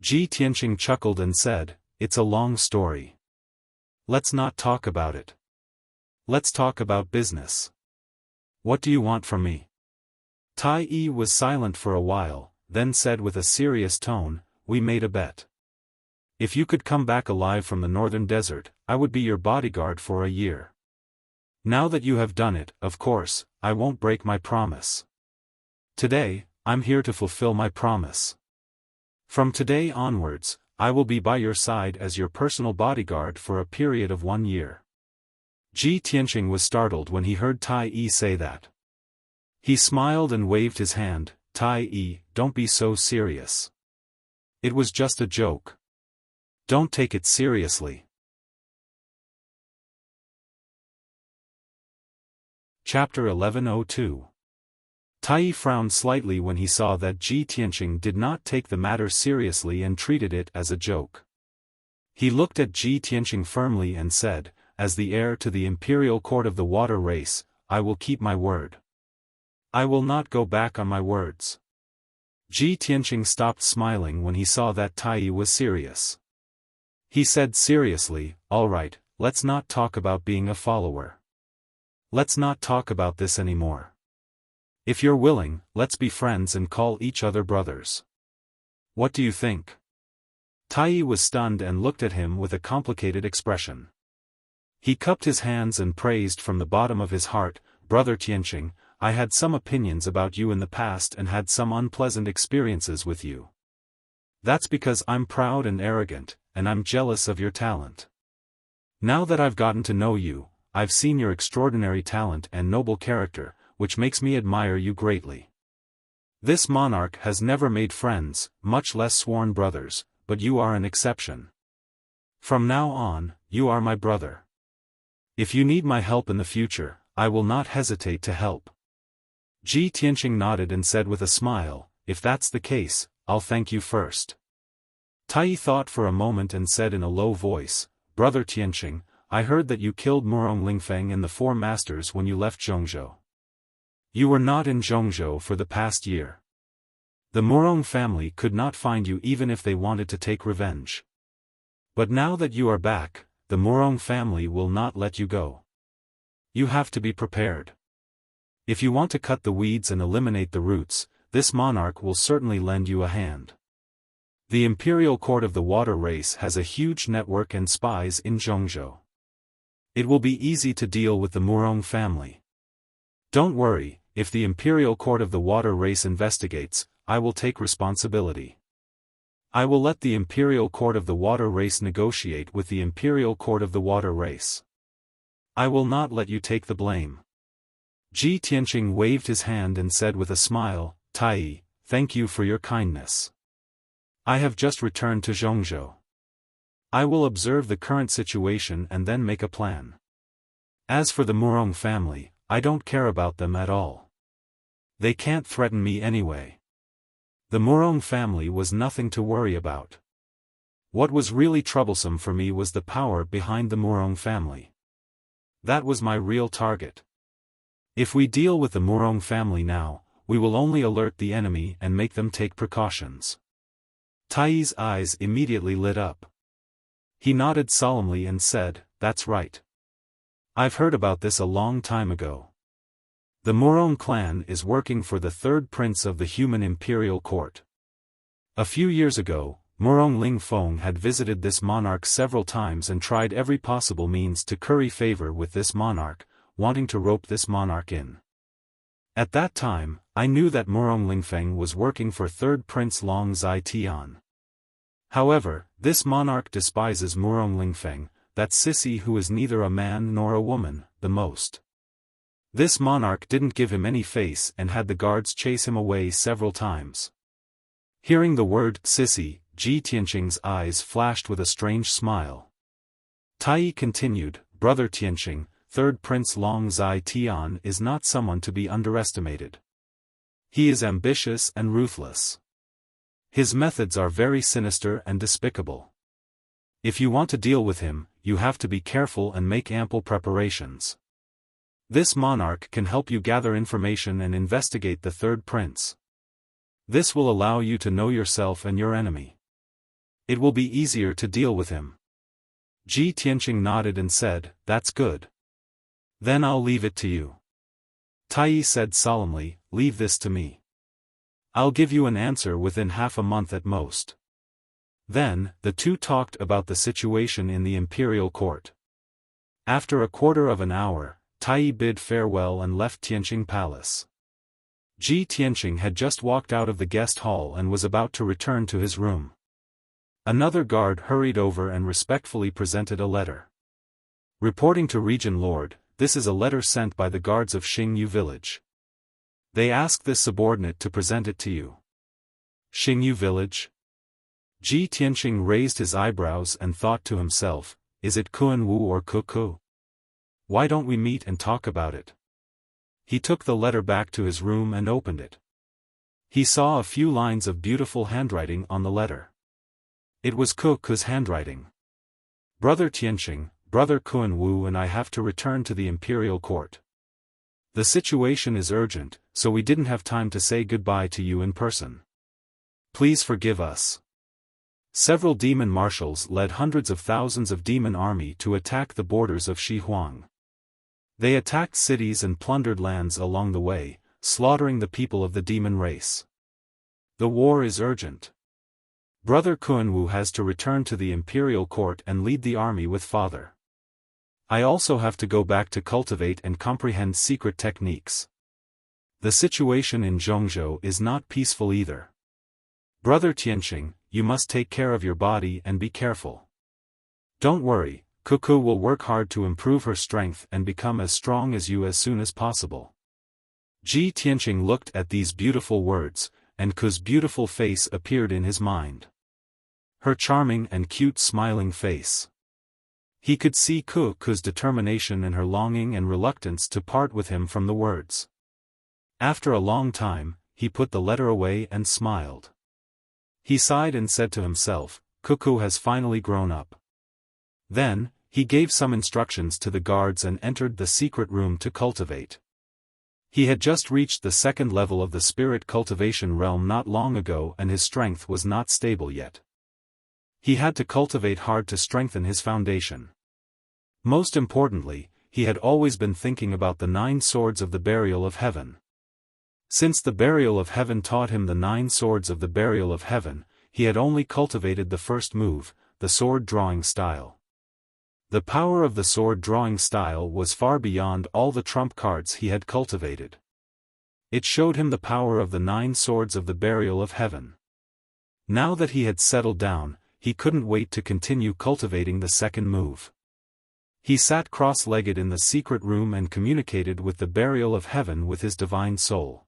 Ji Tianqing chuckled and said, "It's a long story. Let's not talk about it. Let's talk about business. What do you want from me?" Tai Yi was silent for a while, then said with a serious tone, "We made a bet. If you could come back alive from the northern desert, I would be your bodyguard for a year. Now that you have done it, of course, I won't break my promise. Today, I'm here to fulfill my promise. From today onwards, I will be by your side as your personal bodyguard for a period of 1 year." Ji Tianqing was startled when he heard Tai Yi say that. He smiled and waved his hand, "Tai Yi, don't be so serious. It was just a joke. Don't take it seriously." Chapter 1102. Tai Yi frowned slightly when he saw that Ji Tianqing did not take the matter seriously and treated it as a joke. He looked at Ji Tianqing firmly and said, "As the heir to the imperial court of the water race, I will keep my word. I will not go back on my words." Ji Tianqing stopped smiling when he saw that Tai Yi was serious. He said seriously, "All right, let's not talk about being a follower. Let's not talk about this anymore. If you're willing, let's be friends and call each other brothers. What do you think?" Tai Yi was stunned and looked at him with a complicated expression. He cupped his hands and praised from the bottom of his heart, "Brother Tianqing, I had some opinions about you in the past and had some unpleasant experiences with you. That's because I'm proud and arrogant, and I'm jealous of your talent. Now that I've gotten to know you, I've seen your extraordinary talent and noble character, which makes me admire you greatly. This monarch has never made friends, much less sworn brothers, but you are an exception. From now on, you are my brother. If you need my help in the future, I will not hesitate to help." Ji Tianqing nodded and said with a smile, "If that's the case, I'll thank you first." Tai Yi thought for a moment and said in a low voice, "Brother Tianqing, I heard that you killed Murong Lingfeng and the Four Masters when you left Zhongzhou. You were not in Zhongzhou for the past year. The Murong family could not find you even if they wanted to take revenge. But now that you are back, the Murong family will not let you go. You have to be prepared. If you want to cut the weeds and eliminate the roots, this monarch will certainly lend you a hand. The Imperial Court of the Water Race has a huge network and spies in Zhongzhou. It will be easy to deal with the Murong family. Don't worry, if the Imperial Court of the Water Race investigates, I will take responsibility. I will let the Imperial Court of the Water Race negotiate with the Imperial Court of the Water Race. I will not let you take the blame. Ji Tianqing waved his hand and said with a smile, Tai, thank you for your kindness. I have just returned to Zhongzhou. I will observe the current situation and then make a plan. As for the Murong family, I don't care about them at all. They can't threaten me anyway. The Murong family was nothing to worry about. What was really troublesome for me was the power behind the Murong family. That was my real target. If we deal with the Murong family now, we will only alert the enemy and make them take precautions. Tai's eyes immediately lit up. He nodded solemnly and said, that's right. I've heard about this a long time ago. The Murong clan is working for the third prince of the human imperial court. A few years ago, Murong Lingfeng had visited this monarch several times and tried every possible means to curry favor with this monarch, wanting to rope this monarch in. At that time, I knew that Murong Lingfeng was working for third prince Long Zai Tian. However, this monarch despises Murong Lingfeng, that sissy who is neither a man nor a woman, the most. This monarch didn't give him any face and had the guards chase him away several times. Hearing the word sissy, Ji Tianqing's eyes flashed with a strange smile. Tai continued, Brother Tianqing, third prince Long Zai Tian is not someone to be underestimated. He is ambitious and ruthless. His methods are very sinister and despicable. If you want to deal with him, you have to be careful and make ample preparations. This monarch can help you gather information and investigate the third prince. This will allow you to know yourself and your enemy. It will be easier to deal with him. Ji Tianqing nodded and said, that's good. Then I'll leave it to you. Tai said solemnly, leave this to me. I'll give you an answer within half a month at most. Then, the two talked about the situation in the imperial court. After a quarter of an hour, Tai bid farewell and left Tianqing Palace. Ji Tianqing had just walked out of the guest hall and was about to return to his room. Another guard hurried over and respectfully presented a letter. Reporting to Region Lord, this is a letter sent by the guards of Xingyu village. They ask this subordinate to present it to you. Xingyu village? Ji Tianqing raised his eyebrows and thought to himself, is it Kuan-Wu or Kuku? Why don't we meet and talk about it? He took the letter back to his room and opened it. He saw a few lines of beautiful handwriting on the letter. It was Kuku's handwriting. Brother Tianqing, Brother Kuan-Wu and I have to return to the imperial court. The situation is urgent, so we didn't have time to say goodbye to you in person. Please forgive us. Several demon marshals led hundreds of thousands of demon army to attack the borders of Shihuang. They attacked cities and plundered lands along the way, slaughtering the people of the demon race. The war is urgent. Brother Kuan-Wu has to return to the imperial court and lead the army with father. I also have to go back to cultivate and comprehend secret techniques. The situation in Zhongzhou is not peaceful either. Brother Tianqing, you must take care of your body and be careful. Don't worry, Kuku will work hard to improve her strength and become as strong as you as soon as possible. Ji Tianqing looked at these beautiful words, and Ku's beautiful face appeared in his mind. Her charming and cute smiling face. He could see Ku's determination and her longing and reluctance to part with him from the words. After a long time, he put the letter away and smiled. He sighed and said to himself, Kuku has finally grown up. Then, he gave some instructions to the guards and entered the secret room to cultivate. He had just reached the second level of the spirit cultivation realm not long ago and his strength was not stable yet. He had to cultivate hard to strengthen his foundation. Most importantly, he had always been thinking about the 9 swords of the burial of heaven. Since the burial of heaven taught him the 9 swords of the burial of heaven, he had only cultivated the first move, the sword drawing style. The power of the sword drawing style was far beyond all the trump cards he had cultivated. It showed him the power of the 9 swords of the burial of heaven. Now that he had settled down, he couldn't wait to continue cultivating the second move. He sat cross-legged in the secret room and communicated with the Burial of Heaven with his divine soul.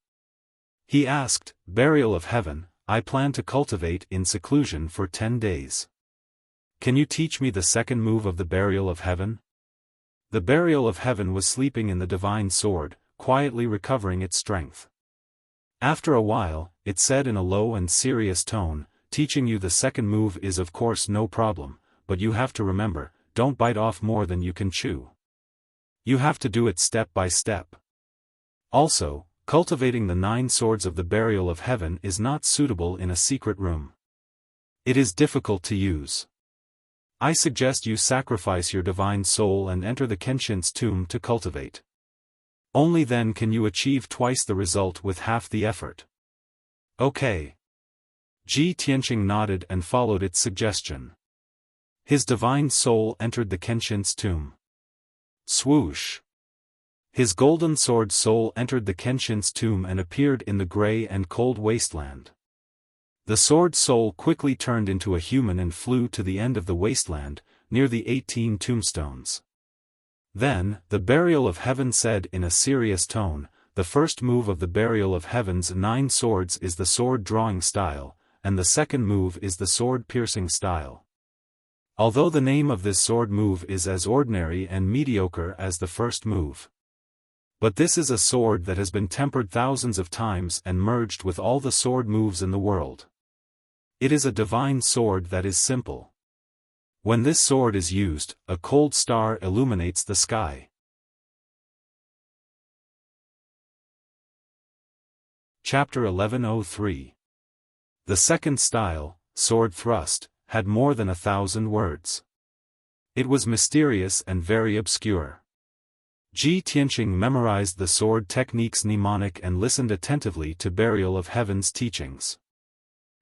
He asked, "Burial of Heaven, I plan to cultivate in seclusion for 10 days. Can you teach me the second move of the Burial of Heaven?" The Burial of Heaven was sleeping in the divine sword, quietly recovering its strength. After a while, it said in a low and serious tone, "Teaching you the second move is of course no problem, but you have to remember, don't bite off more than you can chew. You have to do it step by step. Also, cultivating the 9 swords of the Burial of Heaven is not suitable in a secret room. It is difficult to use. I suggest you sacrifice your divine soul and enter the Kenshin's tomb to cultivate. Only then can you achieve twice the result with half the effort." Okay. Ji Tianqing nodded and followed its suggestion. His divine soul entered the Kenshin's tomb. Swoosh! His golden sword soul entered the Kenshin's tomb and appeared in the grey and cold wasteland. The sword soul quickly turned into a human and flew to the end of the wasteland, near the 18 tombstones. Then, the Burial of Heaven said in a serious tone, "The first move of the Burial of Heaven's 9 swords is the sword-drawing style, and the second move is the sword-piercing style. Although the name of this sword move is as ordinary and mediocre as the first move. But this is a sword that has been tempered thousands of times and merged with all the sword moves in the world. It is a divine sword that is simple. When this sword is used, a cold star illuminates the sky." Chapter 1103. The second style, sword thrust, had more than 1,000 words. It was mysterious and very obscure. Ji Tianqing memorized the sword technique's mnemonic and listened attentively to Burial of Heaven's teachings.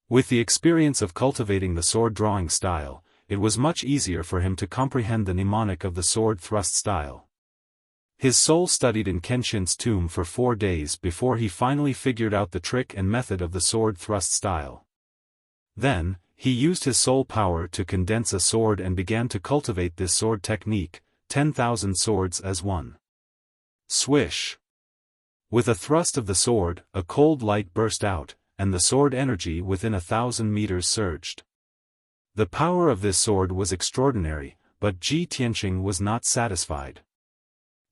With the experience of cultivating the sword-drawing style, it was much easier for him to comprehend the mnemonic of the sword thrust style. His soul studied in Kenshin's tomb for 4 days before he finally figured out the trick and method of the sword thrust style. Then, he used his soul power to condense a sword and began to cultivate this sword technique, 10,000 swords as one. Swish! With a thrust of the sword, a cold light burst out, and the sword energy within 1,000 meters surged. The power of this sword was extraordinary, but Ji Tianqing was not satisfied.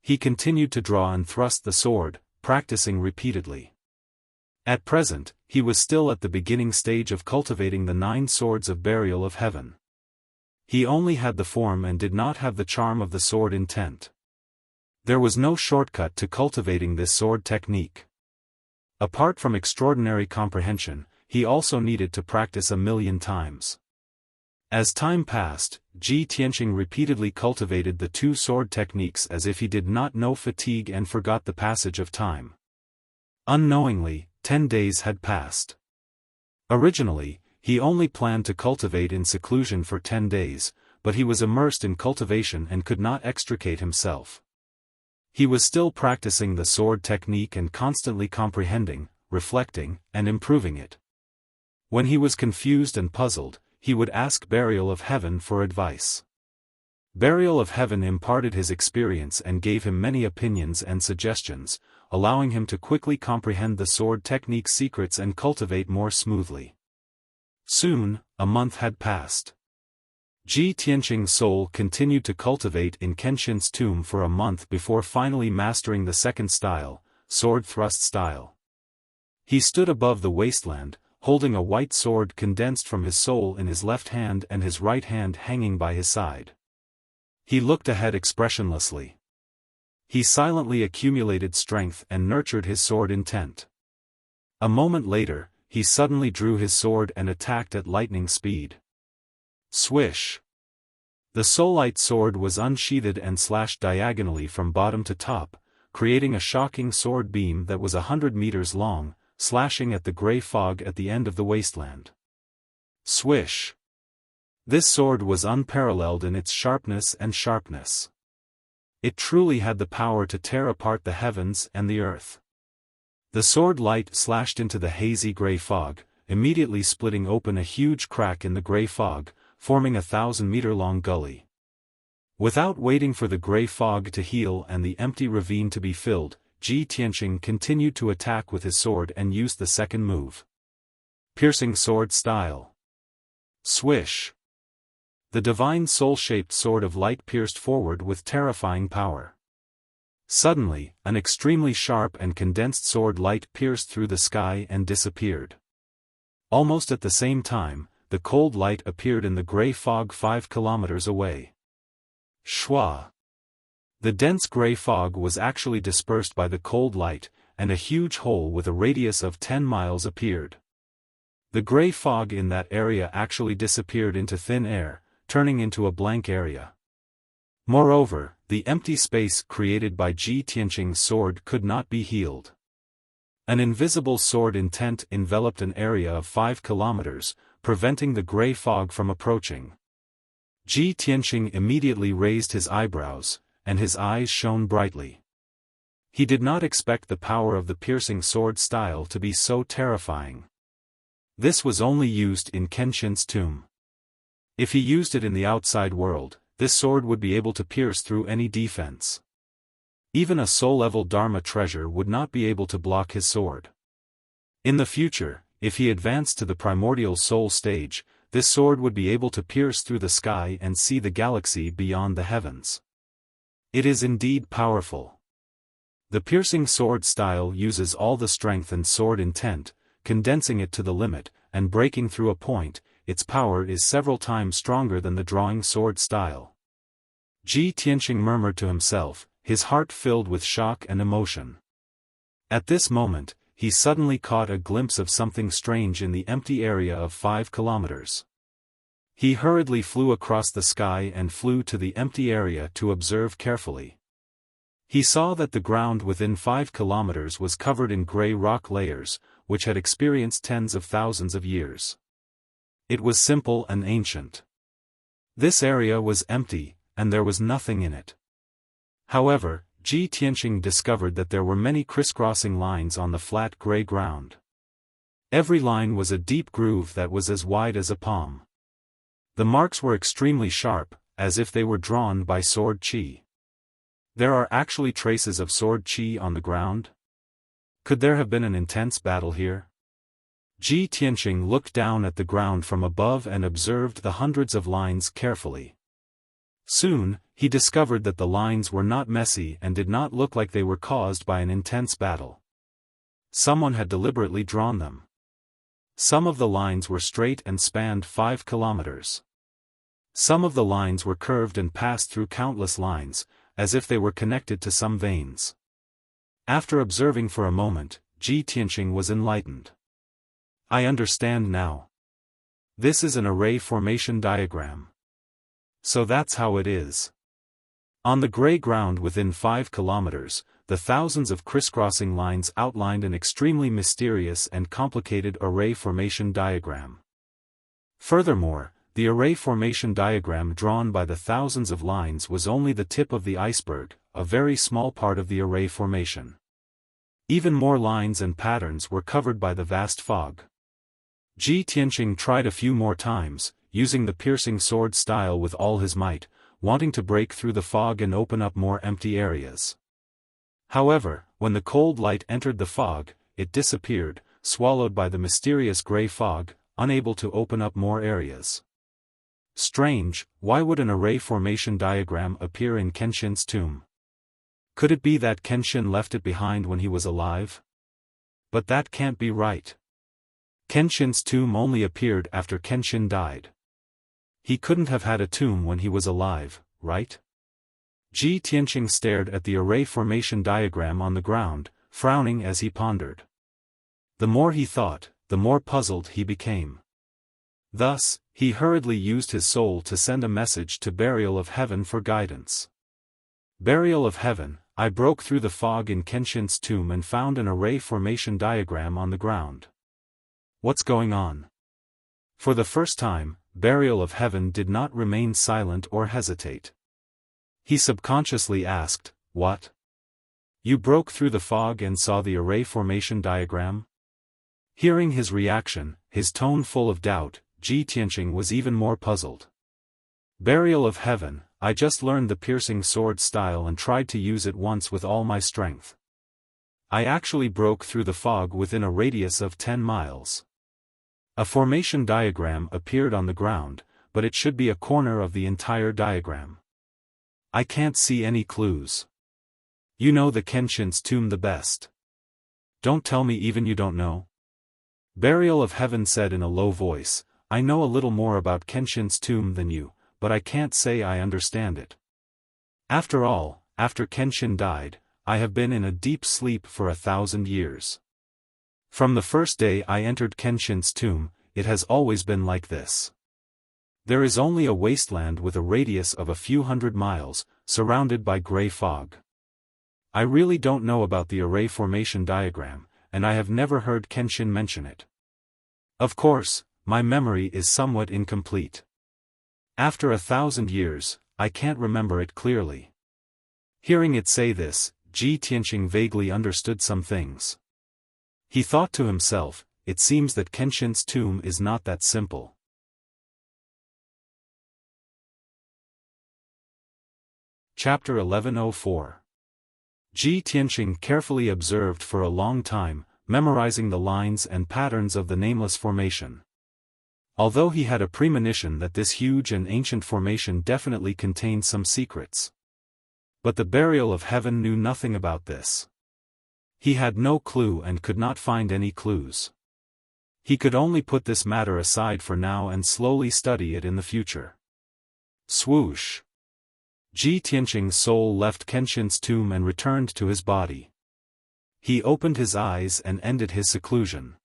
He continued to draw and thrust the sword, practicing repeatedly. At present, he was still at the beginning stage of cultivating the 9 swords of Burial of Heaven. He only had the form and did not have the charm of the sword intent. There was no shortcut to cultivating this sword technique. Apart from extraordinary comprehension, he also needed to practice 1,000,000 times. As time passed, Ji Tianqing repeatedly cultivated the 2 sword techniques as if he did not know fatigue and forgot the passage of time. Unknowingly, 10 days had passed. Originally, he only planned to cultivate in seclusion for 10 days, but he was immersed in cultivation and could not extricate himself. He was still practicing the sword technique and constantly comprehending, reflecting, and improving it. When he was confused and puzzled, he would ask Burial of Heaven for advice. Burial of Heaven imparted his experience and gave him many opinions and suggestions, allowing him to quickly comprehend the sword technique's secrets and cultivate more smoothly. Soon, a month had passed. Ji Tianqing's soul continued to cultivate in Kenshin's tomb for a month before finally mastering the second style, sword thrust style. He stood above the wasteland, holding a white sword condensed from his soul in his left hand and his right hand hanging by his side. He looked ahead expressionlessly. He silently accumulated strength and nurtured his sword intent. A moment later, he suddenly drew his sword and attacked at lightning speed. Swish! The soulite sword was unsheathed and slashed diagonally from bottom to top, creating a shocking sword beam that was 100 meters long, slashing at the grey fog at the end of the wasteland. Swish! This sword was unparalleled in its sharpness and sharpness. It truly had the power to tear apart the heavens and the earth. The sword light slashed into the hazy grey fog, immediately splitting open a huge crack in the grey fog, forming a 1,000-meter-long gully. Without waiting for the gray fog to heal and the empty ravine to be filled, Ji Tianqing continued to attack with his sword and used the second move. Piercing sword style. Swish. The divine soul-shaped sword of light pierced forward with terrifying power. Suddenly, an extremely sharp and condensed sword light pierced through the sky and disappeared. Almost at the same time, the cold light appeared in the gray fog 5 kilometers away. Shwa. The dense gray fog was actually dispersed by the cold light, and a huge hole with a radius of 10 miles appeared. The gray fog in that area actually disappeared into thin air, turning into a blank area. Moreover, the empty space created by Ji Tianqing's sword could not be healed. An invisible sword intent enveloped an area of 5 kilometers, preventing the gray fog from approaching. Ji Tianqing immediately raised his eyebrows, and his eyes shone brightly. He did not expect the power of the piercing sword style to be so terrifying. This was only used in Kenshin's tomb. If he used it in the outside world, this sword would be able to pierce through any defense. Even a soul-level Dharma treasure would not be able to block his sword. In the future, if he advanced to the primordial soul stage, this sword would be able to pierce through the sky and see the galaxy beyond the heavens. It is indeed powerful. The piercing sword style uses all the strength and sword intent, condensing it to the limit, and breaking through a point. Its power is several times stronger than the drawing sword style. Ji Tianqing murmured to himself, his heart filled with shock and emotion. At this moment, he suddenly caught a glimpse of something strange in the empty area of 5 kilometers. He hurriedly flew across the sky and flew to the empty area to observe carefully. He saw that the ground within 5 kilometers was covered in gray rock layers, which had experienced tens of thousands of years. It was simple and ancient. This area was empty, and there was nothing in it. However, Ji Tianqing discovered that there were many crisscrossing lines on the flat gray ground. Every line was a deep groove that was as wide as a palm. The marks were extremely sharp, as if they were drawn by sword qi. There are actually traces of sword qi on the ground? Could there have been an intense battle here? Ji Tianqing looked down at the ground from above and observed the hundreds of lines carefully. Soon, he discovered that the lines were not messy and did not look like they were caused by an intense battle. Someone had deliberately drawn them. Some of the lines were straight and spanned 5 kilometers. Some of the lines were curved and passed through countless lines, as if they were connected to some veins. After observing for a moment, Ji Tianqing was enlightened. I understand now. This is an array formation diagram. So that's how it is. On the gray ground within 5 kilometers, the thousands of crisscrossing lines outlined an extremely mysterious and complicated array formation diagram. Furthermore, the array formation diagram drawn by the thousands of lines was only the tip of the iceberg, a very small part of the array formation. Even more lines and patterns were covered by the vast fog. Ji Tianqing tried a few more times, using the piercing sword style with all his might, wanting to break through the fog and open up more empty areas. However, when the cold light entered the fog, it disappeared, swallowed by the mysterious gray fog, unable to open up more areas. Strange, why would an array formation diagram appear in Kenshin's tomb? Could it be that Kenshin left it behind when he was alive? But that can't be right. Kenshin's tomb only appeared after Kenshin died. He couldn't have had a tomb when he was alive, right? Ji Tianqing stared at the array formation diagram on the ground, frowning as he pondered. The more he thought, the more puzzled he became. Thus, he hurriedly used his soul to send a message to Burial of Heaven for guidance. Burial of Heaven, I broke through the fog in Kenshin's tomb and found an array formation diagram on the ground. What's going on? For the first time, Burial of Heaven did not remain silent or hesitate. He subconsciously asked, what? You broke through the fog and saw the array formation diagram? Hearing his reaction, his tone full of doubt, Ji Tianqing was even more puzzled. Burial of Heaven, I just learned the piercing sword style and tried to use it once with all my strength. I actually broke through the fog within a radius of 10 miles. A formation diagram appeared on the ground, but it should be a corner of the entire diagram. I can't see any clues. You know the Kenshin's tomb the best. Don't tell me even you don't know. Burial of Heaven said in a low voice, I know a little more about Kenshin's tomb than you, but I can't say I understand it. After all, after Kenshin died, I have been in a deep sleep for 1,000 years. From the first day I entered Kenshin's tomb, it has always been like this. There is only a wasteland with a radius of a few hundred miles, surrounded by gray fog. I really don't know about the array formation diagram, and I have never heard Kenshin mention it. Of course, my memory is somewhat incomplete. After 1,000 years, I can't remember it clearly. Hearing it say this, Ji Tianqing vaguely understood some things. He thought to himself, it seems that Kenshin's tomb is not that simple. Chapter 1104. Ji Tianqing carefully observed for a long time, memorizing the lines and patterns of the nameless formation. Although he had a premonition that this huge and ancient formation definitely contained some secrets. But the Burial of Heaven knew nothing about this. He had no clue and could not find any clues. He could only put this matter aside for now and slowly study it in the future. Swoosh! Ji Tianqing's soul left Kenshin's tomb and returned to his body. He opened his eyes and ended his seclusion.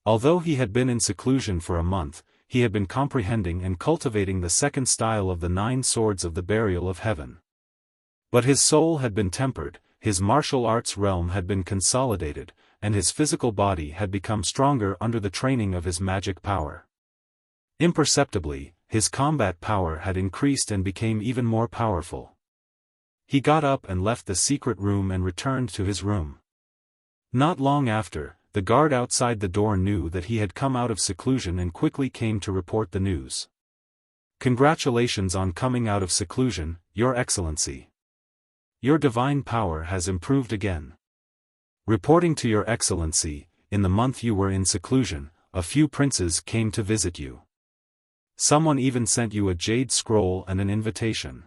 Although he had been in seclusion for a month, he had been comprehending and cultivating the second style of the 9 swords of the Burial of Heaven. But his soul had been tempered, his martial arts realm had been consolidated, and his physical body had become stronger under the training of his magic power. Imperceptibly, his combat power had increased and became even more powerful. He got up and left the secret room and returned to his room. Not long after, the guard outside the door knew that he had come out of seclusion and quickly came to report the news. Congratulations on coming out of seclusion, Your Excellency. Your divine power has improved again. Reporting to Your Excellency, in the month you were in seclusion, a few princes came to visit you. Someone even sent you a jade scroll and an invitation.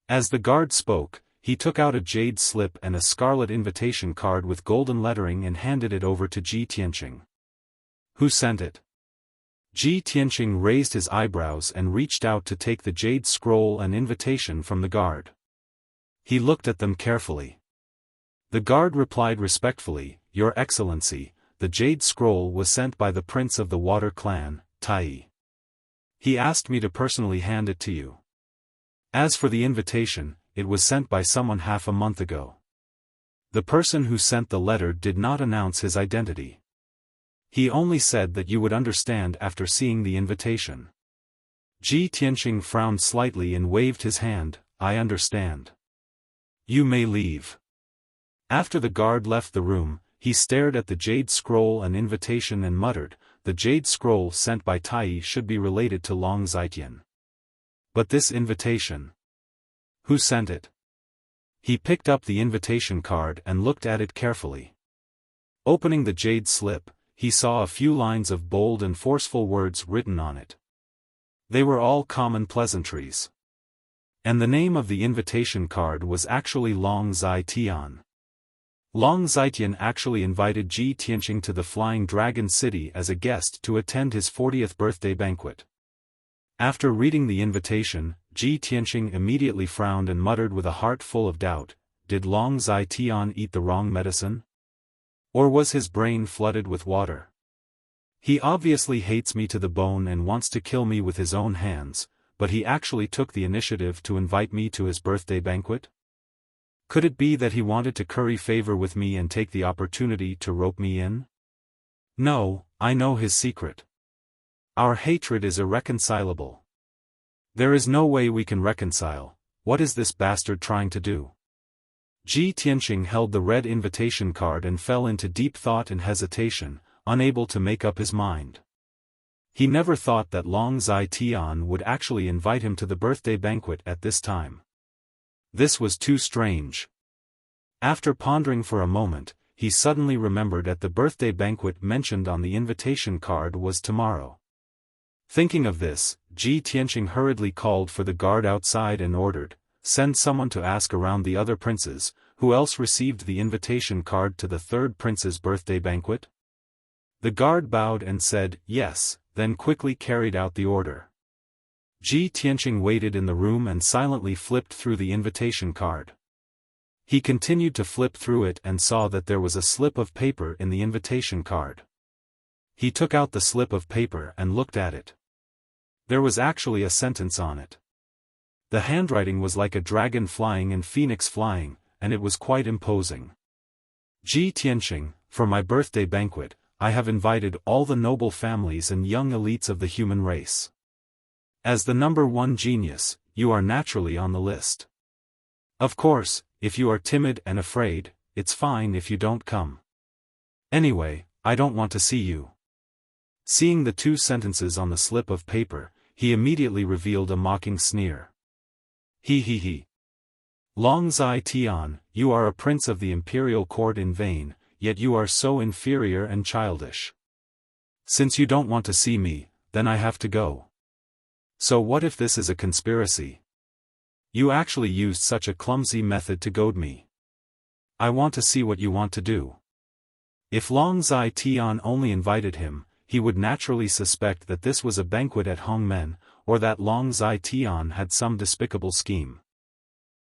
As the guard spoke, he took out a jade slip and a scarlet invitation card with golden lettering and handed it over to Ji Tianqing. Who sent it? Ji Tianqing raised his eyebrows and reached out to take the jade scroll and invitation from the guard. He looked at them carefully. The guard replied respectfully, Your Excellency, the jade scroll was sent by the prince of the Water Clan, Tai. He asked me to personally hand it to you. As for the invitation, it was sent by someone half a month ago. The person who sent the letter did not announce his identity. He only said that you would understand after seeing the invitation. Ji Tianqing frowned slightly and waved his hand, I understand. You may leave. After the guard left the room, he stared at the jade scroll and invitation and muttered, the jade scroll sent by Tai should be related to Long Zitian. But this invitation. Who sent it? He picked up the invitation card and looked at it carefully. Opening the jade slip, he saw a few lines of bold and forceful words written on it. They were all common pleasantries. And the name of the invitation card was actually Long Zitian. Long Zitian actually invited Ji Tianqing to the Flying Dragon City as a guest to attend his 40th birthday banquet. After reading the invitation, Ji Tianqing immediately frowned and muttered with a heart full of doubt, did Long Zitian eat the wrong medicine? Or was his brain flooded with water? He obviously hates me to the bone and wants to kill me with his own hands, but he actually took the initiative to invite me to his birthday banquet? Could it be that he wanted to curry favor with me and take the opportunity to rope me in? No, I know his secret. Our hatred is irreconcilable. There is no way we can reconcile. What is this bastard trying to do? Ji Tianqing held the red invitation card and fell into deep thought and hesitation, unable to make up his mind. He never thought that Long Zai Tian would actually invite him to the birthday banquet at this time. This was too strange. After pondering for a moment, he suddenly remembered that the birthday banquet mentioned on the invitation card was tomorrow. Thinking of this, Ji Tianqing hurriedly called for the guard outside and ordered, "Send someone to ask around the other princes, who else received the invitation card to the third prince's birthday banquet?" The guard bowed and said, "Yes," then quickly carried out the order. Ji Tianqing waited in the room and silently flipped through the invitation card. He continued to flip through it and saw that there was a slip of paper in the invitation card. He took out the slip of paper and looked at it. There was actually a sentence on it. The handwriting was like a dragon flying and phoenix flying, and it was quite imposing. "Ji Tianqing, for my birthday banquet, I have invited all the noble families and young elites of the human race. As the number one genius, you are naturally on the list. Of course, if you are timid and afraid, it's fine if you don't come. Anyway, I don't want to see you." Seeing the two sentences on the slip of paper, he immediately revealed a mocking sneer. He. "Long Zai Tian, you are a prince of the imperial court in vain, yet you are so inferior and childish. Since you don't want to see me, then I have to go. So what if this is a conspiracy? You actually used such a clumsy method to goad me. I want to see what you want to do." If Long Zai Tian only invited him, he would naturally suspect that this was a banquet at Hongmen, or that Long Zai Tian had some despicable scheme.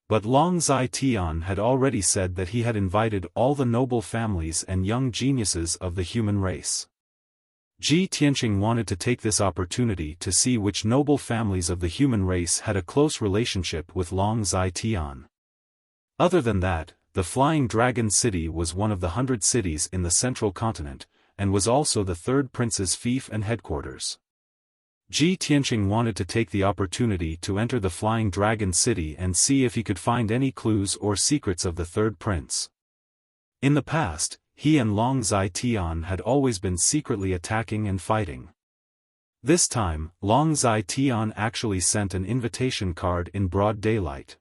But Long Zai Tian had already said that he had invited all the noble families and young geniuses of the human race. Ji Tianqing wanted to take this opportunity to see which noble families of the human race had a close relationship with Long Zai Tian. Other than that, the Flying Dragon City was one of the 100 cities in the central continent, and was also the third prince's fief and headquarters. Ji Tianqing wanted to take the opportunity to enter the Flying Dragon City and see if he could find any clues or secrets of the third prince. In the past, he and Long Zai Tian had always been secretly attacking and fighting. This time, Long Zai Tian actually sent an invitation card in broad daylight.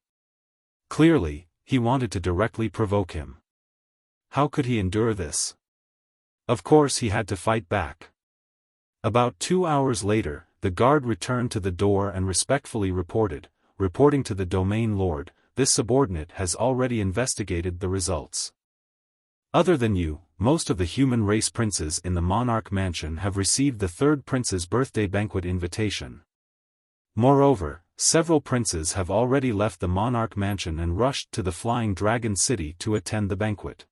Clearly, he wanted to directly provoke him. How could he endure this? Of course he had to fight back. About 2 hours later, the guard returned to the door and respectfully reporting to the domain lord, "This subordinate has already investigated the results. Other than you, most of the human race princes in the monarch mansion have received the third prince's birthday banquet invitation. Moreover, several princes have already left the monarch mansion and rushed to the Flying Dragon City to attend the banquet."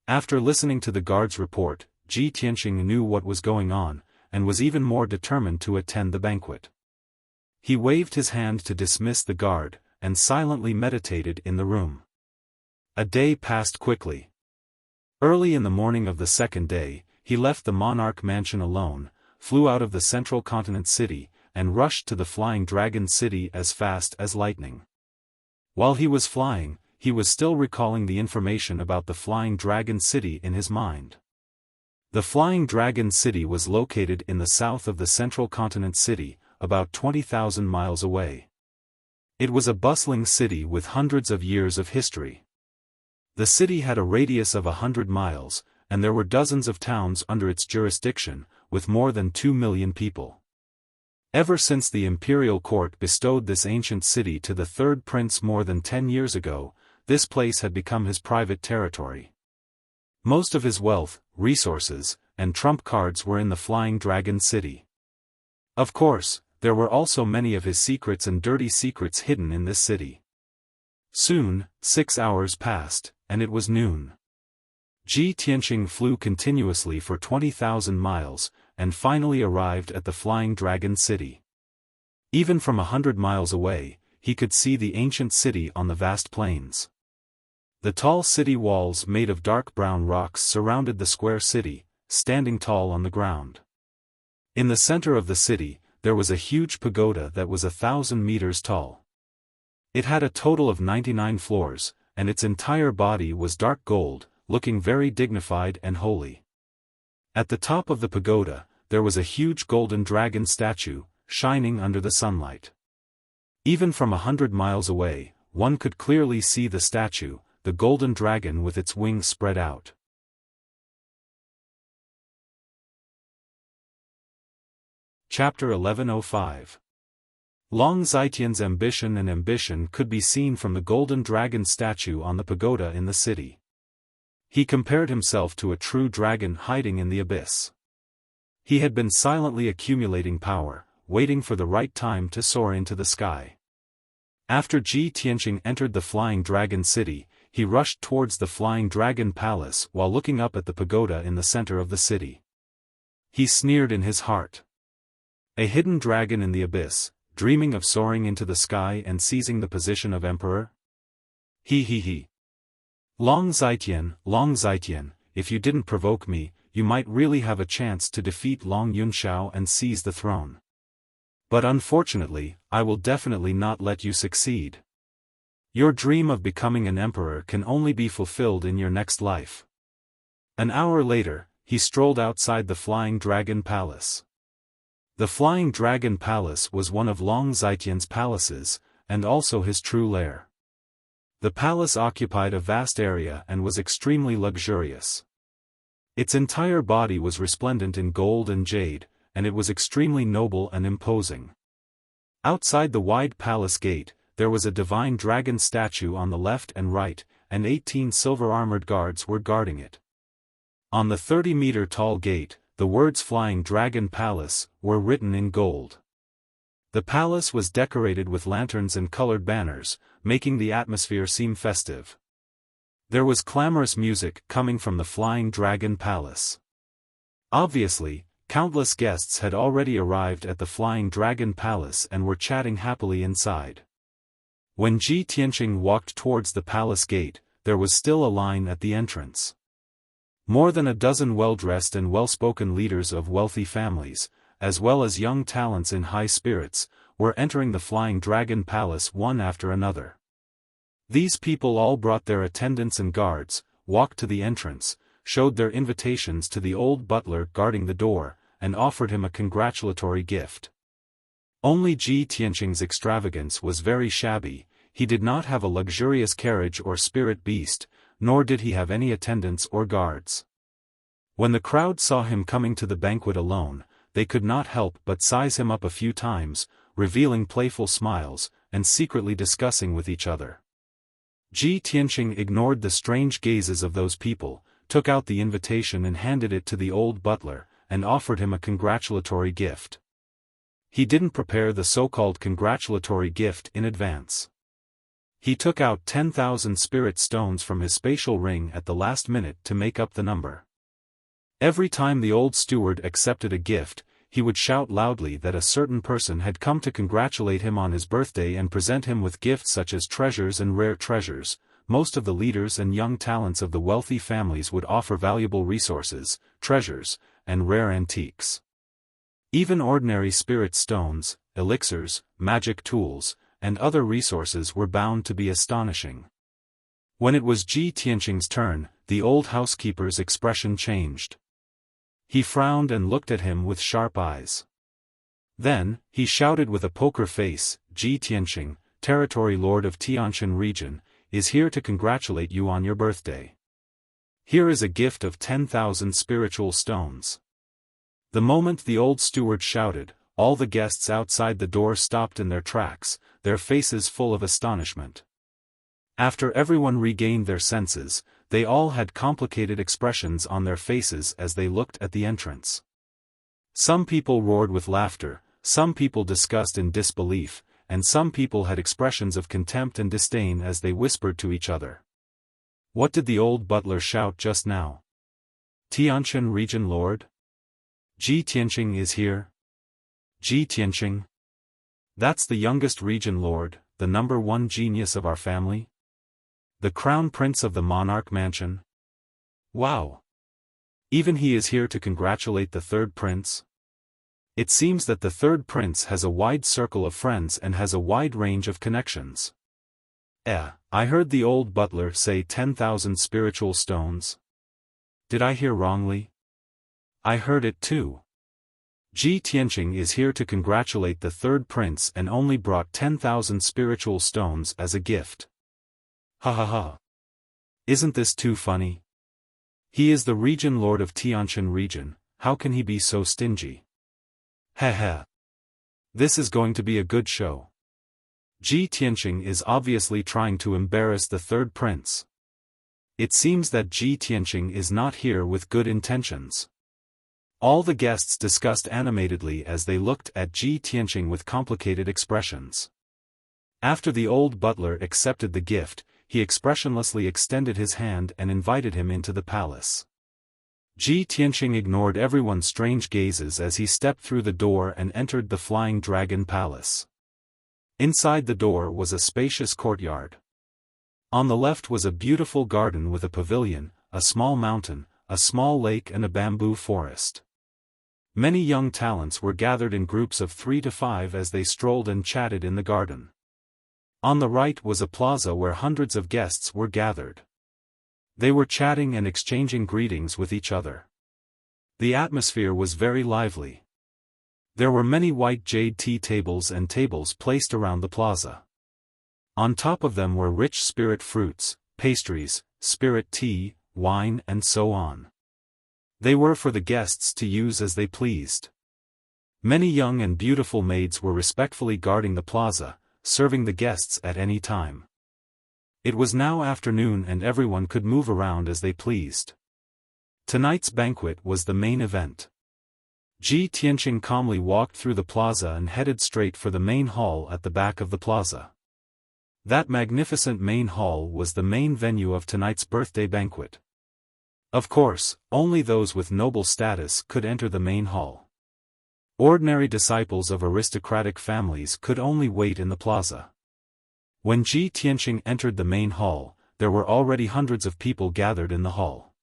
After listening to the guard's report, Ji Tianqing knew what was going on, and was even more determined to attend the banquet. He waved his hand to dismiss the guard, and silently meditated in the room. A day passed quickly. Early in the morning of the second day, he left the monarch mansion alone, flew out of the central continent city, and rushed to the Flying Dragon City as fast as lightning. While he was flying, he was still recalling the information about the Flying Dragon City in his mind. The Flying Dragon City was located in the south of the central continent city, about 20,000 miles away. It was a bustling city with hundreds of years of history. The city had a radius of 100 miles, and there were dozens of towns under its jurisdiction, with more than 2 million people. Ever since the imperial court bestowed this ancient city to the third prince more than 10 years ago, this place had become his private territory. Most of his wealth, resources, and trump cards were in the Flying Dragon City. Of course, there were also many of his secrets and dirty secrets hidden in this city. Soon, 6 hours passed, and it was noon. Ji Tianqing flew continuously for 20,000 miles, and finally arrived at the Flying Dragon City. Even from 100 miles away, he could see the ancient city on the vast plains. The tall city walls made of dark brown rocks surrounded the square city, standing tall on the ground. In the center of the city, there was a huge pagoda that was 1,000 meters tall. It had a total of 99 floors, and its entire body was dark gold, looking very dignified and holy. At the top of the pagoda, there was a huge golden dragon statue, shining under the sunlight. Even from 100 miles away, one could clearly see the statue, the golden dragon with its wings spread out. Chapter 1105. Long Zetian's ambition could be seen from the golden dragon statue on the pagoda in the city. He compared himself to a true dragon hiding in the abyss. He had been silently accumulating power, waiting for the right time to soar into the sky. After Ji Tianqing entered the Flying Dragon City, he rushed towards the Flying Dragon Palace while looking up at the pagoda in the center of the city. He sneered in his heart. A hidden dragon in the abyss, dreaming of soaring into the sky and seizing the position of emperor? He. Long Zetian, if you didn't provoke me, you might really have a chance to defeat Long Yunxiao and seize the throne. But unfortunately, I will definitely not let you succeed. Your dream of becoming an emperor can only be fulfilled in your next life. An hour later, he strolled outside the Flying Dragon Palace. The Flying Dragon Palace was one of Long Zetian's palaces, and also his true lair. The palace occupied a vast area and was extremely luxurious. Its entire body was resplendent in gold and jade, and it was extremely noble and imposing. Outside the wide palace gate, there was a divine dragon statue on the left and right, and 18 silver-armored guards were guarding it. On the 30-meter-tall gate, the words Flying Dragon Palace were written in gold. The palace was decorated with lanterns and colored banners, making the atmosphere seem festive. There was clamorous music coming from the Flying Dragon Palace. Obviously, countless guests had already arrived at the Flying Dragon Palace and were chatting happily inside. When Ji Tianqing walked towards the palace gate, there was still a line at the entrance. More than a dozen well-dressed and well-spoken leaders of wealthy families, as well as young talents in high spirits, were entering the Flying Dragon Palace one after another. These people all brought their attendants and guards, walked to the entrance, showed their invitations to the old butler guarding the door, and offered him a congratulatory gift. Only Ji Tianqing's extravagance was very shabby. He did not have a luxurious carriage or spirit beast, nor did he have any attendants or guards. When the crowd saw him coming to the banquet alone, they could not help but size him up a few times, revealing playful smiles, and secretly discussing with each other. Ji Tianqing ignored the strange gazes of those people, took out the invitation and handed it to the old butler, and offered him a congratulatory gift. He didn't prepare the so-called congratulatory gift in advance. He took out 10,000 spirit stones from his spatial ring at the last minute to make up the number. Every time the old steward accepted a gift, he would shout loudly that a certain person had come to congratulate him on his birthday and present him with gifts such as treasures and rare treasures. Most of the leaders and young talents of the wealthy families would offer valuable resources, treasures, and rare antiques. Even ordinary spirit stones, elixirs, magic tools, and other resources were bound to be astonishing. When it was Ji Tianqing's turn, the old housekeeper's expression changed. He frowned and looked at him with sharp eyes. Then, he shouted with a poker face, "Ji Tianqing, territory lord of Tianshan region, is here to congratulate you on your birthday. Here is a gift of 10,000 spiritual stones." The moment the old steward shouted, all the guests outside the door stopped in their tracks, their faces full of astonishment. After everyone regained their senses, they all had complicated expressions on their faces as they looked at the entrance. Some people roared with laughter, some people discussed in disbelief, and some people had expressions of contempt and disdain as they whispered to each other. What did the old butler shout just now? Tianshan region lord? Ji Tianqing is here? Ji Tianqing? That's the youngest region lord, the number one genius of our family? The crown prince of the monarch mansion? Wow! Even he is here to congratulate the third prince? It seems that the third prince has a wide circle of friends and has a wide range of connections. I heard the old butler say 10,000 spiritual stones. Did I hear wrongly? I heard it too. Ji Tianqing is here to congratulate the third prince and only brought 10,000 spiritual stones as a gift. Ha ha ha. Isn't this too funny? He is the region lord of Tianjin region, how can he be so stingy? Heh heh. This is going to be a good show. Ji Tianqing is obviously trying to embarrass the third prince. It seems that Ji Tianqing is not here with good intentions. All the guests discussed animatedly as they looked at Ji Tianqing with complicated expressions. After the old butler accepted the gift, he expressionlessly extended his hand and invited him into the palace. Ji Tianqing ignored everyone's strange gazes as he stepped through the door and entered the Flying Dragon Palace. Inside the door was a spacious courtyard. On the left was a beautiful garden with a pavilion, a small mountain, a small lake and a bamboo forest. Many young talents were gathered in groups of 3 to 5 as they strolled and chatted in the garden. On the right was a plaza where hundreds of guests were gathered. They were chatting and exchanging greetings with each other. The atmosphere was very lively. There were many white jade tea tables and tables placed around the plaza. On top of them were rich spirit fruits, pastries, spirit tea, wine and so on. They were for the guests to use as they pleased. Many young and beautiful maids were respectfully guarding the plaza, serving the guests at any time. It was now afternoon and everyone could move around as they pleased. Tonight's banquet was the main event. Ji Tianqing calmly walked through the plaza and headed straight for the main hall at the back of the plaza. That magnificent main hall was the main venue of tonight's birthday banquet. Of course, only those with noble status could enter the main hall. Ordinary disciples of aristocratic families could only wait in the plaza. When Ji Tianqing entered the main hall, there were already hundreds of people gathered in the hall.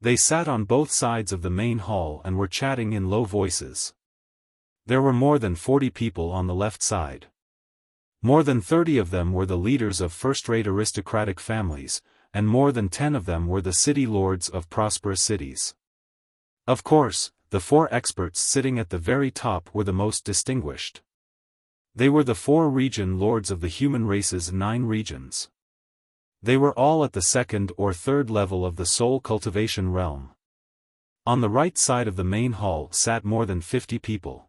They sat on both sides of the main hall and were chatting in low voices. There were more than 40 people on the left side. More than 30 of them were the leaders of first-rate aristocratic families, and more than 10 of them were the city lords of prosperous cities. Of course, the 4 experts sitting at the very top were the most distinguished. They were the 4 region lords of the human race's 9 regions. They were all at the 2nd or 3rd level of the soul cultivation realm. On the right side of the main hall sat more than 50 people.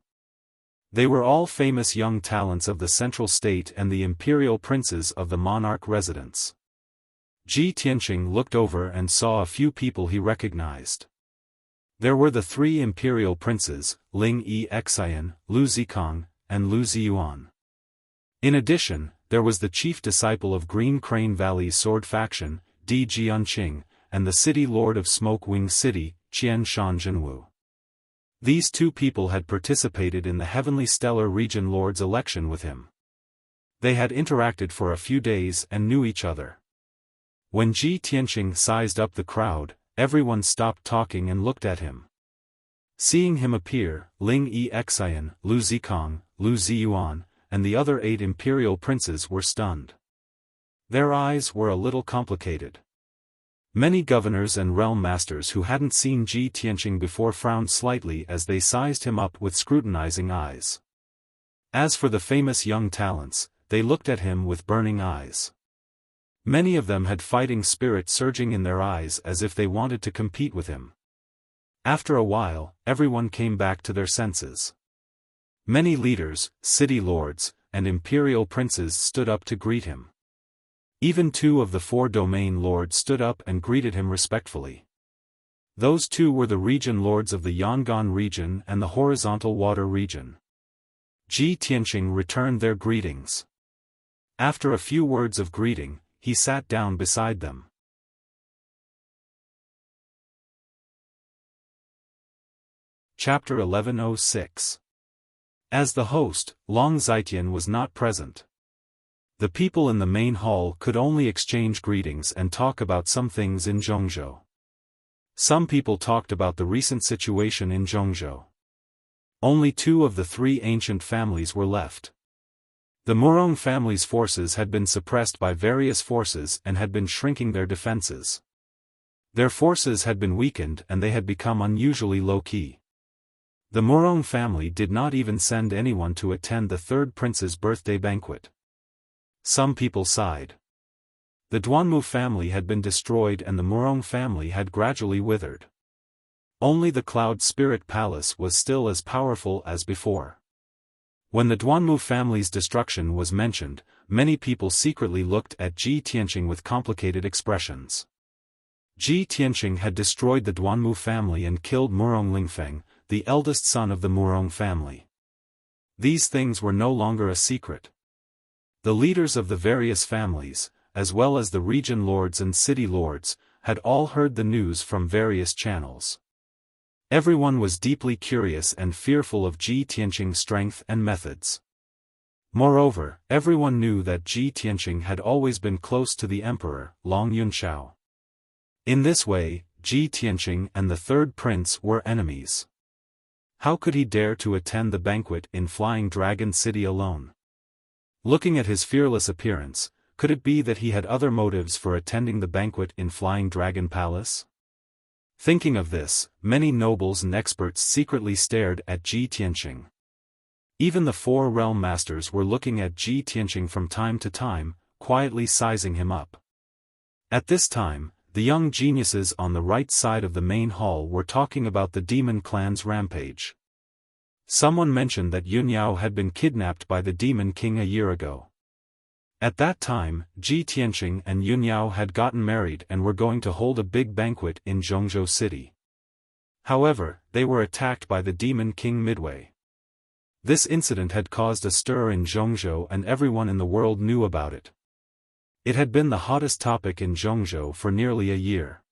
They were all famous young talents of the central state and the imperial princes of the monarch residence. Ji Tianqing looked over and saw a few people he recognized. There were the 3 imperial princes, Ling Yixian, Lu Zikong, and Lu Ziyuan. In addition, there was the chief disciple of Green Crane Valley's sword faction, Di Jianqing, and the city lord of Smoke Wing City, Qian Shanzhenwu. These 2 people had participated in the Heavenly Stellar Region Lord's election with him. They had interacted for a few days and knew each other. When Ji Tianqing sized up the crowd, everyone stopped talking and looked at him. Seeing him appear, Ling Yixian, Lu Zikong, Lu Ziyuan, and the other 8 imperial princes were stunned. Their eyes were a little complicated. Many governors and realm masters who hadn't seen Ji Tianqing before frowned slightly as they sized him up with scrutinizing eyes. As for the famous young talents, they looked at him with burning eyes. Many of them had fighting spirit surging in their eyes as if they wanted to compete with him. After a while, everyone came back to their senses. Many leaders, city lords, and imperial princes stood up to greet him. Even 2 of the 4 domain lords stood up and greeted him respectfully. Those 2 were the region lords of the Yangon region and the horizontal water region. Ji Tianqing returned their greetings. After a few words of greeting, he sat down beside them. Chapter 1106. As the host, Long Zitian was not present. The people in the main hall could only exchange greetings and talk about some things in Zhongzhou. Some people talked about the recent situation in Zhongzhou. Only 2 of the 3 ancient families were left. The Murong family's forces had been suppressed by various forces and had been shrinking their defenses. Their forces had been weakened and they had become unusually low-key. The Murong family did not even send anyone to attend the third prince's birthday banquet. Some people sighed. The Duanmu family had been destroyed and the Murong family had gradually withered. Only the Cloud Spirit Palace was still as powerful as before. When the Duanmu family's destruction was mentioned, many people secretly looked at Ji Tianqing with complicated expressions. Ji Tianqing had destroyed the Duanmu family and killed Murong Lingfeng, the eldest son of the Murong family. These things were no longer a secret. The leaders of the various families, as well as the region lords and city lords, had all heard the news from various channels. Everyone was deeply curious and fearful of Ji Tianqing's strength and methods. Moreover, everyone knew that Ji Tianqing had always been close to the emperor, Long Yunxiao. In this way, Ji Tianqing and the third prince were enemies. How could he dare to attend the banquet in Flying Dragon City alone? Looking at his fearless appearance, could it be that he had other motives for attending the banquet in Flying Dragon Palace? Thinking of this, many nobles and experts secretly stared at Ji Tianqing. Even the four realm masters were looking at Ji Tianqing from time to time, quietly sizing him up. At this time, the young geniuses on the right side of the main hall were talking about the demon clan's rampage. Someone mentioned that Yunyao had been kidnapped by the Demon King a year ago. At that time, Ji Tianqing and Yunyao had gotten married and were going to hold a big banquet in Zhongzhou City. However, they were attacked by the Demon King midway. This incident had caused a stir in Zhongzhou and everyone in the world knew about it. It had been the hottest topic in Zhongzhou for nearly a year.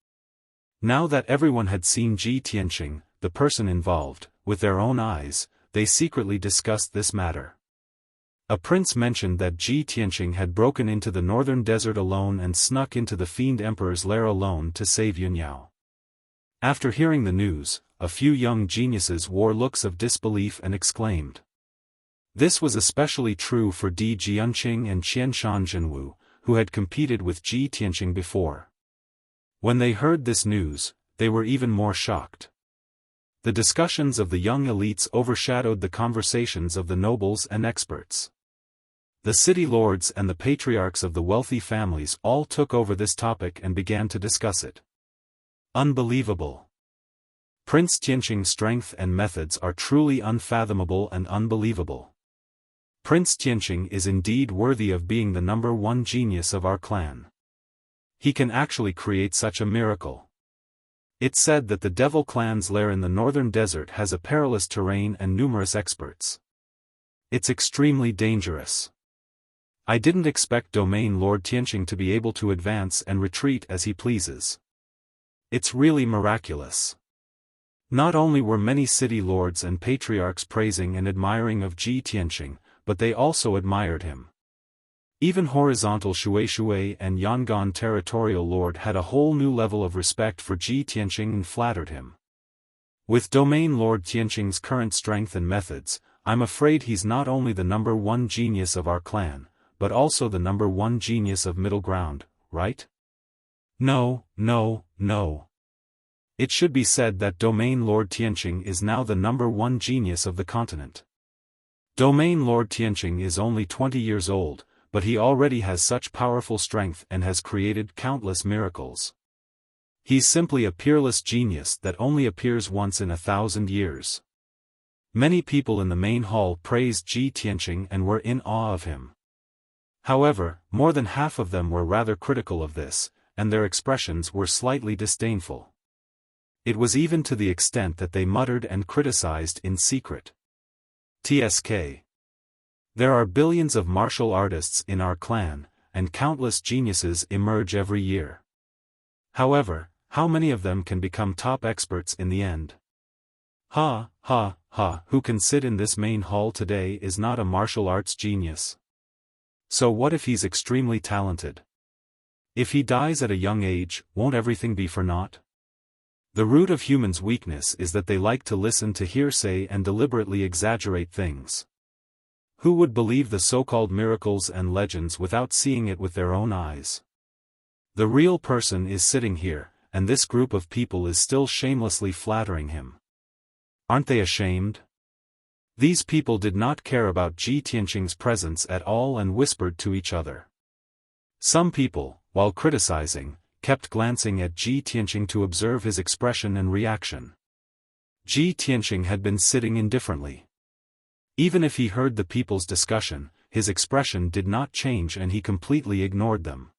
Now that everyone had seen Ji Tianqing, the person involved, with their own eyes, they secretly discussed this matter. A prince mentioned that Ji Tianqing had broken into the northern desert alone and snuck into the Fiend Emperor's lair alone to save Yunyao. After hearing the news, a few young geniuses wore looks of disbelief and exclaimed. This was especially true for Di Jianqing and Qianshan Zhenwu, who had competed with Ji Tianqing before. When they heard this news, they were even more shocked. The discussions of the young elites overshadowed the conversations of the nobles and experts. The city lords and the patriarchs of the wealthy families all took over this topic and began to discuss it. Unbelievable. Prince Tianqing's strength and methods are truly unfathomable and unbelievable. Prince Tianqing is indeed worthy of being the number one genius of our clan. He can actually create such a miracle. It's said that the Devil Clan's lair in the northern desert has a perilous terrain and numerous experts. It's extremely dangerous. I didn't expect Domain Lord Tianqing to be able to advance and retreat as he pleases. It's really miraculous. Not only were many city lords and patriarchs praising and admiring of Ji Tianqing, but they also admired him. Even Horizontal Shui and Yangon Territorial Lord had a whole new level of respect for Ji Tianqing and flattered him. With Domain Lord Tianqing's current strength and methods, I'm afraid he's not only the number one genius of our clan, but also the number one genius of Middle Ground, right? No. It should be said that Domain Lord Tianqing is now the number one genius of the continent. Domain Lord Tianqing is only 20 years old, but he already has such powerful strength and has created countless miracles. He's simply a peerless genius that only appears once in 1,000 years. Many people in the main hall praised Ji Tianqing and were in awe of him. However, more than half of them were rather critical of this, and their expressions were slightly disdainful. It was even to the extent that they muttered and criticized in secret. TSK. There are billions of martial artists in our clan, and countless geniuses emerge every year. However, how many of them can become top experts in the end? Who can sit in this main hall today is not a martial arts genius. So what if he's extremely talented? If he dies at a young age, won't everything be for naught? The root of humans' weakness is that they like to listen to hearsay and deliberately exaggerate things. Who would believe the so-called miracles and legends without seeing it with their own eyes? The real person is sitting here, and this group of people is still shamelessly flattering him. Aren't they ashamed? These people did not care about Ji Tianqing's presence at all and whispered to each other. Some people, while criticizing, kept glancing at Ji Tianqing to observe his expression and reaction. Ji Tianqing had been sitting indifferently. Even if he heard the people's discussion, his expression did not change and he completely ignored them.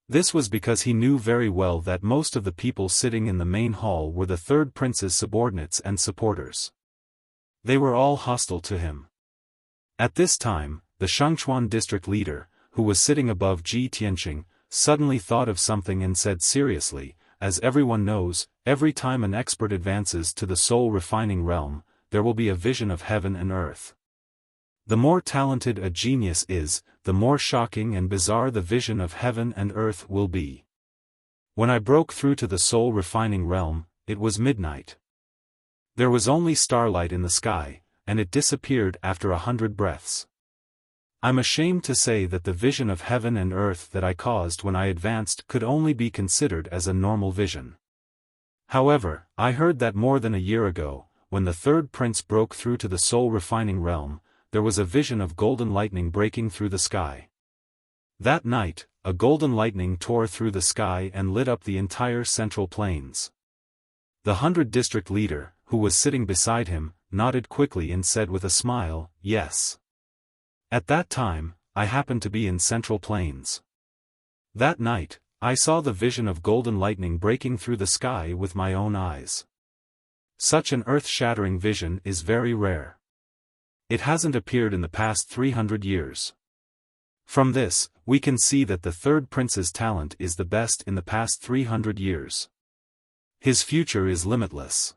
This was because he knew very well that most of the people sitting in the main hall were the third prince's subordinates and supporters. They were all hostile to him. At this time, the Shangchuan district leader, who was sitting above Ji Tianqing, suddenly thought of something and said seriously, as everyone knows, every time an expert advances to the soul-refining realm, there will be a vision of heaven and earth. The more talented a genius is, the more shocking and bizarre the vision of heaven and earth will be. When I broke through to the soul-refining realm, it was midnight. There was only starlight in the sky, and it disappeared after 100 breaths. I'm ashamed to say that the vision of heaven and earth that I caused when I advanced could only be considered as a normal vision. However, I heard that more than a year ago, when the third prince broke through to the soul-refining realm, there was a vision of golden lightning breaking through the sky. That night, a golden lightning tore through the sky and lit up the entire central plains. The 100 district leader, who was sitting beside him, nodded quickly and said with a smile, "Yes. At that time, I happened to be in Central Plains. That night, I saw the vision of golden lightning breaking through the sky with my own eyes. Such an earth-shattering vision is very rare. It hasn't appeared in the past 300 years. From this, we can see that the third prince's talent is the best in the past 300 years. His future is limitless."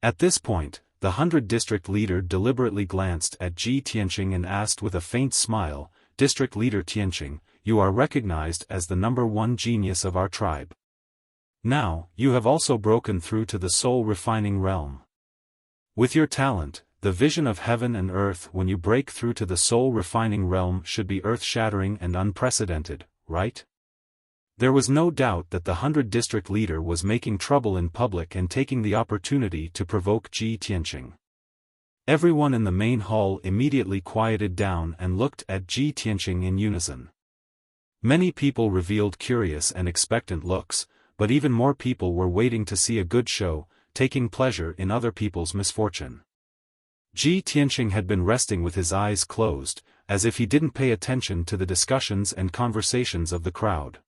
At this point, the 100 district leader deliberately glanced at Ji Tianqing and asked with a faint smile, "District leader Tianqing, you are recognized as the #1 genius of our tribe. Now, you have also broken through to the soul-refining realm. With your talent, the vision of heaven and earth when you break through to the soul-refining realm should be earth-shattering and unprecedented, right?" There was no doubt that the 100 district leader was making trouble in public and taking the opportunity to provoke Ji Tianqing. Everyone in the main hall immediately quieted down and looked at Ji Tianqing in unison. Many people revealed curious and expectant looks, but even more people were waiting to see a good show, taking pleasure in other people's misfortune. Ji Tianqing had been resting with his eyes closed, as if he didn't pay attention to the discussions and conversations of the crowd.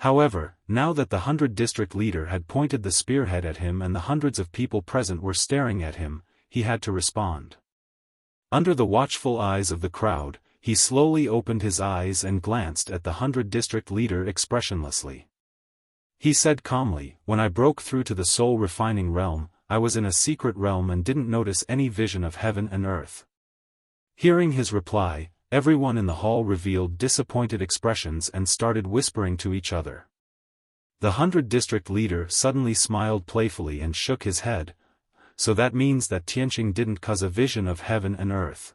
However, now that the 100 district leader had pointed the spearhead at him and the hundreds of people present were staring at him, he had to respond. Under the watchful eyes of the crowd, he slowly opened his eyes and glanced at the 100 district leader expressionlessly. He said calmly, "When I broke through to the soul-refining realm, I was in a secret realm and didn't notice any vision of heaven and earth." Hearing his reply, everyone in the hall revealed disappointed expressions and started whispering to each other. The 100 district leader suddenly smiled playfully and shook his head. "So that means that Tianqing didn't cause a vision of heaven and earth.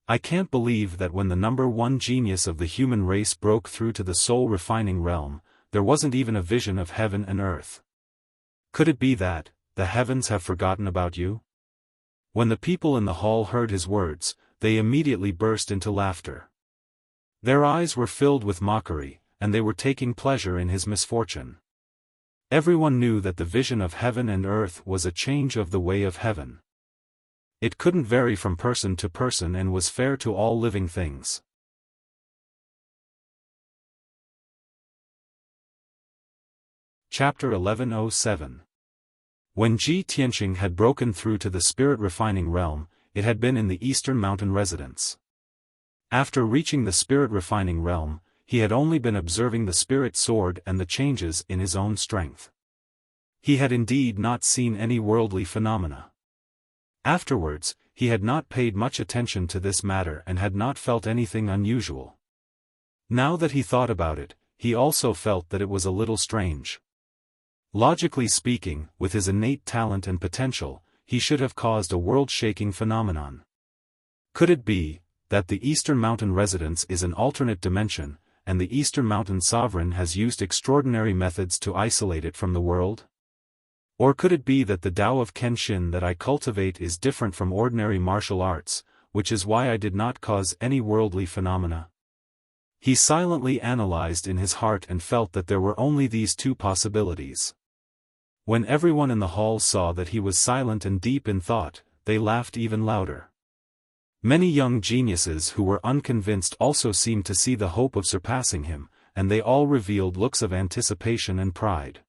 I can't believe that when the #1 genius of the human race broke through to the soul-refining realm, there wasn't even a vision of heaven and earth. Could it be that the heavens have forgotten about you?" When the people in the hall heard his words, they immediately burst into laughter. Their eyes were filled with mockery, and they were taking pleasure in his misfortune. Everyone knew that the vision of heaven and earth was a change of the way of heaven. It couldn't vary from person to person and was fair to all living things. Chapter 1107. When Ji Tianqing had broken through to the spirit-refining realm, it had been in the Eastern Mountain residence. After reaching the spirit-refining realm, he had only been observing the spirit sword and the changes in his own strength. He had indeed not seen any worldly phenomena. Afterwards, he had not paid much attention to this matter and had not felt anything unusual. Now that he thought about it, he also felt that it was a little strange. Logically speaking, with his innate talent and potential, he should have caused a world-shaking phenomenon. Could it be that the Eastern Mountain residence is an alternate dimension, and the Eastern Mountain sovereign has used extraordinary methods to isolate it from the world? Or could it be that the Tao of Kenshin that I cultivate is different from ordinary martial arts, which is why I did not cause any worldly phenomena? He silently analyzed in his heart and felt that there were only these two possibilities. When everyone in the hall saw that he was silent and deep in thought, they laughed even louder. Many young geniuses who were unconvinced also seemed to see the hope of surpassing him, and they all revealed looks of anticipation and pride.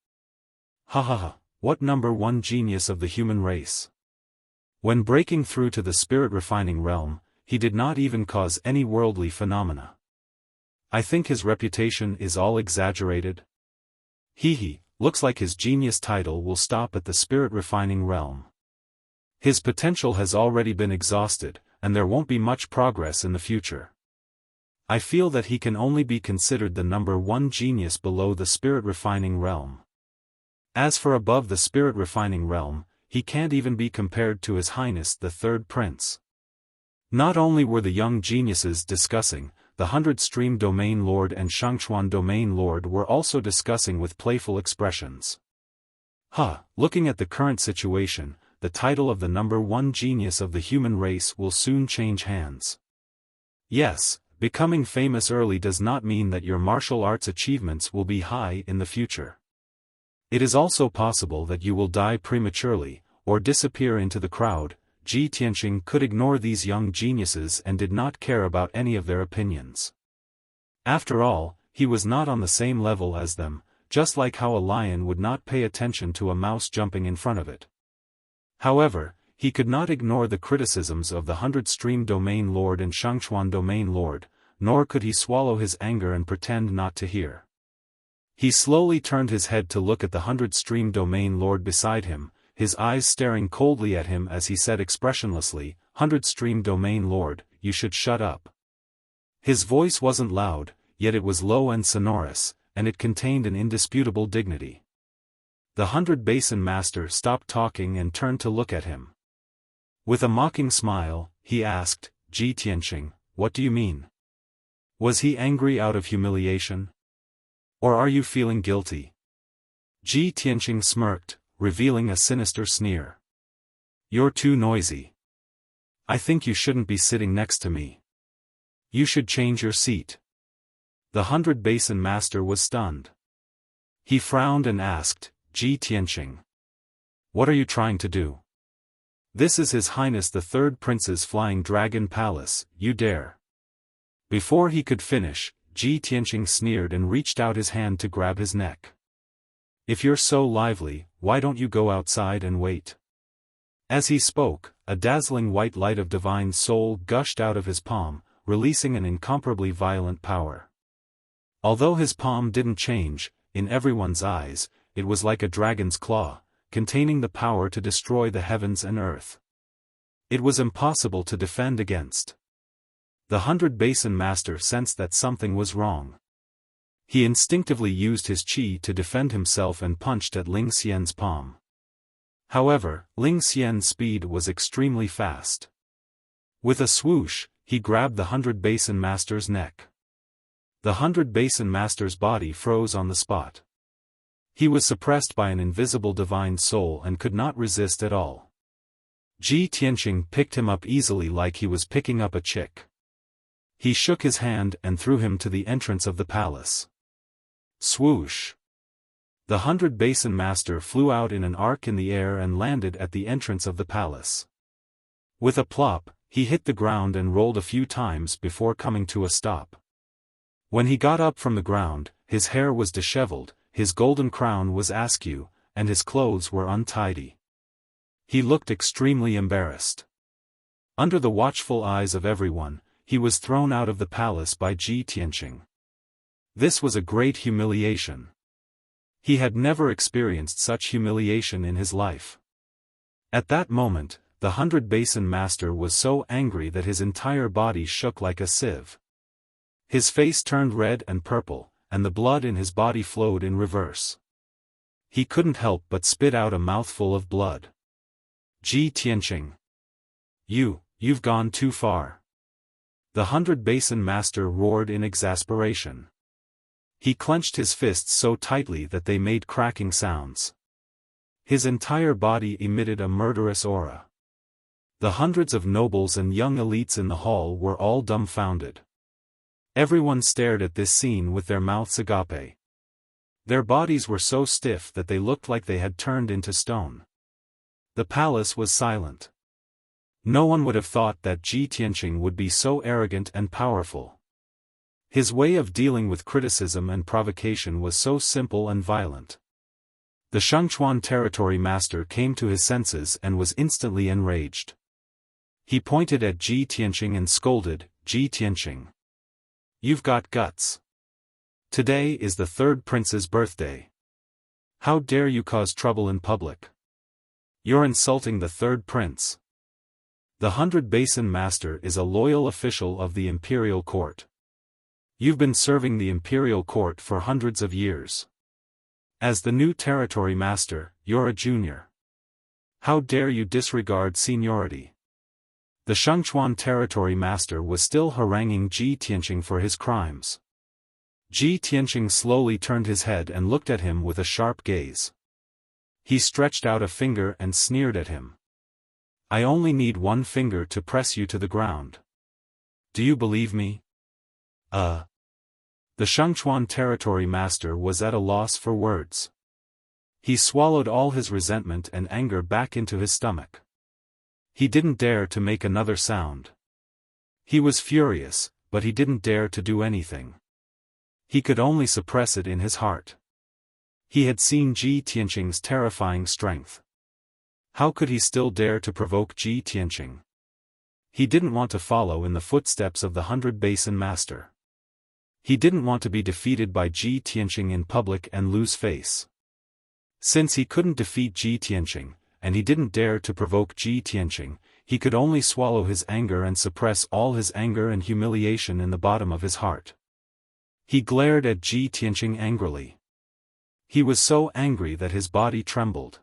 Ha ha ha, what number one genius of the human race! When breaking through to the spirit-refining realm, he did not even cause any worldly phenomena. I think his reputation is all exaggerated. Hee, looks like his genius title will stop at the spirit-refining realm. His potential has already been exhausted, and there won't be much progress in the future. I feel that he can only be considered the number one genius below the spirit-refining realm. As for above the spirit-refining realm, he can't even be compared to His Highness the Third Prince. Not only were the young geniuses discussing, the 100-stream Domain Lord and Shangchuan Domain Lord were also discussing with playful expressions. Looking at the current situation, the title of the number one genius of the human race will soon change hands. Yes, becoming famous early does not mean that your martial arts achievements will be high in the future. It is also possible that you will die prematurely, or disappear into the crowd. Ji Tianqing could ignore these young geniuses and did not care about any of their opinions. After all, he was not on the same level as them, just like how a lion would not pay attention to a mouse jumping in front of it. However, he could not ignore the criticisms of the 100-stream Domain Lord and Shangchuan Domain Lord, nor could he swallow his anger and pretend not to hear. He slowly turned his head to look at the 100-stream Domain Lord beside him, his eyes staring coldly at him as he said expressionlessly, 100-stream Domain Lord, you should shut up. His voice wasn't loud, yet it was low and sonorous, and it contained an indisputable dignity. The 100-basin master stopped talking and turned to look at him. With a mocking smile, he asked, Ji Tianqing, what do you mean? Was he angry out of humiliation? Or are you feeling guilty? Ji Tianqing smirked, revealing a sinister sneer. You're too noisy. I think you shouldn't be sitting next to me. You should change your seat. The 100-basin master was stunned. He frowned and asked, Ji Tianqing, what are you trying to do? This is His Highness the Third Prince's Flying Dragon Palace, you dare. Before he could finish, Ji Tianqing sneered and reached out his hand to grab his neck. If you're so lively, why don't you go outside and wait? As he spoke, a dazzling white light of divine soul gushed out of his palm, releasing an incomparably violent power. Although his palm didn't change, in everyone's eyes, it was like a dragon's claw, containing the power to destroy the heavens and earth. It was impossible to defend against. The 100-basin master sensed that something was wrong. He instinctively used his qi to defend himself and punched at Ling Xian's palm. However, Ling Xian's speed was extremely fast. With a swoosh, he grabbed the 100-basin master's neck. The 100-basin master's body froze on the spot. He was suppressed by an invisible divine soul and could not resist at all. Ji Tianqing picked him up easily like he was picking up a chick. He shook his hand and threw him to the entrance of the palace. Swoosh! The 100-basin master flew out in an arc in the air and landed at the entrance of the palace. With a plop, he hit the ground and rolled a few times before coming to a stop. When he got up from the ground, his hair was disheveled, his golden crown was askew, and his clothes were untidy. He looked extremely embarrassed. Under the watchful eyes of everyone, he was thrown out of the palace by Ji Tianqing. This was a great humiliation. He had never experienced such humiliation in his life. At that moment, the 100-basin master was so angry that his entire body shook like a sieve. His face turned red and purple, and the blood in his body flowed in reverse. He couldn't help but spit out a mouthful of blood. Ji Tianqing. You've gone too far. The 100-basin master roared in exasperation. He clenched his fists so tightly that they made cracking sounds. His entire body emitted a murderous aura. The hundreds of nobles and young elites in the hall were all dumbfounded. Everyone stared at this scene with their mouths agape. Their bodies were so stiff that they looked like they had turned into stone. The palace was silent. No one would have thought that Ji Tianqing would be so arrogant and powerful. His way of dealing with criticism and provocation was so simple and violent. The Shengchuan territory master came to his senses and was instantly enraged. He pointed at Ji Tianqing and scolded, "Ji Tianqing. You've got guts. Today is the third prince's birthday. How dare you cause trouble in public? You're insulting the third prince." The 100 Basin Master is a loyal official of the imperial court. You've been serving the imperial court for hundreds of years. As the new territory master, you're a junior. How dare you disregard seniority? The Shengchuan territory master was still haranguing Ji Tianqing for his crimes. Ji Tianqing slowly turned his head and looked at him with a sharp gaze. He stretched out a finger and sneered at him. "I only need one finger to press you to the ground. Do you believe me?" The Shengchuan territory master was at a loss for words. He swallowed all his resentment and anger back into his stomach. He didn't dare to make another sound. He was furious, but he didn't dare to do anything. He could only suppress it in his heart. He had seen Ji Tianqing's terrifying strength. How could he still dare to provoke Ji Tianqing? He didn't want to follow in the footsteps of the 100 Basin Master. He didn't want to be defeated by Ji Tianqing in public and lose face. Since he couldn't defeat Ji Tianqing, and he didn't dare to provoke Ji Tianqing, he could only swallow his anger and suppress all his anger and humiliation in the bottom of his heart. He glared at Ji Tianqing angrily. He was so angry that his body trembled.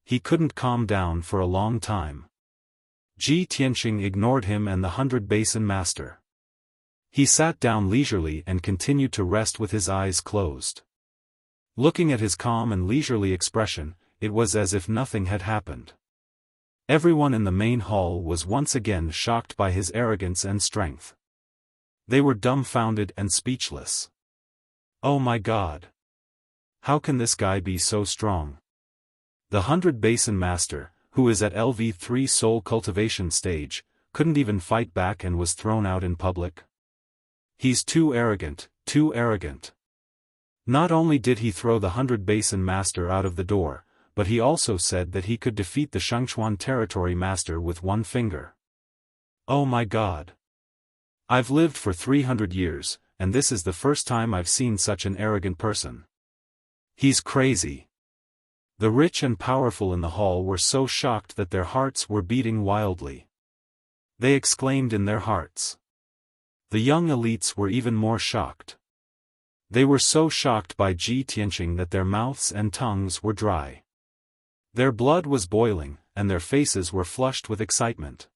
He couldn't calm down for a long time. Ji Tianqing ignored him and the 100 Basin Master. He sat down leisurely and continued to rest with his eyes closed. Looking at his calm and leisurely expression, it was as if nothing had happened. Everyone in the main hall was once again shocked by his arrogance and strength. They were dumbfounded and speechless. Oh my God! How can this guy be so strong? The 100 Basin Master, who is at LV3 soul cultivation stage, couldn't even fight back and was thrown out in public. He's too arrogant, too arrogant. Not only did he throw the 100 Basin Master out of the door, but he also said that he could defeat the Shengchuan territory master with one finger. Oh my God! I've lived for 300 years, and this is the first time I've seen such an arrogant person. He's crazy. The rich and powerful in the hall were so shocked that their hearts were beating wildly. They exclaimed in their hearts. The young elites were even more shocked. They were so shocked by Ji Tianqing that their mouths and tongues were dry. Their blood was boiling, and their faces were flushed with excitement.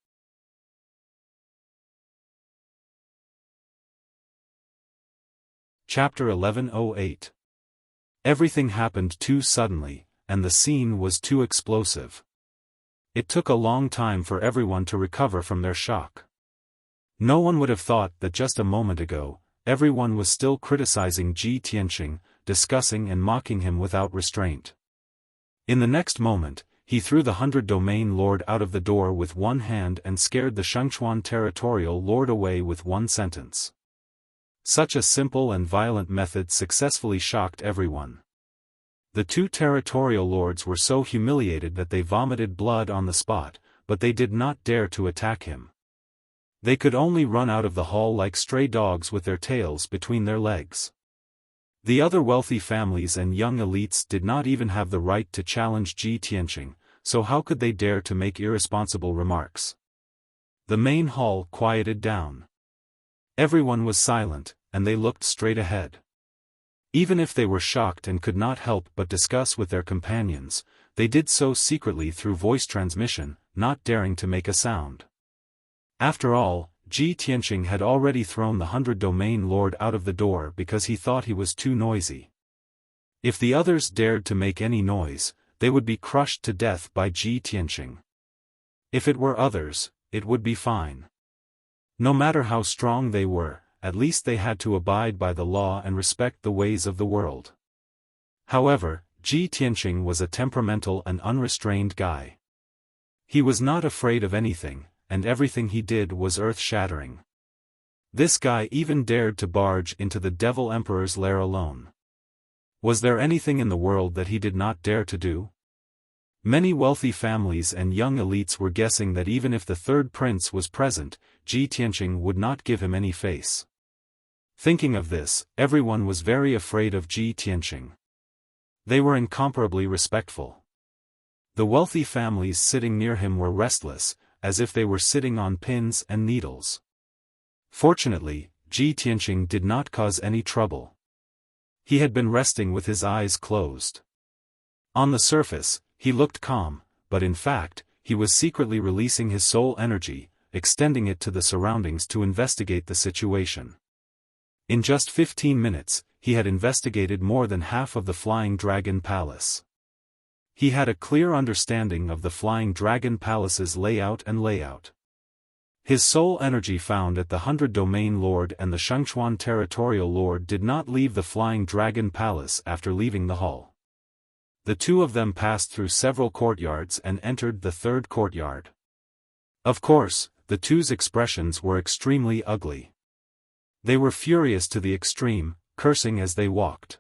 Chapter 1108. Everything happened too suddenly, and the scene was too explosive. It took a long time for everyone to recover from their shock. No one would have thought that just a moment ago, everyone was still criticizing Ji Tianqing, discussing and mocking him without restraint. In the next moment, he threw the 100 Domain Lord out of the door with one hand and scared the Shengchuan territorial lord away with one sentence. Such a simple and violent method successfully shocked everyone. The two territorial lords were so humiliated that they vomited blood on the spot, but they did not dare to attack him. They could only run out of the hall like stray dogs with their tails between their legs. The other wealthy families and young elites did not even have the right to challenge Ji Tianqing, so how could they dare to make irresponsible remarks? The main hall quieted down. Everyone was silent, and they looked straight ahead. Even if they were shocked and could not help but discuss with their companions, they did so secretly through voice transmission, not daring to make a sound. After all, Ji Tianqing had already thrown the 100 Domain Lord out of the door because he thought he was too noisy. If the others dared to make any noise, they would be crushed to death by Ji Tianqing. If it were others, it would be fine. No matter how strong they were, at least they had to abide by the law and respect the ways of the world. However, Ji Tianqing was a temperamental and unrestrained guy. He was not afraid of anything, and everything he did was earth-shattering. This guy even dared to barge into the Devil Emperor's lair alone. Was there anything in the world that he did not dare to do? Many wealthy families and young elites were guessing that even if the third prince was present, Ji Tianqing would not give him any face. Thinking of this, everyone was very afraid of Ji Tianqing. They were incomparably respectful. The wealthy families sitting near him were restless, as if they were sitting on pins and needles. Fortunately, Ji Tianqing did not cause any trouble. He had been resting with his eyes closed. On the surface, he looked calm, but in fact, he was secretly releasing his soul energy, extending it to the surroundings to investigate the situation. In just 15 minutes, he had investigated more than half of the Flying Dragon Palace. He had a clear understanding of the Flying Dragon Palace's layout. His soul energy found at the 100 Domain Lord and the Shengchuan Territorial Lord did not leave the Flying Dragon Palace after leaving the hall. The two of them passed through several courtyards and entered the third courtyard. Of course, the two's expressions were extremely ugly. They were furious to the extreme, cursing as they walked.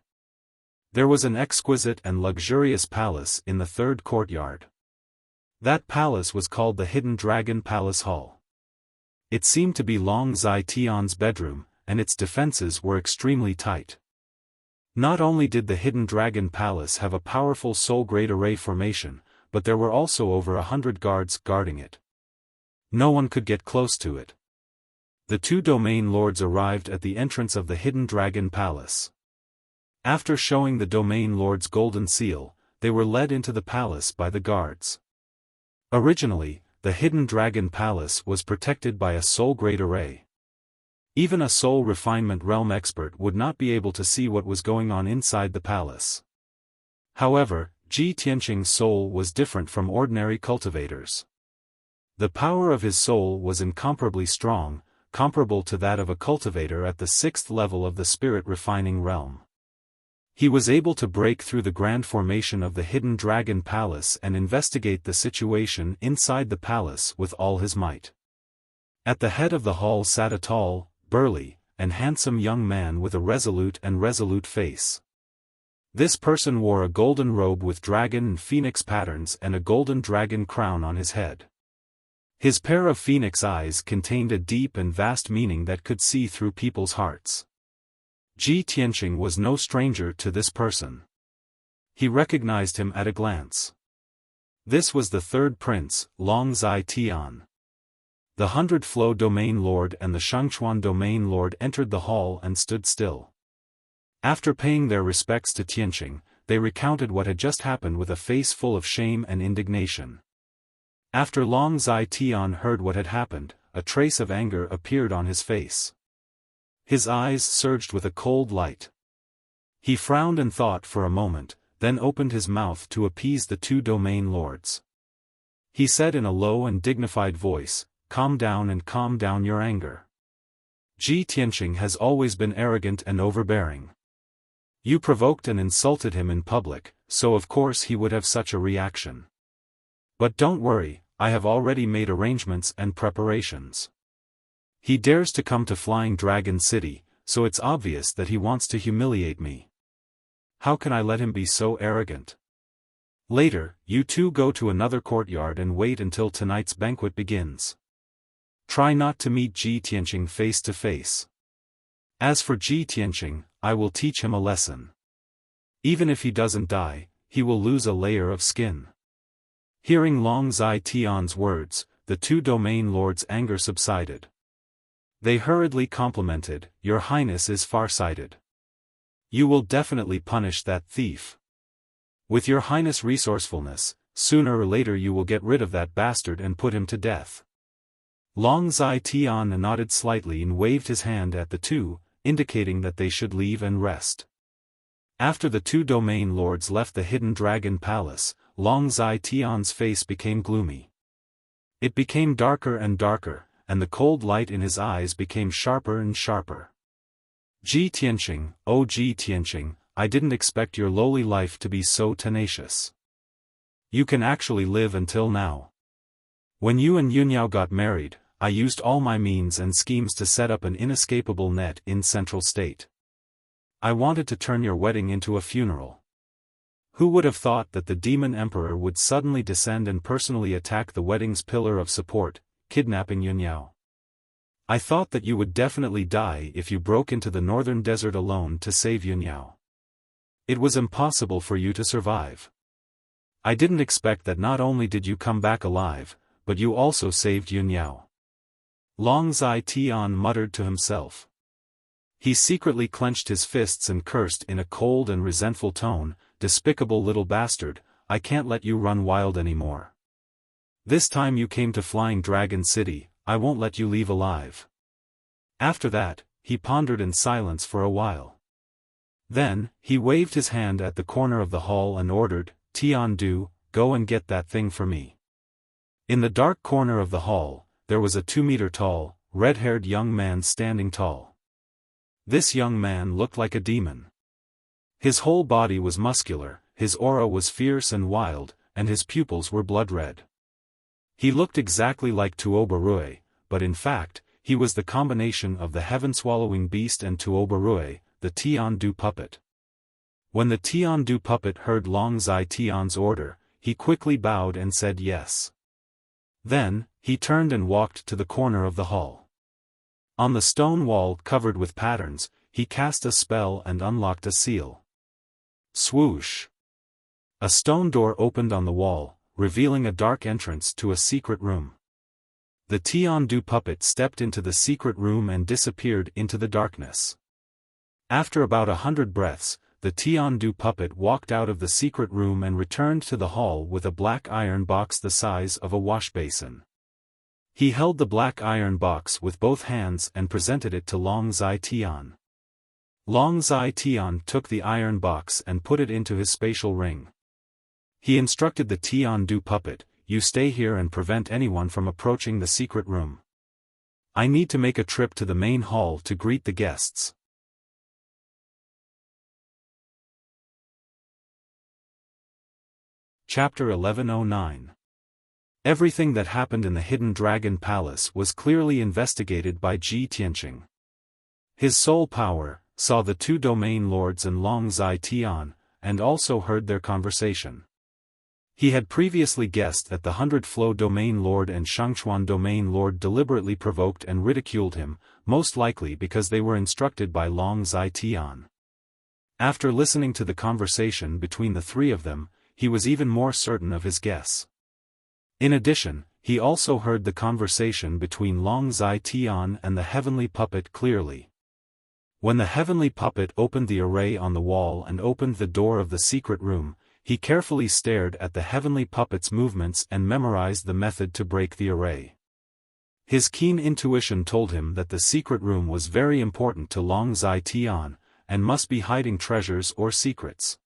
There was an exquisite and luxurious palace in the third courtyard. That palace was called the Hidden Dragon Palace Hall. It seemed to be Long Zai Tian's bedroom, and its defenses were extremely tight. Not only did the Hidden Dragon Palace have a powerful soul grade array formation, but there were also over 100 guards guarding it. No one could get close to it. The two domain lords arrived at the entrance of the Hidden Dragon Palace. After showing the domain lord's golden seal, they were led into the palace by the guards. Originally, the Hidden Dragon Palace was protected by a soul grade array. Even a soul refinement realm expert would not be able to see what was going on inside the palace. However, Ji Tianqing's soul was different from ordinary cultivators. The power of his soul was incomparably strong, comparable to that of a cultivator at the 6th level of the spirit refining realm. He was able to break through the grand formation of the Hidden Dragon Palace and investigate the situation inside the palace with all his might. At the head of the hall sat a tall, burly, and handsome young man with a resolute face. This person wore a golden robe with dragon and phoenix patterns and a golden dragon crown on his head. His pair of phoenix eyes contained a deep and vast meaning that could see through people's hearts. Ji Tianqing was no stranger to this person. He recognized him at a glance. This was the third prince, Long Zai Tian. The 100 Flow Domain Lord and the Shengchuan Domain Lord entered the hall and stood still. After paying their respects to Tianqing, they recounted what had just happened with a face full of shame and indignation. After Long Zai Tian heard what had happened, a trace of anger appeared on his face. His eyes surged with a cold light. He frowned and thought for a moment, then opened his mouth to appease the two domain lords. He said in a low and dignified voice, calm down your anger. Ji Tianqing has always been arrogant and overbearing. You provoked and insulted him in public, so of course he would have such a reaction. But don't worry, I have already made arrangements and preparations. He dares to come to Flying Dragon City, so it's obvious that he wants to humiliate me. How can I let him be so arrogant? Later, you two go to another courtyard and wait until tonight's banquet begins. Try not to meet Ji Tianqing face to face. As for Ji Tianqing, I will teach him a lesson. Even if he doesn't die, he will lose a layer of skin. Hearing Long Zai Tian's words, the two domain lords' anger subsided. They hurriedly complimented, Your Highness is far-sighted. You will definitely punish that thief. With Your Highness' resourcefulness, sooner or later you will get rid of that bastard and put him to death. Long Zai Tian nodded slightly and waved his hand at the two, indicating that they should leave and rest. After the two domain lords left the Hidden Dragon Palace, Long Zai Tian's face became gloomy. It became darker and darker, and the cold light in his eyes became sharper and sharper. Ji Tianqing, oh Ji Tianqing, I didn't expect your lowly life to be so tenacious. You can actually live until now. When you and Yunyao got married, I used all my means and schemes to set up an inescapable net in Central State. I wanted to turn your wedding into a funeral. Who would have thought that the demon emperor would suddenly descend and personally attack the wedding's pillar of support, kidnapping Yunyao? I thought that you would definitely die if you broke into the northern desert alone to save Yunyao. It was impossible for you to survive. I didn't expect that not only did you come back alive, but you also saved Yunyao. Long Zai Tian muttered to himself. He secretly clenched his fists and cursed in a cold and resentful tone, "Despicable little bastard, I can't let you run wild anymore. This time you came to Flying Dragon City, I won't let you leave alive." After that, he pondered in silence for a while. Then, he waved his hand at the corner of the hall and ordered, "Tian Du, go and get that thing for me." In the dark corner of the hall, there was a 2-meter-tall, red-haired young man standing tall. This young man looked like a demon. His whole body was muscular, his aura was fierce and wild, and his pupils were blood-red. He looked exactly like Tuo Barui, but in fact, he was the combination of the heaven-swallowing beast and Tuo Barui, the Tian Du puppet. When the Tian Du puppet heard Long Zai Tian's order, he quickly bowed and said yes. Then, he turned and walked to the corner of the hall. On the stone wall covered with patterns, he cast a spell and unlocked a seal. Swoosh! A stone door opened on the wall, revealing a dark entrance to a secret room. The Tian Du puppet stepped into the secret room and disappeared into the darkness. After about 100 breaths, the Tian Du puppet walked out of the secret room and returned to the hall with a black iron box the size of a wash basin. He held the black iron box with both hands and presented it to Long Zai Tian. Long Zai Tian took the iron box and put it into his spatial ring. He instructed the Tian Du puppet, "You stay here and prevent anyone from approaching the secret room. I need to make a trip to the main hall to greet the guests." Chapter 1109. Everything that happened in the Hidden Dragon Palace was clearly investigated by Ji Tianqing. His soul power saw the 2 domain lords and Long Zai Tian, and also heard their conversation. He had previously guessed that the 100-flow domain lord and Shangchuan domain lord deliberately provoked and ridiculed him, most likely because they were instructed by Long Zai Tian. After listening to the conversation between the 3 of them, he was even more certain of his guess. In addition, he also heard the conversation between Long Zai Tian and the heavenly puppet clearly. When the heavenly puppet opened the array on the wall and opened the door of the secret room, he carefully stared at the heavenly puppet's movements and memorized the method to break the array. His keen intuition told him that the secret room was very important to Long Zai Tian, and must be hiding treasures or secrets.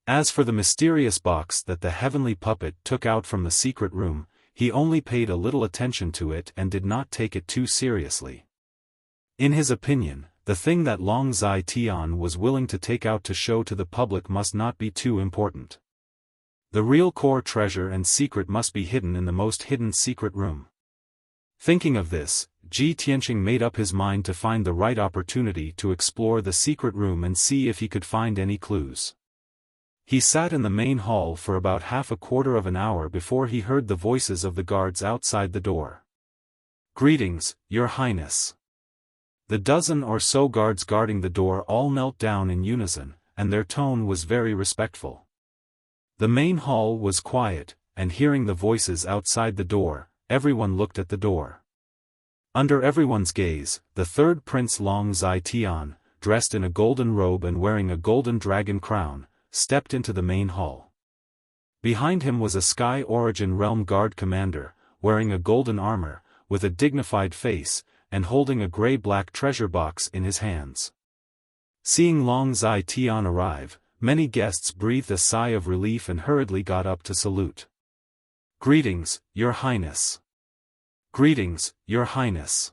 As for the mysterious box that the heavenly puppet took out from the secret room, he only paid a little attention to it and did not take it too seriously. In his opinion, the thing that Long Zai Tian was willing to take out to show to the public must not be too important. The real core treasure and secret must be hidden in the most hidden secret room. Thinking of this, Ji Tianqing made up his mind to find the right opportunity to explore the secret room and see if he could find any clues. He sat in the main hall for about half a quarter of an hour before he heard the voices of the guards outside the door. "Greetings, Your Highness." The dozen or so guards guarding the door all knelt down in unison, and their tone was very respectful. The main hall was quiet, and hearing the voices outside the door, everyone looked at the door. Under everyone's gaze, the 3rd Prince Long Zai Tian, dressed in a golden robe and wearing a golden dragon crown, stepped into the main hall. Behind him was a Sky Origin Realm Guard commander, wearing a golden armor, with a dignified face, and holding a gray-black treasure box in his hands. Seeing Long Zai Tian arrive, Many guests breathed a sigh of relief and hurriedly got up to salute. "Greetings, Your Highness." "Greetings, Your Highness."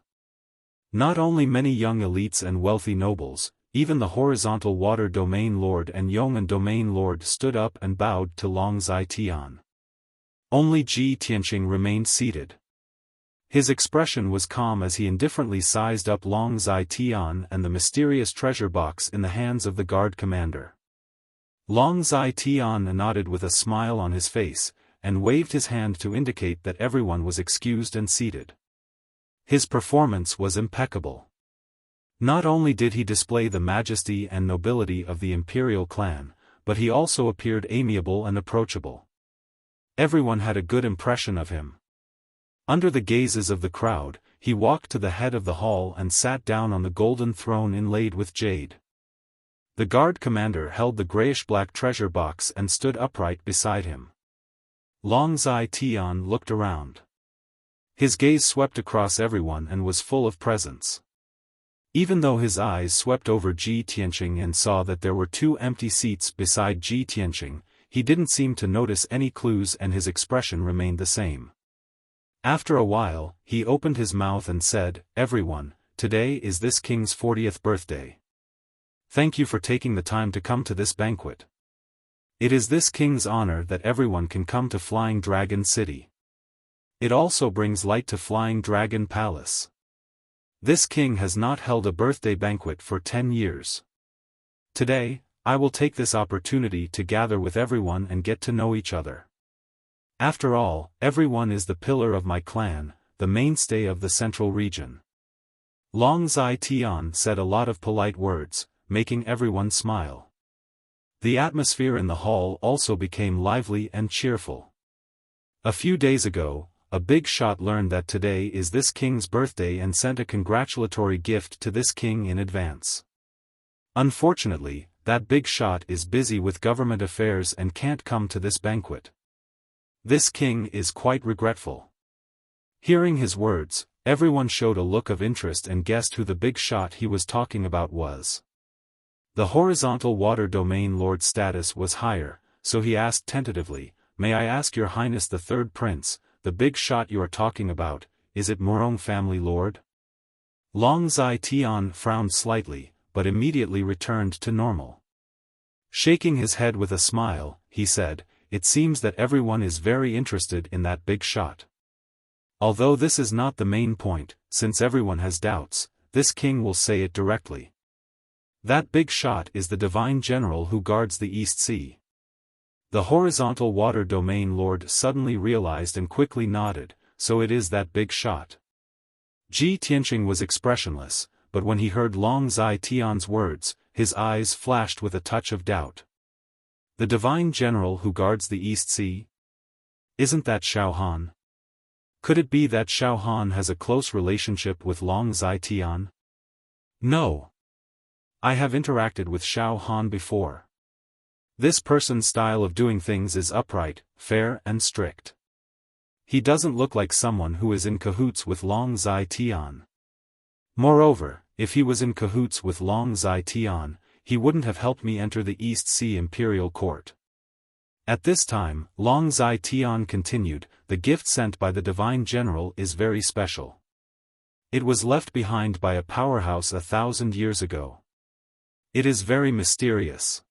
Not only many young elites and wealthy nobles, even the horizontal water domain lord and Yong'an domain lord stood up and bowed to Long Zai Tian. Only Ji Tianqing remained seated. His expression was calm as he indifferently sized up Long Zai Tian and the mysterious treasure box in the hands of the guard commander. Long Zai Tian nodded with a smile on his face, and waved his hand to indicate that everyone was excused and seated. His performance was impeccable. Not only did he display the majesty and nobility of the imperial clan, but he also appeared amiable and approachable. Everyone had a good impression of him. Under the gazes of the crowd, he walked to the head of the hall and sat down on the golden throne inlaid with jade. The guard commander held the grayish-black treasure box and stood upright beside him. Long Zai Tian looked around. His gaze swept across everyone and was full of presence. Even though his eyes swept over Ji Tianqing and saw that there were 2 empty seats beside Ji Tianqing, he didn't seem to notice any clues and his expression remained the same. After a while, he opened his mouth and said, "Everyone, today is this king's 40th birthday. Thank you for taking the time to come to this banquet. It is this king's honor that everyone can come to Flying Dragon City. It also brings light to Flying Dragon Palace. This king has not held a birthday banquet for 10 years. Today, I will take this opportunity to gather with everyone and get to know each other. After all, everyone is the pillar of my clan, the mainstay of the central region." Long Zai Tian said a lot of polite words, making everyone smile. The atmosphere in the hall also became lively and cheerful. A few days ago, a big shot learned that today is this king's birthday and sent a congratulatory gift to this king in advance. Unfortunately, that big shot is busy with government affairs and can't come to this banquet. This king is quite regretful. Hearing his words, everyone showed a look of interest and guessed who the big shot he was talking about was. The horizontal water domain lord's status was higher, so he asked tentatively, "May I ask Your Highness the Third Prince, the big shot you are talking about, is it Morong family lord?" Long Zai Tian frowned slightly, but immediately returned to normal. Shaking his head with a smile, he said, "It seems that everyone is very interested in that big shot. Although this is not the main point, since everyone has doubts, this king will say it directly. That big shot is the divine general who guards the East Sea." The horizontal water domain lord suddenly realized and quickly nodded, "So it is that big shot." Ji Tianqing was expressionless, but when he heard Long Zai Tian's words, his eyes flashed with a touch of doubt. "The divine general who guards the East Sea? Isn't that Xiaofan? Could it be that Xiaofan has a close relationship with Long Zai Tian?" "No. I have interacted with Xiaofan before. This person's style of doing things is upright, fair and strict. He doesn't look like someone who is in cahoots with Long Zai Tian. Moreover, if he was in cahoots with Long Zai Tian, he wouldn't have helped me enter the East Sea Imperial Court." At this time, Long Zai Tian continued, "The gift sent by the Divine General is very special. It was left behind by a powerhouse 1,000 years ago. It is very mysterious.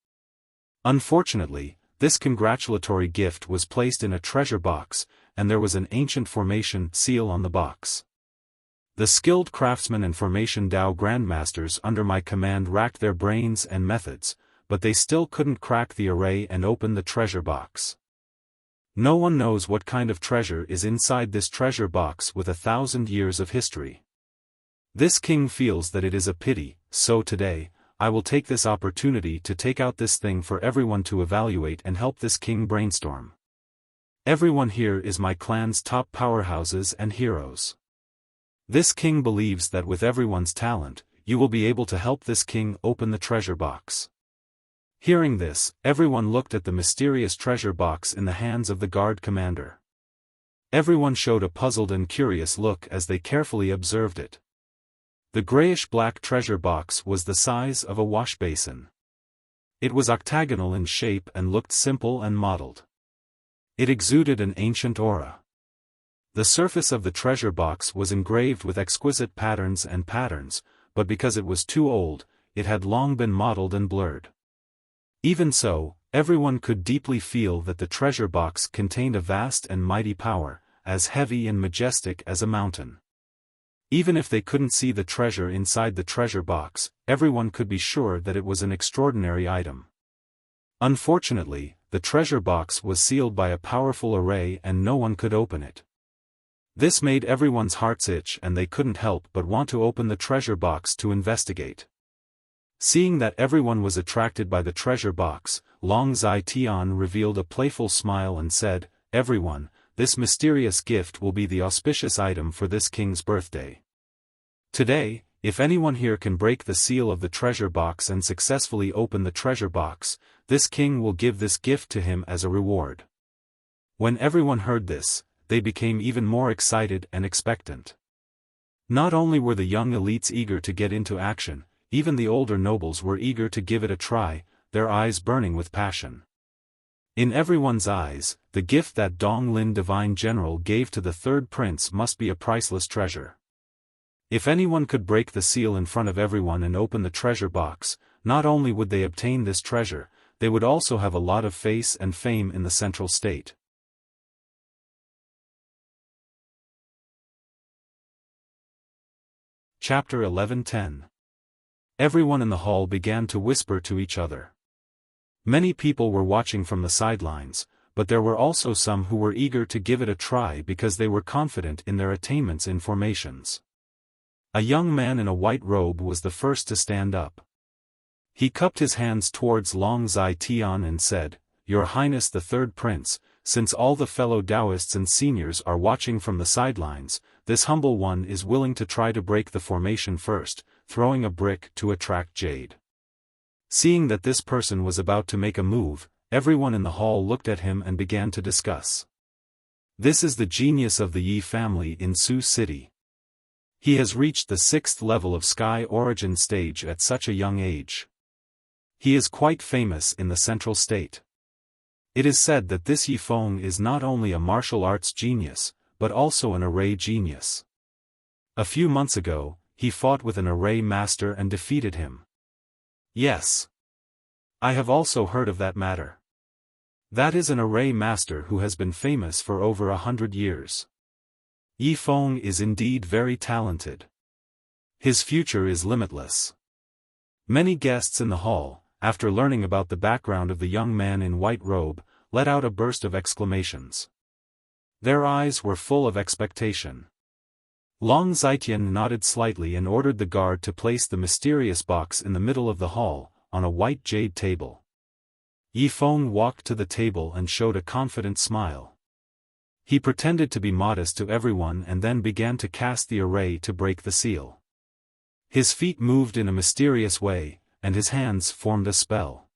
Unfortunately, this congratulatory gift was placed in a treasure box, and there was an ancient formation seal on the box. The skilled craftsmen and formation Dao grandmasters under my command racked their brains and methods, but they still couldn't crack the array and open the treasure box. No one knows what kind of treasure is inside this treasure box with 1,000 years of history. This king feels that it is a pity, so today, I will take this opportunity to take out this thing for everyone to evaluate and help this king brainstorm. Everyone here is my clan's top powerhouses and heroes. This king believes that with everyone's talent, you will be able to help this king open the treasure box." Hearing this, everyone looked at the mysterious treasure box in the hands of the guard commander. Everyone showed a puzzled and curious look as they carefully observed it. The grayish-black treasure box was the size of a wash basin. It was octagonal in shape and looked simple and modeled. It exuded an ancient aura. The surface of the treasure box was engraved with exquisite patterns, but because it was too old, it had long been mottled and blurred. Even so, everyone could deeply feel that the treasure box contained a vast and mighty power, as heavy and majestic as a mountain. Even if they couldn't see the treasure inside the treasure box, everyone could be sure that it was an extraordinary item. Unfortunately, the treasure box was sealed by a powerful array and no one could open it. This made everyone's hearts itch and they couldn't help but want to open the treasure box to investigate. Seeing that everyone was attracted by the treasure box, Long Zai Tian revealed a playful smile and said, "Everyone, this mysterious gift will be the auspicious item for this king's birthday. Today, if anyone here can break the seal of the treasure box and successfully open the treasure box, this king will give this gift to him as a reward." When everyone heard this, they became even more excited and expectant. Not only were the young elites eager to get into action, even the older nobles were eager to give it a try, their eyes burning with passion. In everyone's eyes, the gift that Dong Lin Divine General gave to the third prince must be a priceless treasure. If anyone could break the seal in front of everyone and open the treasure box, not only would they obtain this treasure, they would also have a lot of face and fame in the central state. Chapter 11:10. Everyone in the hall began to whisper to each other. Many people were watching from the sidelines, but there were also some who were eager to give it a try because they were confident in their attainments in formations. A young man in a white robe was the first to stand up. He cupped his hands towards Long Zai Tian and said, "Your Highness the Third Prince, since all the fellow Taoists and seniors are watching from the sidelines, this humble one is willing to try to break the formation first, throwing a brick to attract jade." Seeing that this person was about to make a move, everyone in the hall looked at him and began to discuss. This is the genius of the Yi family in Su City. He has reached the 6th level of Sky Origin stage at such a young age. He is quite famous in the central state. It is said that this Yi Feng is not only a martial arts genius, but also an array genius. A few months ago, he fought with an array master and defeated him. Yes. I have also heard of that matter. That is an array master who has been famous for over 100 years. Yi Feng is indeed very talented. His future is limitless. Many guests in the hall, after learning about the background of the young man in white robe, let out a burst of exclamations. Their eyes were full of expectation. Long Zaitian nodded slightly and ordered the guard to place the mysterious box in the middle of the hall, on a white jade table. Yi Feng walked to the table and showed a confident smile. He pretended to be modest to everyone and then began to cast the array to break the seal. His feet moved in a mysterious way, and his hands formed a spell.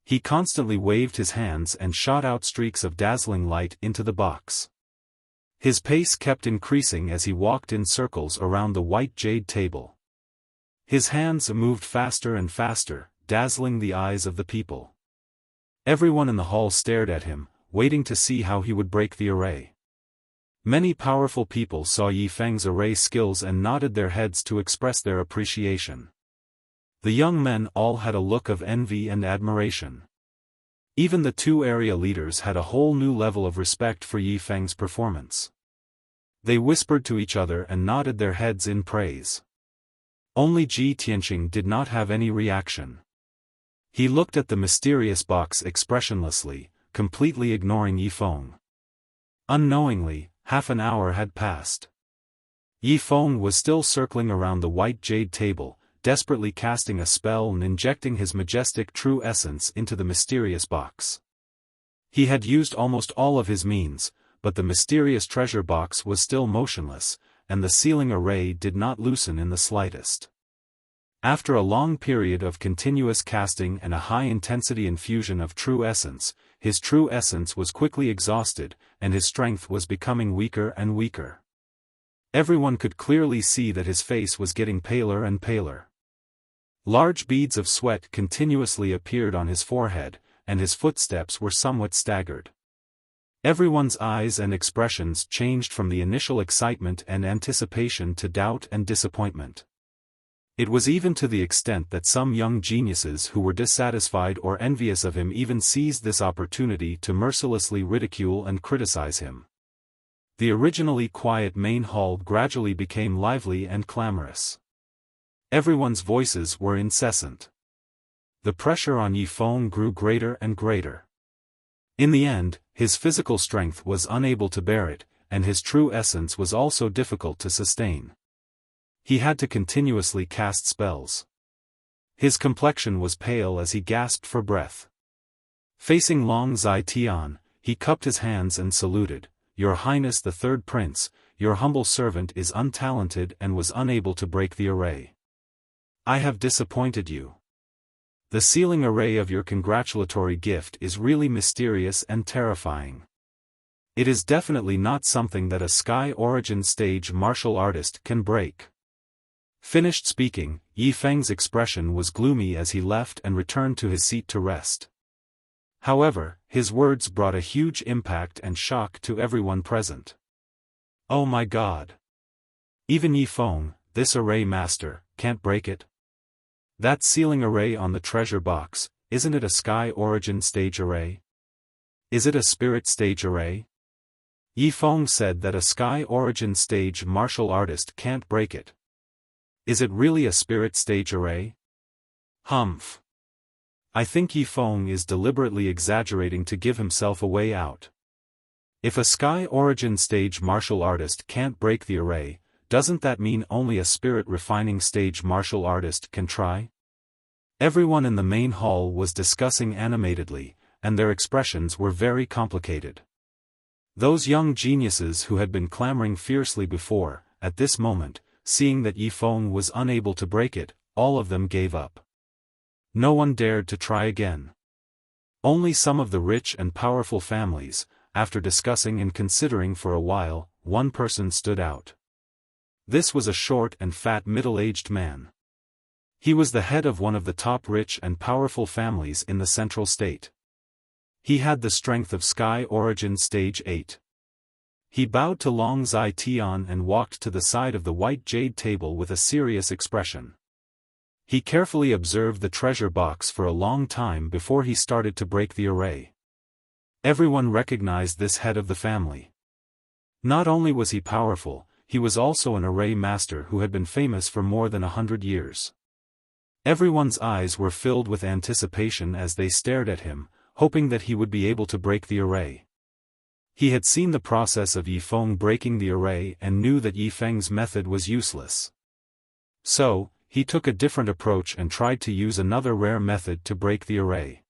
He constantly waved his hands and shot out streaks of dazzling light into the box. His pace kept increasing as he walked in circles around the white jade table. His hands moved faster and faster, dazzling the eyes of the people. Everyone in the hall stared at him, waiting to see how he would break the array. Many powerful people saw Yi Feng's array skills and nodded their heads to express their appreciation. The young men all had a look of envy and admiration. Even the two area leaders had a whole new level of respect for Yi Feng's performance. They whispered to each other and nodded their heads in praise. Only Ji Tianqing did not have any reaction. He looked at the mysterious box expressionlessly, completely ignoring Yi Feng. Unknowingly, half an hour had passed. Yi Feng was still circling around the white jade table, desperately casting a spell and injecting his majestic true essence into the mysterious box. He had used almost all of his means, but the mysterious treasure box was still motionless, and the sealing array did not loosen in the slightest. After a long period of continuous casting and a high-intensity infusion of true essence, his true essence was quickly exhausted, and his strength was becoming weaker and weaker. Everyone could clearly see that his face was getting paler and paler. Large beads of sweat continuously appeared on his forehead, and his footsteps were somewhat staggered. Everyone's eyes and expressions changed from the initial excitement and anticipation to doubt and disappointment. It was even to the extent that some young geniuses who were dissatisfied or envious of him even seized this opportunity to mercilessly ridicule and criticize him. The originally quiet main hall gradually became lively and clamorous. Everyone's voices were incessant. The pressure on Yifeng grew greater and greater. In the end, his physical strength was unable to bear it, and his true essence was also difficult to sustain. He had to continuously cast spells. His complexion was pale as he gasped for breath. Facing Long Zai Tian, he cupped his hands and saluted, "Your Highness the Third Prince, your humble servant is untalented and was unable to break the array. I have disappointed you. The sealing array of your congratulatory gift is really mysterious and terrifying. It is definitely not something that a Sky Origin stage martial artist can break." Finished speaking, Yifeng's expression was gloomy as he left and returned to his seat to rest. However, his words brought a huge impact and shock to everyone present. Oh my God! Even Yifeng, this array master, can't break it? That sealing array on the treasure box, isn't it a Sky Origin stage array? Is it a spirit stage array? Yifeng said that a Sky Origin stage martial artist can't break it. Is it really a spirit stage array? Humph. I think Yifeng is deliberately exaggerating to give himself a way out. If a Sky Origin stage martial artist can't break the array, doesn't that mean only a spirit refining stage martial artist can try? Everyone in the main hall was discussing animatedly, and their expressions were very complicated. Those young geniuses who had been clamoring fiercely before, at this moment, seeing that Yifeng was unable to break it, all of them gave up. No one dared to try again. Only some of the rich and powerful families, after discussing and considering for a while, one person stood out. This was a short and fat middle-aged man. He was the head of one of the top rich and powerful families in the central state. He had the strength of Sky Origin Stage 8. He bowed to Long Zai Tian and walked to the side of the white jade table with a serious expression. He carefully observed the treasure box for a long time before he started to break the array. Everyone recognized this head of the family. Not only was he powerful, he was also an array master who had been famous for more than 100 years. Everyone's eyes were filled with anticipation as they stared at him, hoping that he would be able to break the array. He had seen the process of Yifeng breaking the array and knew that Yifeng's method was useless. So, he took a different approach and tried to use another rare method to break the array.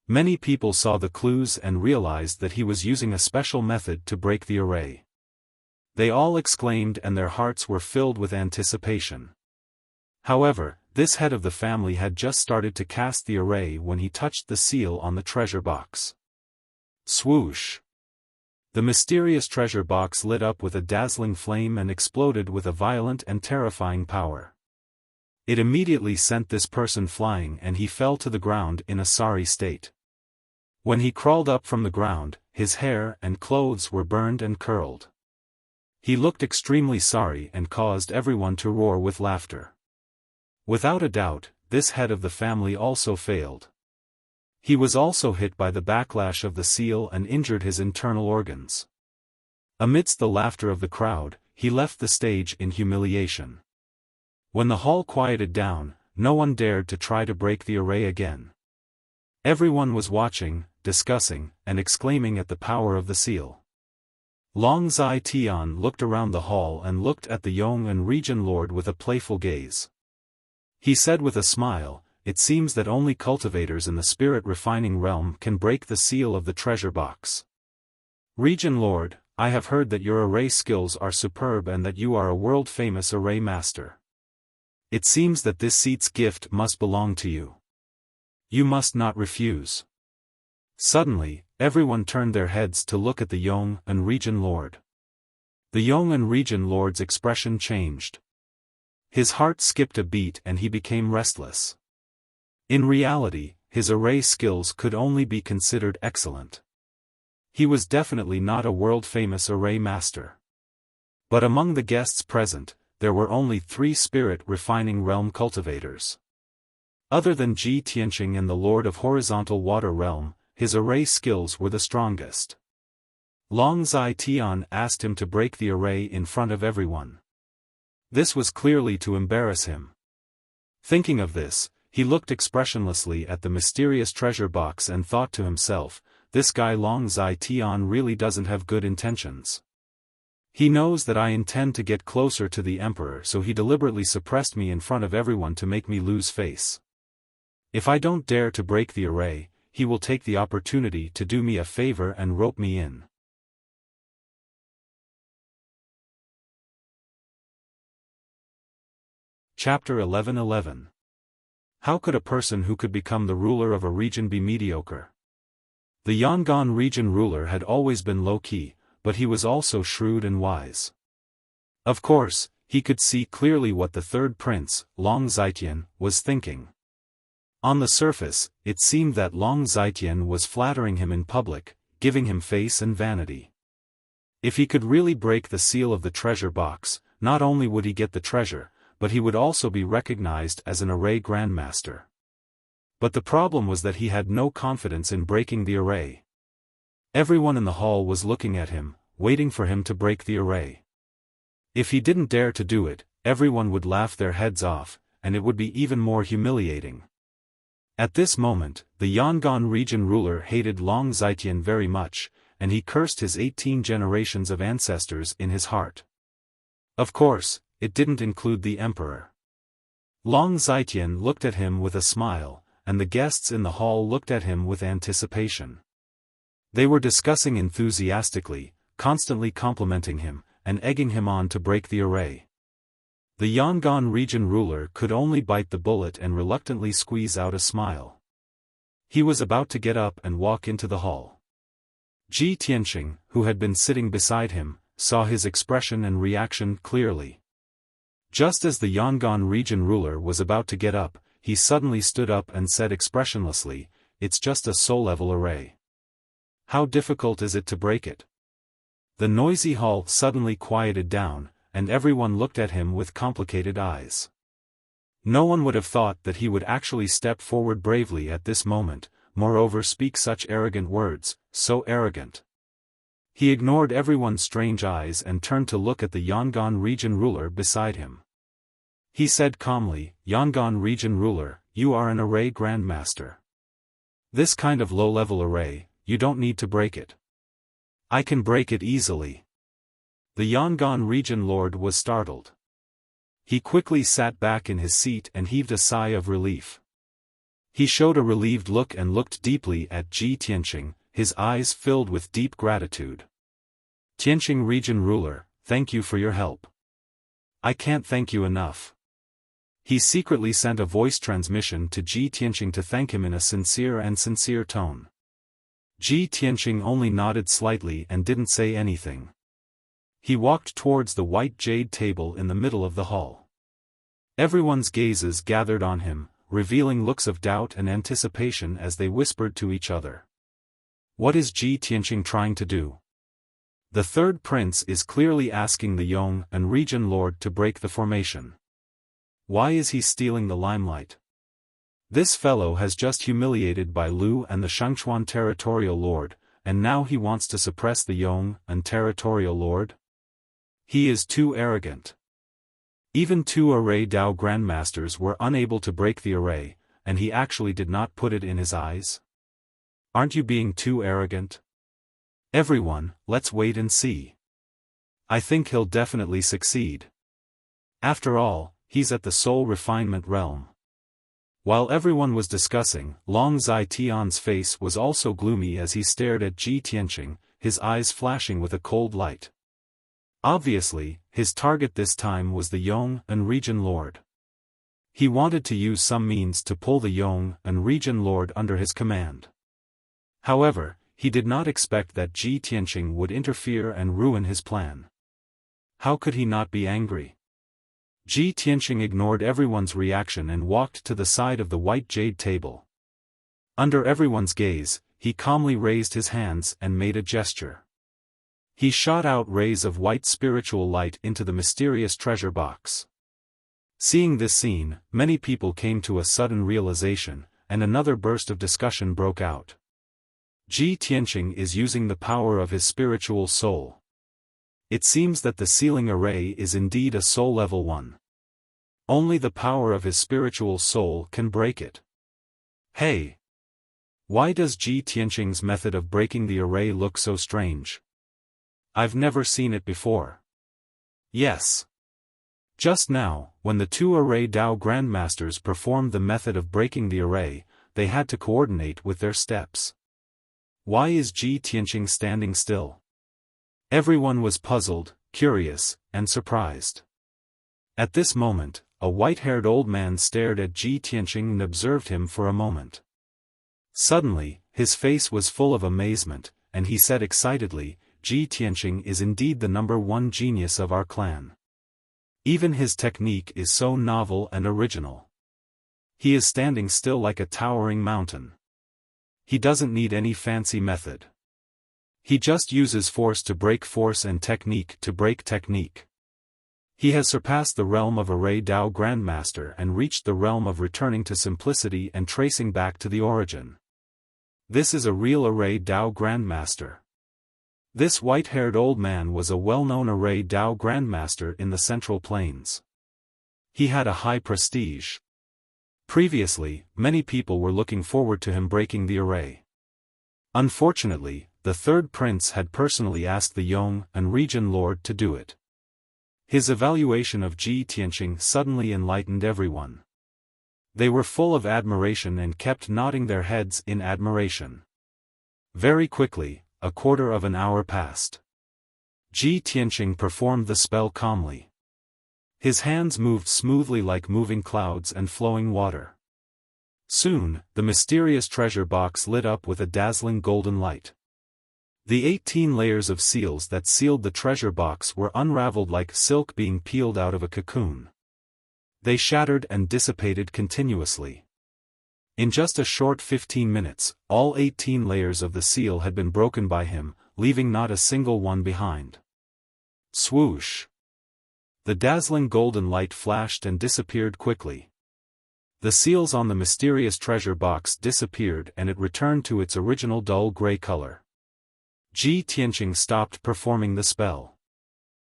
Many people saw the clues and realized that he was using a special method to break the array. They all exclaimed and their hearts were filled with anticipation. However, this head of the family had just started to cast the array when he touched the seal on the treasure box. Swoosh! The mysterious treasure box lit up with a dazzling flame and exploded with a violent and terrifying power. It immediately sent this person flying and he fell to the ground in a sorry state. When he crawled up from the ground, his hair and clothes were burned and curled. He looked extremely sorry and caused everyone to roar with laughter. Without a doubt, this head of the family also failed. He was also hit by the backlash of the seal and injured his internal organs. Amidst the laughter of the crowd, he left the stage in humiliation. When the hall quieted down, no one dared to try to break the array again. Everyone was watching, discussing, and exclaiming at the power of the seal. Long Zai Tian looked around the hall and looked at the Yong and Region Lord with a playful gaze. He said with a smile, "It seems that only cultivators in the spirit refining realm can break the seal of the treasure box. Region Lord, I have heard that your array skills are superb and that you are a world-famous array master. It seems that this seat's gift must belong to you. You must not refuse." Suddenly, everyone turned their heads to look at the Yong and Region Lord. The Yong and Region Lord's expression changed. His heart skipped a beat and he became restless. In reality, his array skills could only be considered excellent. He was definitely not a world-famous array master. But among the guests present, there were only 3 spirit-refining realm cultivators. Other than Ji Tianqing and the Lord of Horizontal Water Realm, his array skills were the strongest. Long Zai Tian asked him to break the array in front of everyone. This was clearly to embarrass him. Thinking of this, he looked expressionlessly at the mysterious treasure box and thought to himself, this guy Long Zai Tian really doesn't have good intentions. He knows that I intend to get closer to the emperor, so he deliberately suppressed me in front of everyone to make me lose face. If I don't dare to break the array, he will take the opportunity to do me a favor and rope me in. Chapter 11:11. How could a person who could become the ruler of a region be mediocre? The Yangon region ruler had always been low-key, but he was also shrewd and wise. Of course, he could see clearly what the third prince, Long Zhaitian, was thinking. On the surface, it seemed that Long Zhaitian was flattering him in public, giving him face and vanity. If he could really break the seal of the treasure box, not only would he get the treasure, but he would also be recognized as an array grandmaster. But the problem was that he had no confidence in breaking the array. Everyone in the hall was looking at him, waiting for him to break the array. If he didn't dare to do it, everyone would laugh their heads off, and it would be even more humiliating. At this moment, the Yangon region ruler hated Long Zhaitian very much, and he cursed his 18 generations of ancestors in his heart. Of course, it didn't include the emperor. Long Zhaitian looked at him with a smile, and the guests in the hall looked at him with anticipation. They were discussing enthusiastically, constantly complimenting him, and egging him on to break the array. The Yangon region ruler could only bite the bullet and reluctantly squeeze out a smile. He was about to get up and walk into the hall. Ji Tianqing, who had been sitting beside him, saw his expression and reaction clearly. Just as the Yangon region ruler was about to get up, he suddenly stood up and said expressionlessly, "It's just a soul-level array. How difficult is it to break it?" The noisy hall suddenly quieted down, and everyone looked at him with complicated eyes. No one would have thought that he would actually step forward bravely at this moment, moreover speak such arrogant words, so arrogant. He ignored everyone's strange eyes and turned to look at the Yangon region ruler beside him. He said calmly, "Yangon region ruler, you are an array grandmaster. This kind of low-level array, you don't need to break it. I can break it easily." The Yangon region lord was startled. He quickly sat back in his seat and heaved a sigh of relief. He showed a relieved look and looked deeply at Ji Tianqing, his eyes filled with deep gratitude. "Tianqing region ruler, thank you for your help. I can't thank you enough." He secretly sent a voice transmission to Ji Tianqing to thank him in a sincere tone. Ji Tianqing only nodded slightly and didn't say anything. He walked towards the white jade table in the middle of the hall. Everyone's gazes gathered on him, revealing looks of doubt and anticipation as they whispered to each other. What is Ji Tianqing trying to do? The third prince is clearly asking the Yong and region lord to break the formation. Why is he stealing the limelight? This fellow has just humiliated Bai Lu and the Shangchuan territorial lord, and now he wants to suppress the Yong and territorial lord? He is too arrogant. Even 2 array Dao grandmasters were unable to break the array, and he actually did not put it in his eyes. Aren't you being too arrogant? Everyone, let's wait and see. I think he'll definitely succeed. After all, he's at the soul refinement realm. While everyone was discussing, Long Zhaitian's face was also gloomy as he stared at Ji Tianqing, his eyes flashing with a cold light. Obviously, his target this time was the Yong and region lord. He wanted to use some means to pull the Yong and region lord under his command. However, he did not expect that Ji Tianqing would interfere and ruin his plan. How could he not be angry? Ji Tianqing ignored everyone's reaction and walked to the side of the white jade table. Under everyone's gaze, he calmly raised his hands and made a gesture. He shot out rays of white spiritual light into the mysterious treasure box. Seeing this scene, many people came to a sudden realization, and another burst of discussion broke out. Ji Tianqing is using the power of his spiritual soul. It seems that the sealing array is indeed a soul level one. Only the power of his spiritual soul can break it. Hey! Why does Ji Tianqing's method of breaking the array look so strange? I've never seen it before. Yes. Just now, when the two array Dao Grandmasters performed the method of breaking the array, they had to coordinate with their steps. Why is Ji Tianqing standing still? Everyone was puzzled, curious, and surprised. At this moment, a white-haired old man stared at Ji Tianqing and observed him for a moment. Suddenly, his face was full of amazement, and he said excitedly, "Ji Tianqing is indeed the #1 genius of our clan. Even his technique is so novel and original. He is standing still like a towering mountain. He doesn't need any fancy method. He just uses force to break force and technique to break technique. He has surpassed the realm of array Dao Grandmaster and reached the realm of returning to simplicity and tracing back to the origin. This is a real array Dao Grandmaster." This white-haired old man was a well-known array Dao Grandmaster in the Central Plains. He had a high prestige. Previously, many people were looking forward to him breaking the array. Unfortunately, the third prince had personally asked the Yong and Region Lord to do it. His evaluation of Ji Tianqing suddenly enlightened everyone. They were full of admiration and kept nodding their heads in admiration. Very quickly, a quarter of an hour passed. Ji Tianqing performed the spell calmly. His hands moved smoothly like moving clouds and flowing water. Soon, the mysterious treasure box lit up with a dazzling golden light. The 18 layers of seals that sealed the treasure box were unraveled like silk being peeled out of a cocoon. They shattered and dissipated continuously. In just a short 15 minutes, all 18 layers of the seal had been broken by him, leaving not a single one behind. Swoosh! The dazzling golden light flashed and disappeared quickly. The seals on the mysterious treasure box disappeared and it returned to its original dull gray color. Ji Tianqing stopped performing the spell.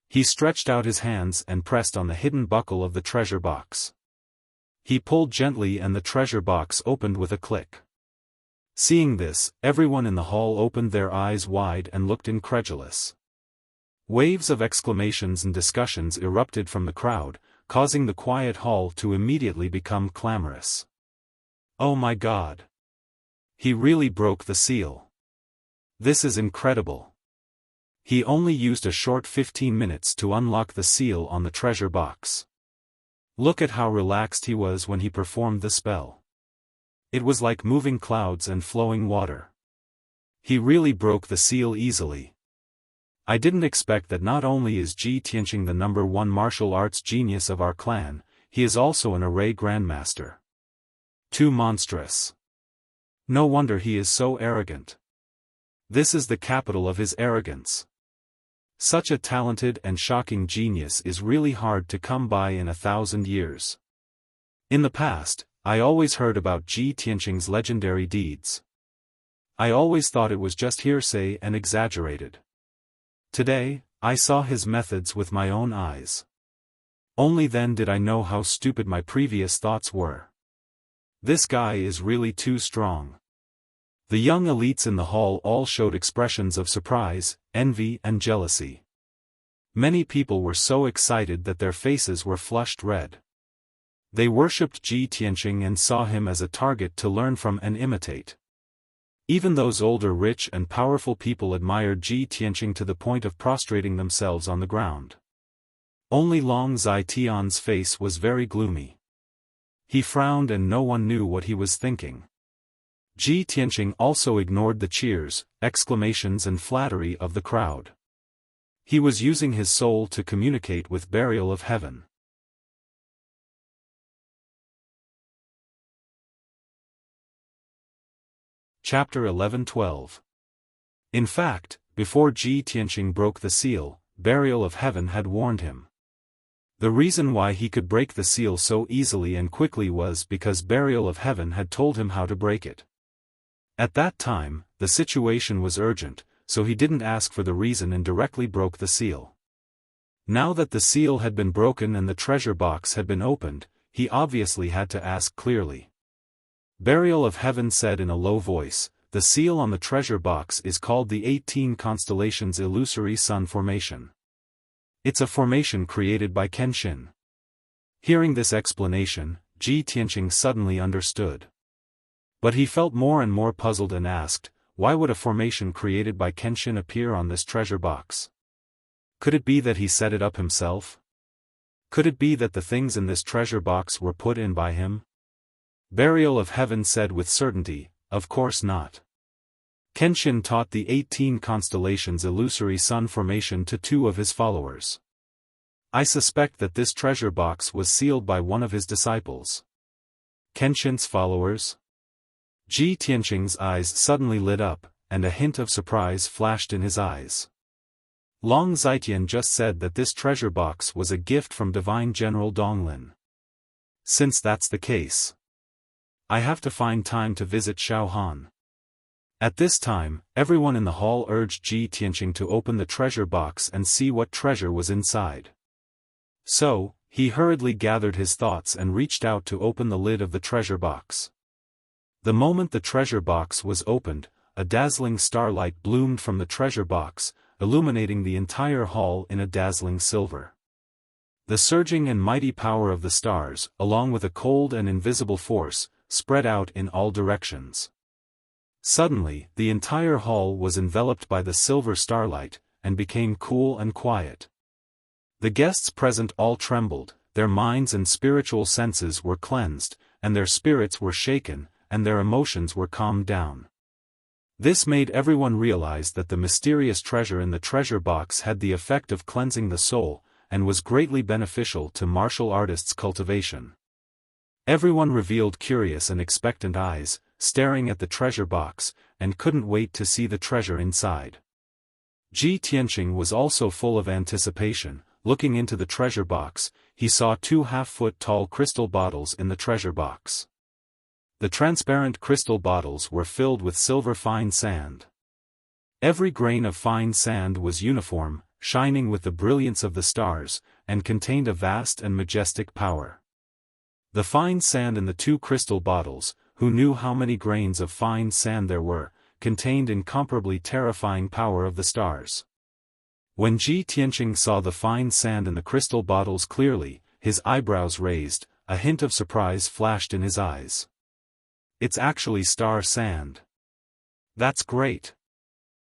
He stretched out his hands and pressed on the hidden buckle of the treasure box. He pulled gently and the treasure box opened with a click. Seeing this, everyone in the hall opened their eyes wide and looked incredulous. Waves of exclamations and discussions erupted from the crowd, causing the quiet hall to immediately become clamorous. "Oh my God! He really broke the seal. This is incredible. He only used a short 15 minutes to unlock the seal on the treasure box. Look at how relaxed he was when he performed the spell. It was like moving clouds and flowing water. He really broke the seal easily. I didn't expect that. Not only is Ji Tianqing the #1 martial arts genius of our clan, he is also an array grandmaster. Too monstrous. No wonder he is so arrogant. This is the capital of his arrogance. Such a talented and shocking genius is really hard to come by in 1,000 years. In the past, I always heard about Ji Tianqing's legendary deeds. I always thought it was just hearsay and exaggerated. Today, I saw his methods with my own eyes. Only then did I know how stupid my previous thoughts were. This guy is really too strong. The young elites in the hall all showed expressions of surprise, envy and jealousy. Many people were so excited that their faces were flushed red. They worshipped Ji Tianqing and saw him as a target to learn from and imitate. Even those older rich and powerful people admired Ji Tianqing to the point of prostrating themselves on the ground. Only Long Zai-Tian's face was very gloomy. He frowned and no one knew what he was thinking. Ji Tianqing also ignored the cheers, exclamations and flattery of the crowd. He was using his soul to communicate with Burial of Heaven. Chapter 11-12. In fact, before Ji Tianqing broke the seal, Burial of Heaven had warned him. The reason why he could break the seal so easily and quickly was because Burial of Heaven had told him how to break it. At that time, the situation was urgent, so he didn't ask for the reason and directly broke the seal. Now that the seal had been broken and the treasure box had been opened, he obviously had to ask clearly. Burial of Heaven said in a low voice, "The seal on the treasure box is called the 18 constellations illusory sun formation. It's a formation created by Kenshin." Hearing this explanation, Ji Tianqing suddenly understood. But he felt more and more puzzled and asked, why would a formation created by Kenshin appear on this treasure box? Could it be that he set it up himself? Could it be that the things in this treasure box were put in by him? Burial of Heaven said with certainty, of course not. Kenshin taught the 18 constellations illusory sun formation to 2 of his followers. I suspect that this treasure box was sealed by one of his disciples. Kenshin's followers? Ji Tianqing's eyes suddenly lit up, and a hint of surprise flashed in his eyes. Long Zitian just said that this treasure box was a gift from Divine General Donglin. Since that's the case, I have to find time to visit Xiaofan. At this time, everyone in the hall urged Ji Tianqing to open the treasure box and see what treasure was inside. So, he hurriedly gathered his thoughts and reached out to open the lid of the treasure box. The moment the treasure box was opened, a dazzling starlight bloomed from the treasure box, illuminating the entire hall in a dazzling silver. The surging and mighty power of the stars, along with a cold and invisible force, spread out in all directions. Suddenly, the entire hall was enveloped by the silver starlight, and became cool and quiet. The guests present all trembled, their minds and spiritual senses were cleansed, and their spirits were shaken, and their emotions were calmed down. This made everyone realize that the mysterious treasure in the treasure box had the effect of cleansing the soul, and was greatly beneficial to martial artists' cultivation. Everyone revealed curious and expectant eyes, staring at the treasure box, and couldn't wait to see the treasure inside. Ji Tianqing was also full of anticipation. Looking into the treasure box, he saw 2 half-foot-tall crystal bottles in the treasure box. The transparent crystal bottles were filled with silver fine sand. Every grain of fine sand was uniform, shining with the brilliance of the stars, and contained a vast and majestic power. The fine sand in the 2 crystal bottles, who knew how many grains of fine sand there were, contained incomparably terrifying power of the stars. When Ji Tianqing saw the fine sand in the crystal bottles clearly, his eyebrows raised, a hint of surprise flashed in his eyes. It's actually star sand. That's great.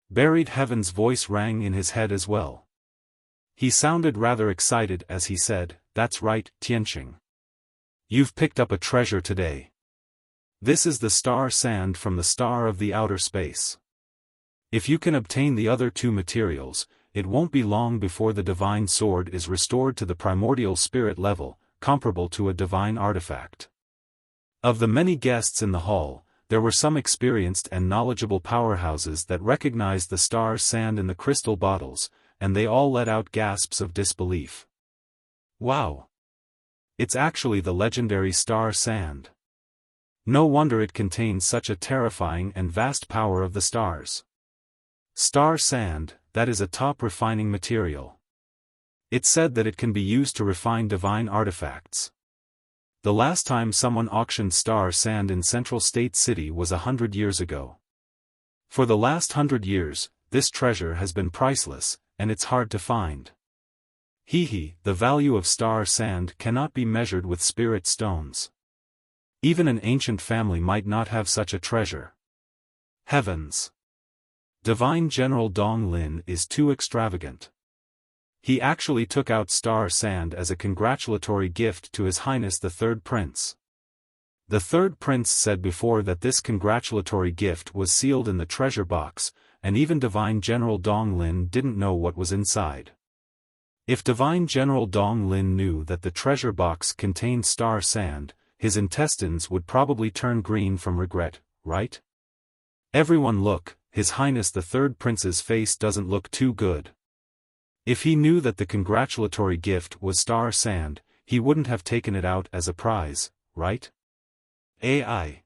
Buried Heaven's voice rang in his head as well. He sounded rather excited as he said, "That's right, Tianqing. You've picked up a treasure today. This is the star sand from the star of the outer space. If you can obtain the other 2 materials, it won't be long before the divine sword is restored to the primordial spirit level, comparable to a divine artifact." Of the many guests in the hall, there were some experienced and knowledgeable powerhouses that recognized the star sand in the crystal bottles, and they all let out gasps of disbelief. Wow! It's actually the legendary star sand. No wonder it contains such a terrifying and vast power of the stars. Star sand, that is a top refining material. It's said that it can be used to refine divine artifacts. The last time someone auctioned star sand in Central State City was 100 years ago. For the last 100 years, this treasure has been priceless, and it's hard to find. The value of star sand cannot be measured with spirit stones. Even an ancient family might not have such a treasure. Heavens! Divine General Dong Lin is too extravagant. He actually took out star sand as a congratulatory gift to His Highness the Third Prince. The Third Prince said before that this congratulatory gift was sealed in the treasure box, and even Divine General Dong Lin didn't know what was inside. If Divine General Dong Lin knew that the treasure box contained star sand, his intestines would probably turn green from regret, right? Everyone look, His Highness the Third Prince's face doesn't look too good. If he knew that the congratulatory gift was star sand, he wouldn't have taken it out as a prize, right? AI.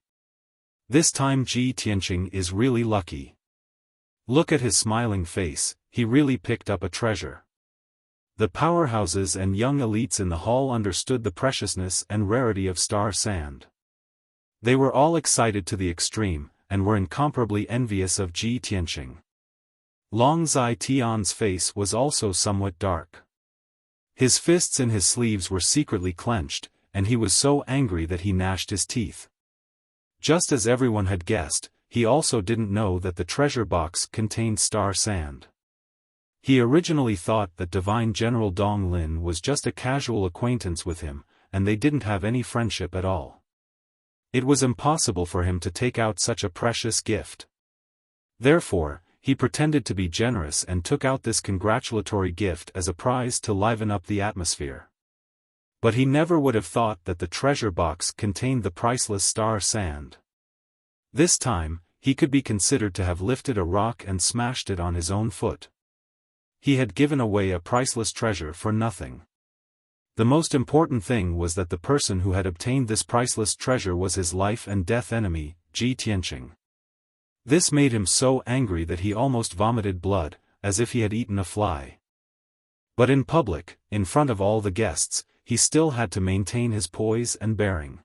This time Ji Tianqing is really lucky. Look at his smiling face, he really picked up a treasure. The powerhouses and young elites in the hall understood the preciousness and rarity of star sand. They were all excited to the extreme, and were incomparably envious of Ji Tianqing. Long Zai Tian's face was also somewhat dark. His fists in his sleeves were secretly clenched, and he was so angry that he gnashed his teeth. Just as everyone had guessed, he also didn't know that the treasure box contained star sand. He originally thought that Divine General Dong Lin was just a casual acquaintance with him, and they didn't have any friendship at all. It was impossible for him to take out such a precious gift. Therefore, he pretended to be generous and took out this congratulatory gift as a prize to liven up the atmosphere. But he never would have thought that the treasure box contained the priceless star sand. This time, he could be considered to have lifted a rock and smashed it on his own foot. He had given away a priceless treasure for nothing. The most important thing was that the person who had obtained this priceless treasure was his life and death enemy, Ji Tianqing. This made him so angry that he almost vomited blood, as if he had eaten a fly. But in public, in front of all the guests, he still had to maintain his poise and bearing.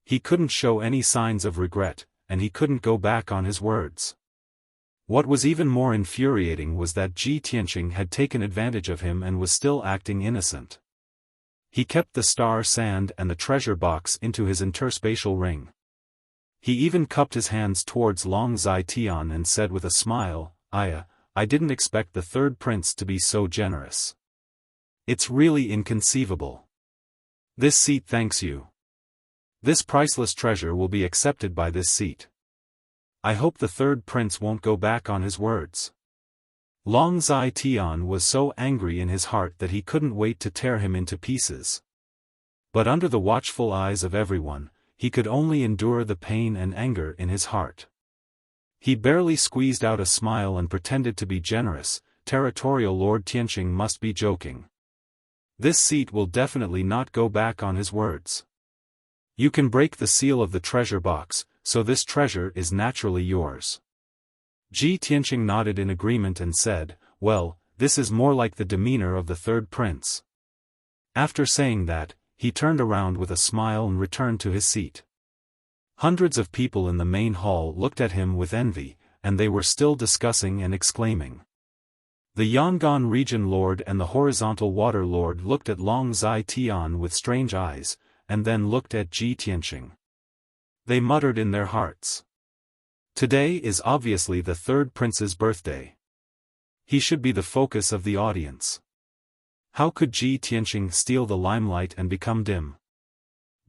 He couldn't show any signs of regret, and he couldn't go back on his words. What was even more infuriating was that Ji Tianqing had taken advantage of him and was still acting innocent. He kept the star sand and the treasure box into his interspatial ring. He even cupped his hands towards Long Zai Tian and said with a smile, I didn't expect the third prince to be so generous. It's really inconceivable. This seat thanks you. This priceless treasure will be accepted by this seat. I hope the third prince won't go back on his words. Long Zai Tian was so angry in his heart that he couldn't wait to tear him into pieces. But under the watchful eyes of everyone, he could only endure the pain and anger in his heart. He barely squeezed out a smile and pretended to be generous. Territorial Lord Tianqing must be joking. This seat will definitely not go back on his words. You can break the seal of the treasure box, so this treasure is naturally yours. Ji Tianqing nodded in agreement and said, well, this is more like the demeanor of the third prince. After saying that, he turned around with a smile and returned to his seat. Hundreds of people in the main hall looked at him with envy, and they were still discussing and exclaiming. The Yangon Region Lord and the Horizontal Water Lord looked at Long Zai Tian with strange eyes, and then looked at Ji Tianqing. They muttered in their hearts. Today is obviously the third prince's birthday. He should be the focus of the audience. How could Ji Tianqing steal the limelight and become dim?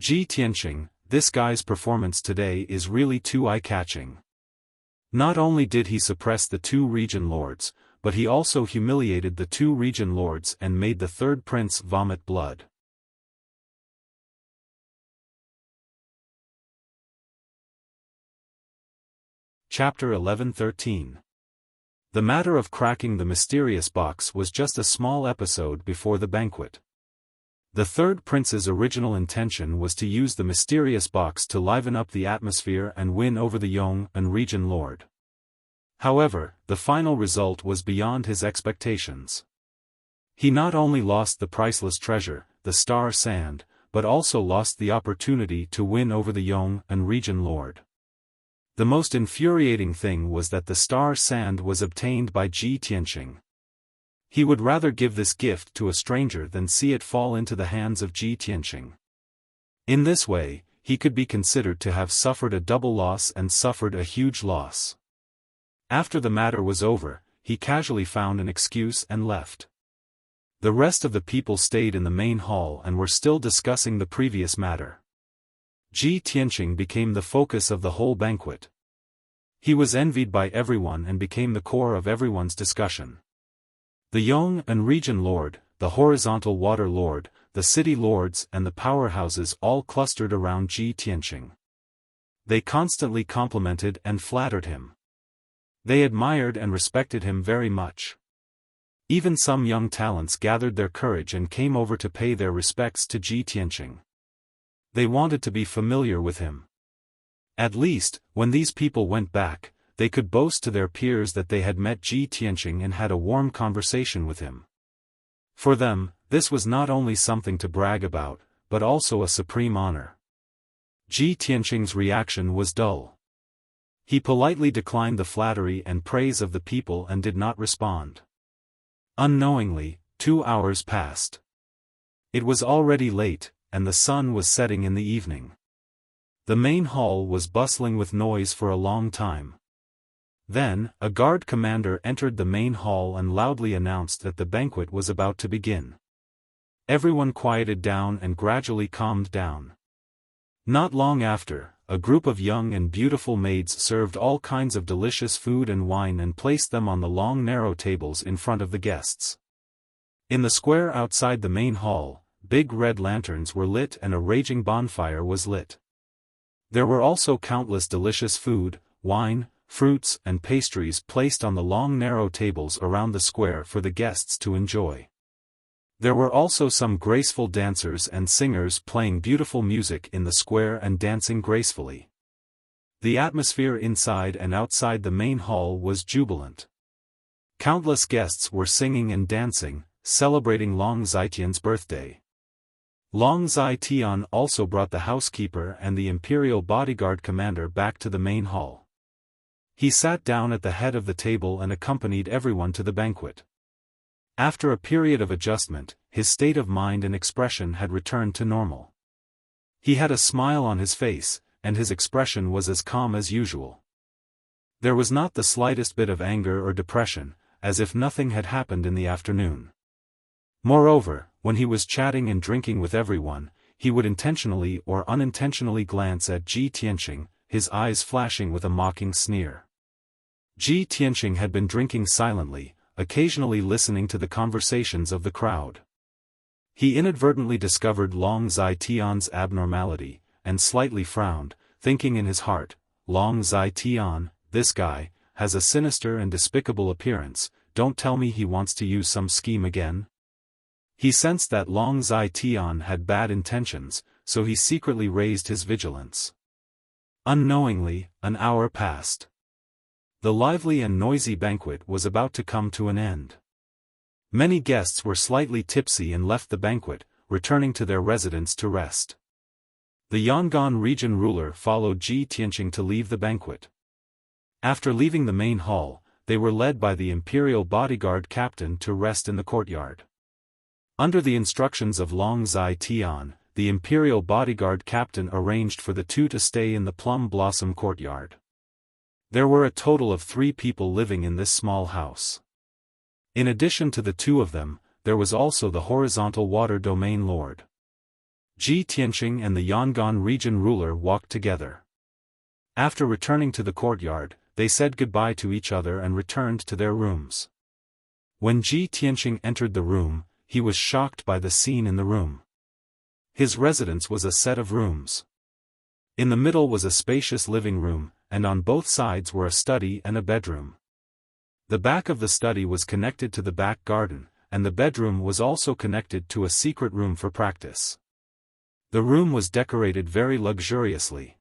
Ji Tianqing, this guy's performance today is really too eye-catching. Not only did he suppress the two region lords, but he also humiliated the two region lords and made the third prince vomit blood. Chapter 11-13. The matter of cracking the mysterious box was just a small episode before the banquet. The third prince's original intention was to use the mysterious box to liven up the atmosphere and win over the Yong'an region lord. However, the final result was beyond his expectations. He not only lost the priceless treasure, the star sand, but also lost the opportunity to win over the Yong'an region lord. The most infuriating thing was that the star sand was obtained by Ji Tianqing. He would rather give this gift to a stranger than see it fall into the hands of Ji Tianqing. In this way, he could be considered to have suffered a double loss and suffered a huge loss. After the matter was over, he casually found an excuse and left. The rest of the people stayed in the main hall and were still discussing the previous matter. Ji Tianqing became the focus of the whole banquet. He was envied by everyone and became the core of everyone's discussion. The Yong'an region lord, the horizontal water lord, the city lords and the powerhouses all clustered around Ji Tianqing. They constantly complimented and flattered him. They admired and respected him very much. Even some young talents gathered their courage and came over to pay their respects to Ji Tianqing. They wanted to be familiar with him. At least, when these people went back, they could boast to their peers that they had met Ji Tianqing and had a warm conversation with him. For them, this was not only something to brag about, but also a supreme honor. Ji Tianqing's reaction was dull. He politely declined the flattery and praise of the people and did not respond. Unknowingly, 2 hours passed. It was already late, and the sun was setting in the evening. The main hall was bustling with noise for a long time. Then, a guard commander entered the main hall and loudly announced that the banquet was about to begin. Everyone quieted down and gradually calmed down. Not long after, a group of young and beautiful maids served all kinds of delicious food and wine and placed them on the long narrow tables in front of the guests. In the square outside the main hall, big red lanterns were lit and a raging bonfire was lit. There were also countless delicious food, wine, fruits and pastries placed on the long narrow tables around the square for the guests to enjoy. There were also some graceful dancers and singers playing beautiful music in the square and dancing gracefully. The atmosphere inside and outside the main hall was jubilant. Countless guests were singing and dancing, celebrating Long Zitian's birthday. Long Zitian also brought the housekeeper and the imperial bodyguard commander back to the main hall. He sat down at the head of the table and accompanied everyone to the banquet. After a period of adjustment, his state of mind and expression had returned to normal. He had a smile on his face, and his expression was as calm as usual. There was not the slightest bit of anger or depression, as if nothing had happened in the afternoon. Moreover, when he was chatting and drinking with everyone, he would intentionally or unintentionally glance at Ji Tianqing, his eyes flashing with a mocking sneer. Ji Tianqing had been drinking silently, occasionally listening to the conversations of the crowd. He inadvertently discovered Long Zitian's abnormality, and slightly frowned, thinking in his heart, Long Zitian, this guy, has a sinister and despicable appearance, don't tell me he wants to use some scheme again? He sensed that Long Zitian had bad intentions, so he secretly raised his vigilance. Unknowingly, an hour passed. The lively and noisy banquet was about to come to an end. Many guests were slightly tipsy and left the banquet, returning to their residence to rest. The Yangon region ruler followed Ji Tianqing to leave the banquet. After leaving the main hall, they were led by the imperial bodyguard captain to rest in the courtyard. Under the instructions of Long Zitian, the imperial bodyguard captain arranged for the two to stay in the plum blossom courtyard. There were a total of 3 people living in this small house. In addition to the 2 of them, there was also the horizontal water domain lord. Ji Tianqing and the Yangon region ruler walked together. After returning to the courtyard, they said goodbye to each other and returned to their rooms. When Ji Tianqing entered the room, he was shocked by the scene in the room. His residence was a set of rooms. In the middle was a spacious living room, and on both sides were a study and a bedroom. The back of the study was connected to the back garden, and the bedroom was also connected to a secret room for practice. The room was decorated very luxuriously.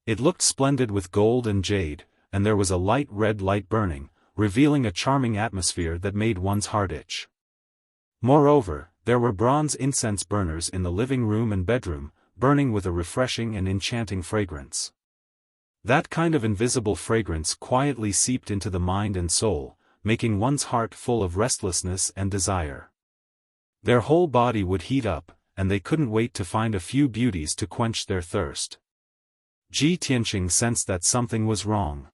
It looked splendid with gold and jade, and there was a light red light burning, revealing a charming atmosphere that made one's heart itch. Moreover, there were bronze incense burners in the living room and bedroom, burning with a refreshing and enchanting fragrance. That kind of invisible fragrance quietly seeped into the mind and soul, making one's heart full of restlessness and desire. Their whole body would heat up, and they couldn't wait to find a few beauties to quench their thirst. Ji Tianqing sensed that something was wrong.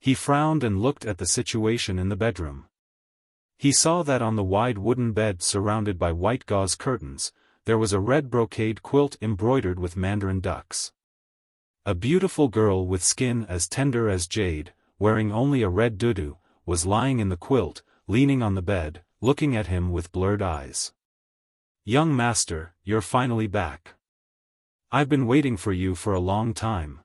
He frowned and looked at the situation in the bedroom. He saw that on the wide wooden bed surrounded by white gauze curtains, there was a red brocade quilt embroidered with mandarin ducks. A beautiful girl with skin as tender as jade, wearing only a red dudu, was lying in the quilt, leaning on the bed, looking at him with blurred eyes. "Young master, you're finally back. I've been waiting for you for a long time."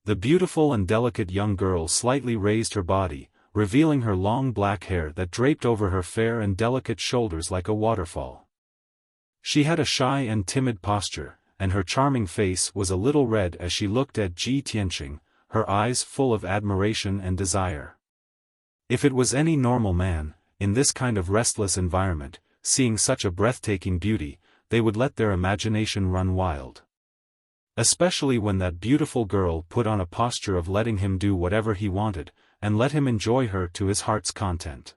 The beautiful and delicate young girl slightly raised her body, revealing her long black hair that draped over her fair and delicate shoulders like a waterfall. She had a shy and timid posture, and her charming face was a little red as she looked at Ji Tianqing, her eyes full of admiration and desire. If it was any normal man, in this kind of restless environment, seeing such a breathtaking beauty, they would let their imagination run wild. Especially when that beautiful girl put on a posture of letting him do whatever he wanted, and let him enjoy her to his heart's content.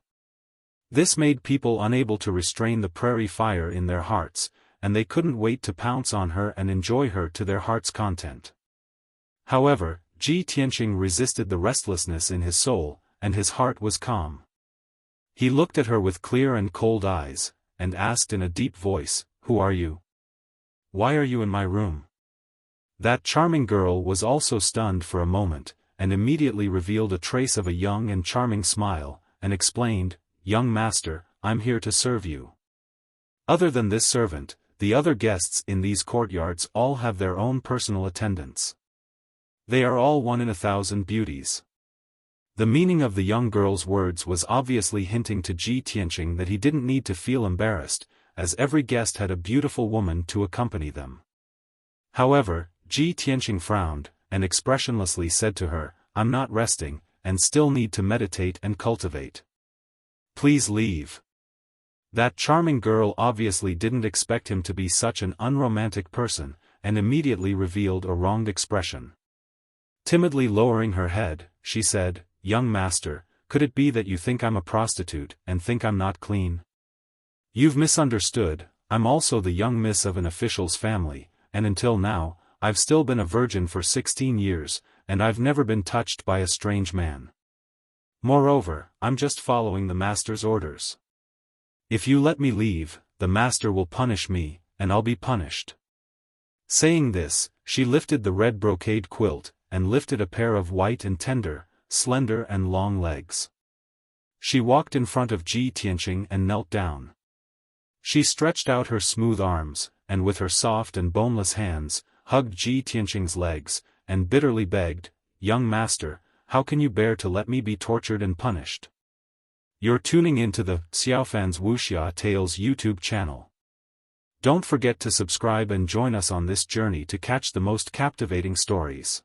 This made people unable to restrain the prairie fire in their hearts, and they couldn't wait to pounce on her and enjoy her to their heart's content. However, Ji Tianqing resisted the restlessness in his soul, and his heart was calm. He looked at her with clear and cold eyes, and asked in a deep voice, "Who are you? Why are you in my room?" That charming girl was also stunned for a moment, and immediately revealed a trace of a young and charming smile, and explained, "Young master, I'm here to serve you. Other than this servant, the other guests in these courtyards all have their own personal attendants. They are all 1 in 1,000 beauties." The meaning of the young girl's words was obviously hinting to Ji Tianqing that he didn't need to feel embarrassed, as every guest had a beautiful woman to accompany them. However, Ji Tianqing frowned, and expressionlessly said to her, "I'm not resting, and still need to meditate and cultivate. Please leave." That charming girl obviously didn't expect him to be such an unromantic person, and immediately revealed a wronged expression. Timidly lowering her head, she said, "Young master, could it be that you think I'm a prostitute, and think I'm not clean? You've misunderstood, I'm also the young miss of an official's family, and until now, I've still been a virgin for 16 years, and I've never been touched by a strange man. Moreover, I'm just following the master's orders. If you let me leave, the master will punish me, and I'll be punished." Saying this, she lifted the red brocade quilt, and lifted a pair of white and tender, slender and long legs. She walked in front of Ji Tianqing and knelt down. She stretched out her smooth arms, and with her soft and boneless hands, hugged Ji Tianqing's legs, and bitterly begged, "Young master, how can you bear to let me be tortured and punished?" You're tuning into the Xiaofan's Wuxia Tales YouTube channel. Don't forget to subscribe and join us on this journey to catch the most captivating stories.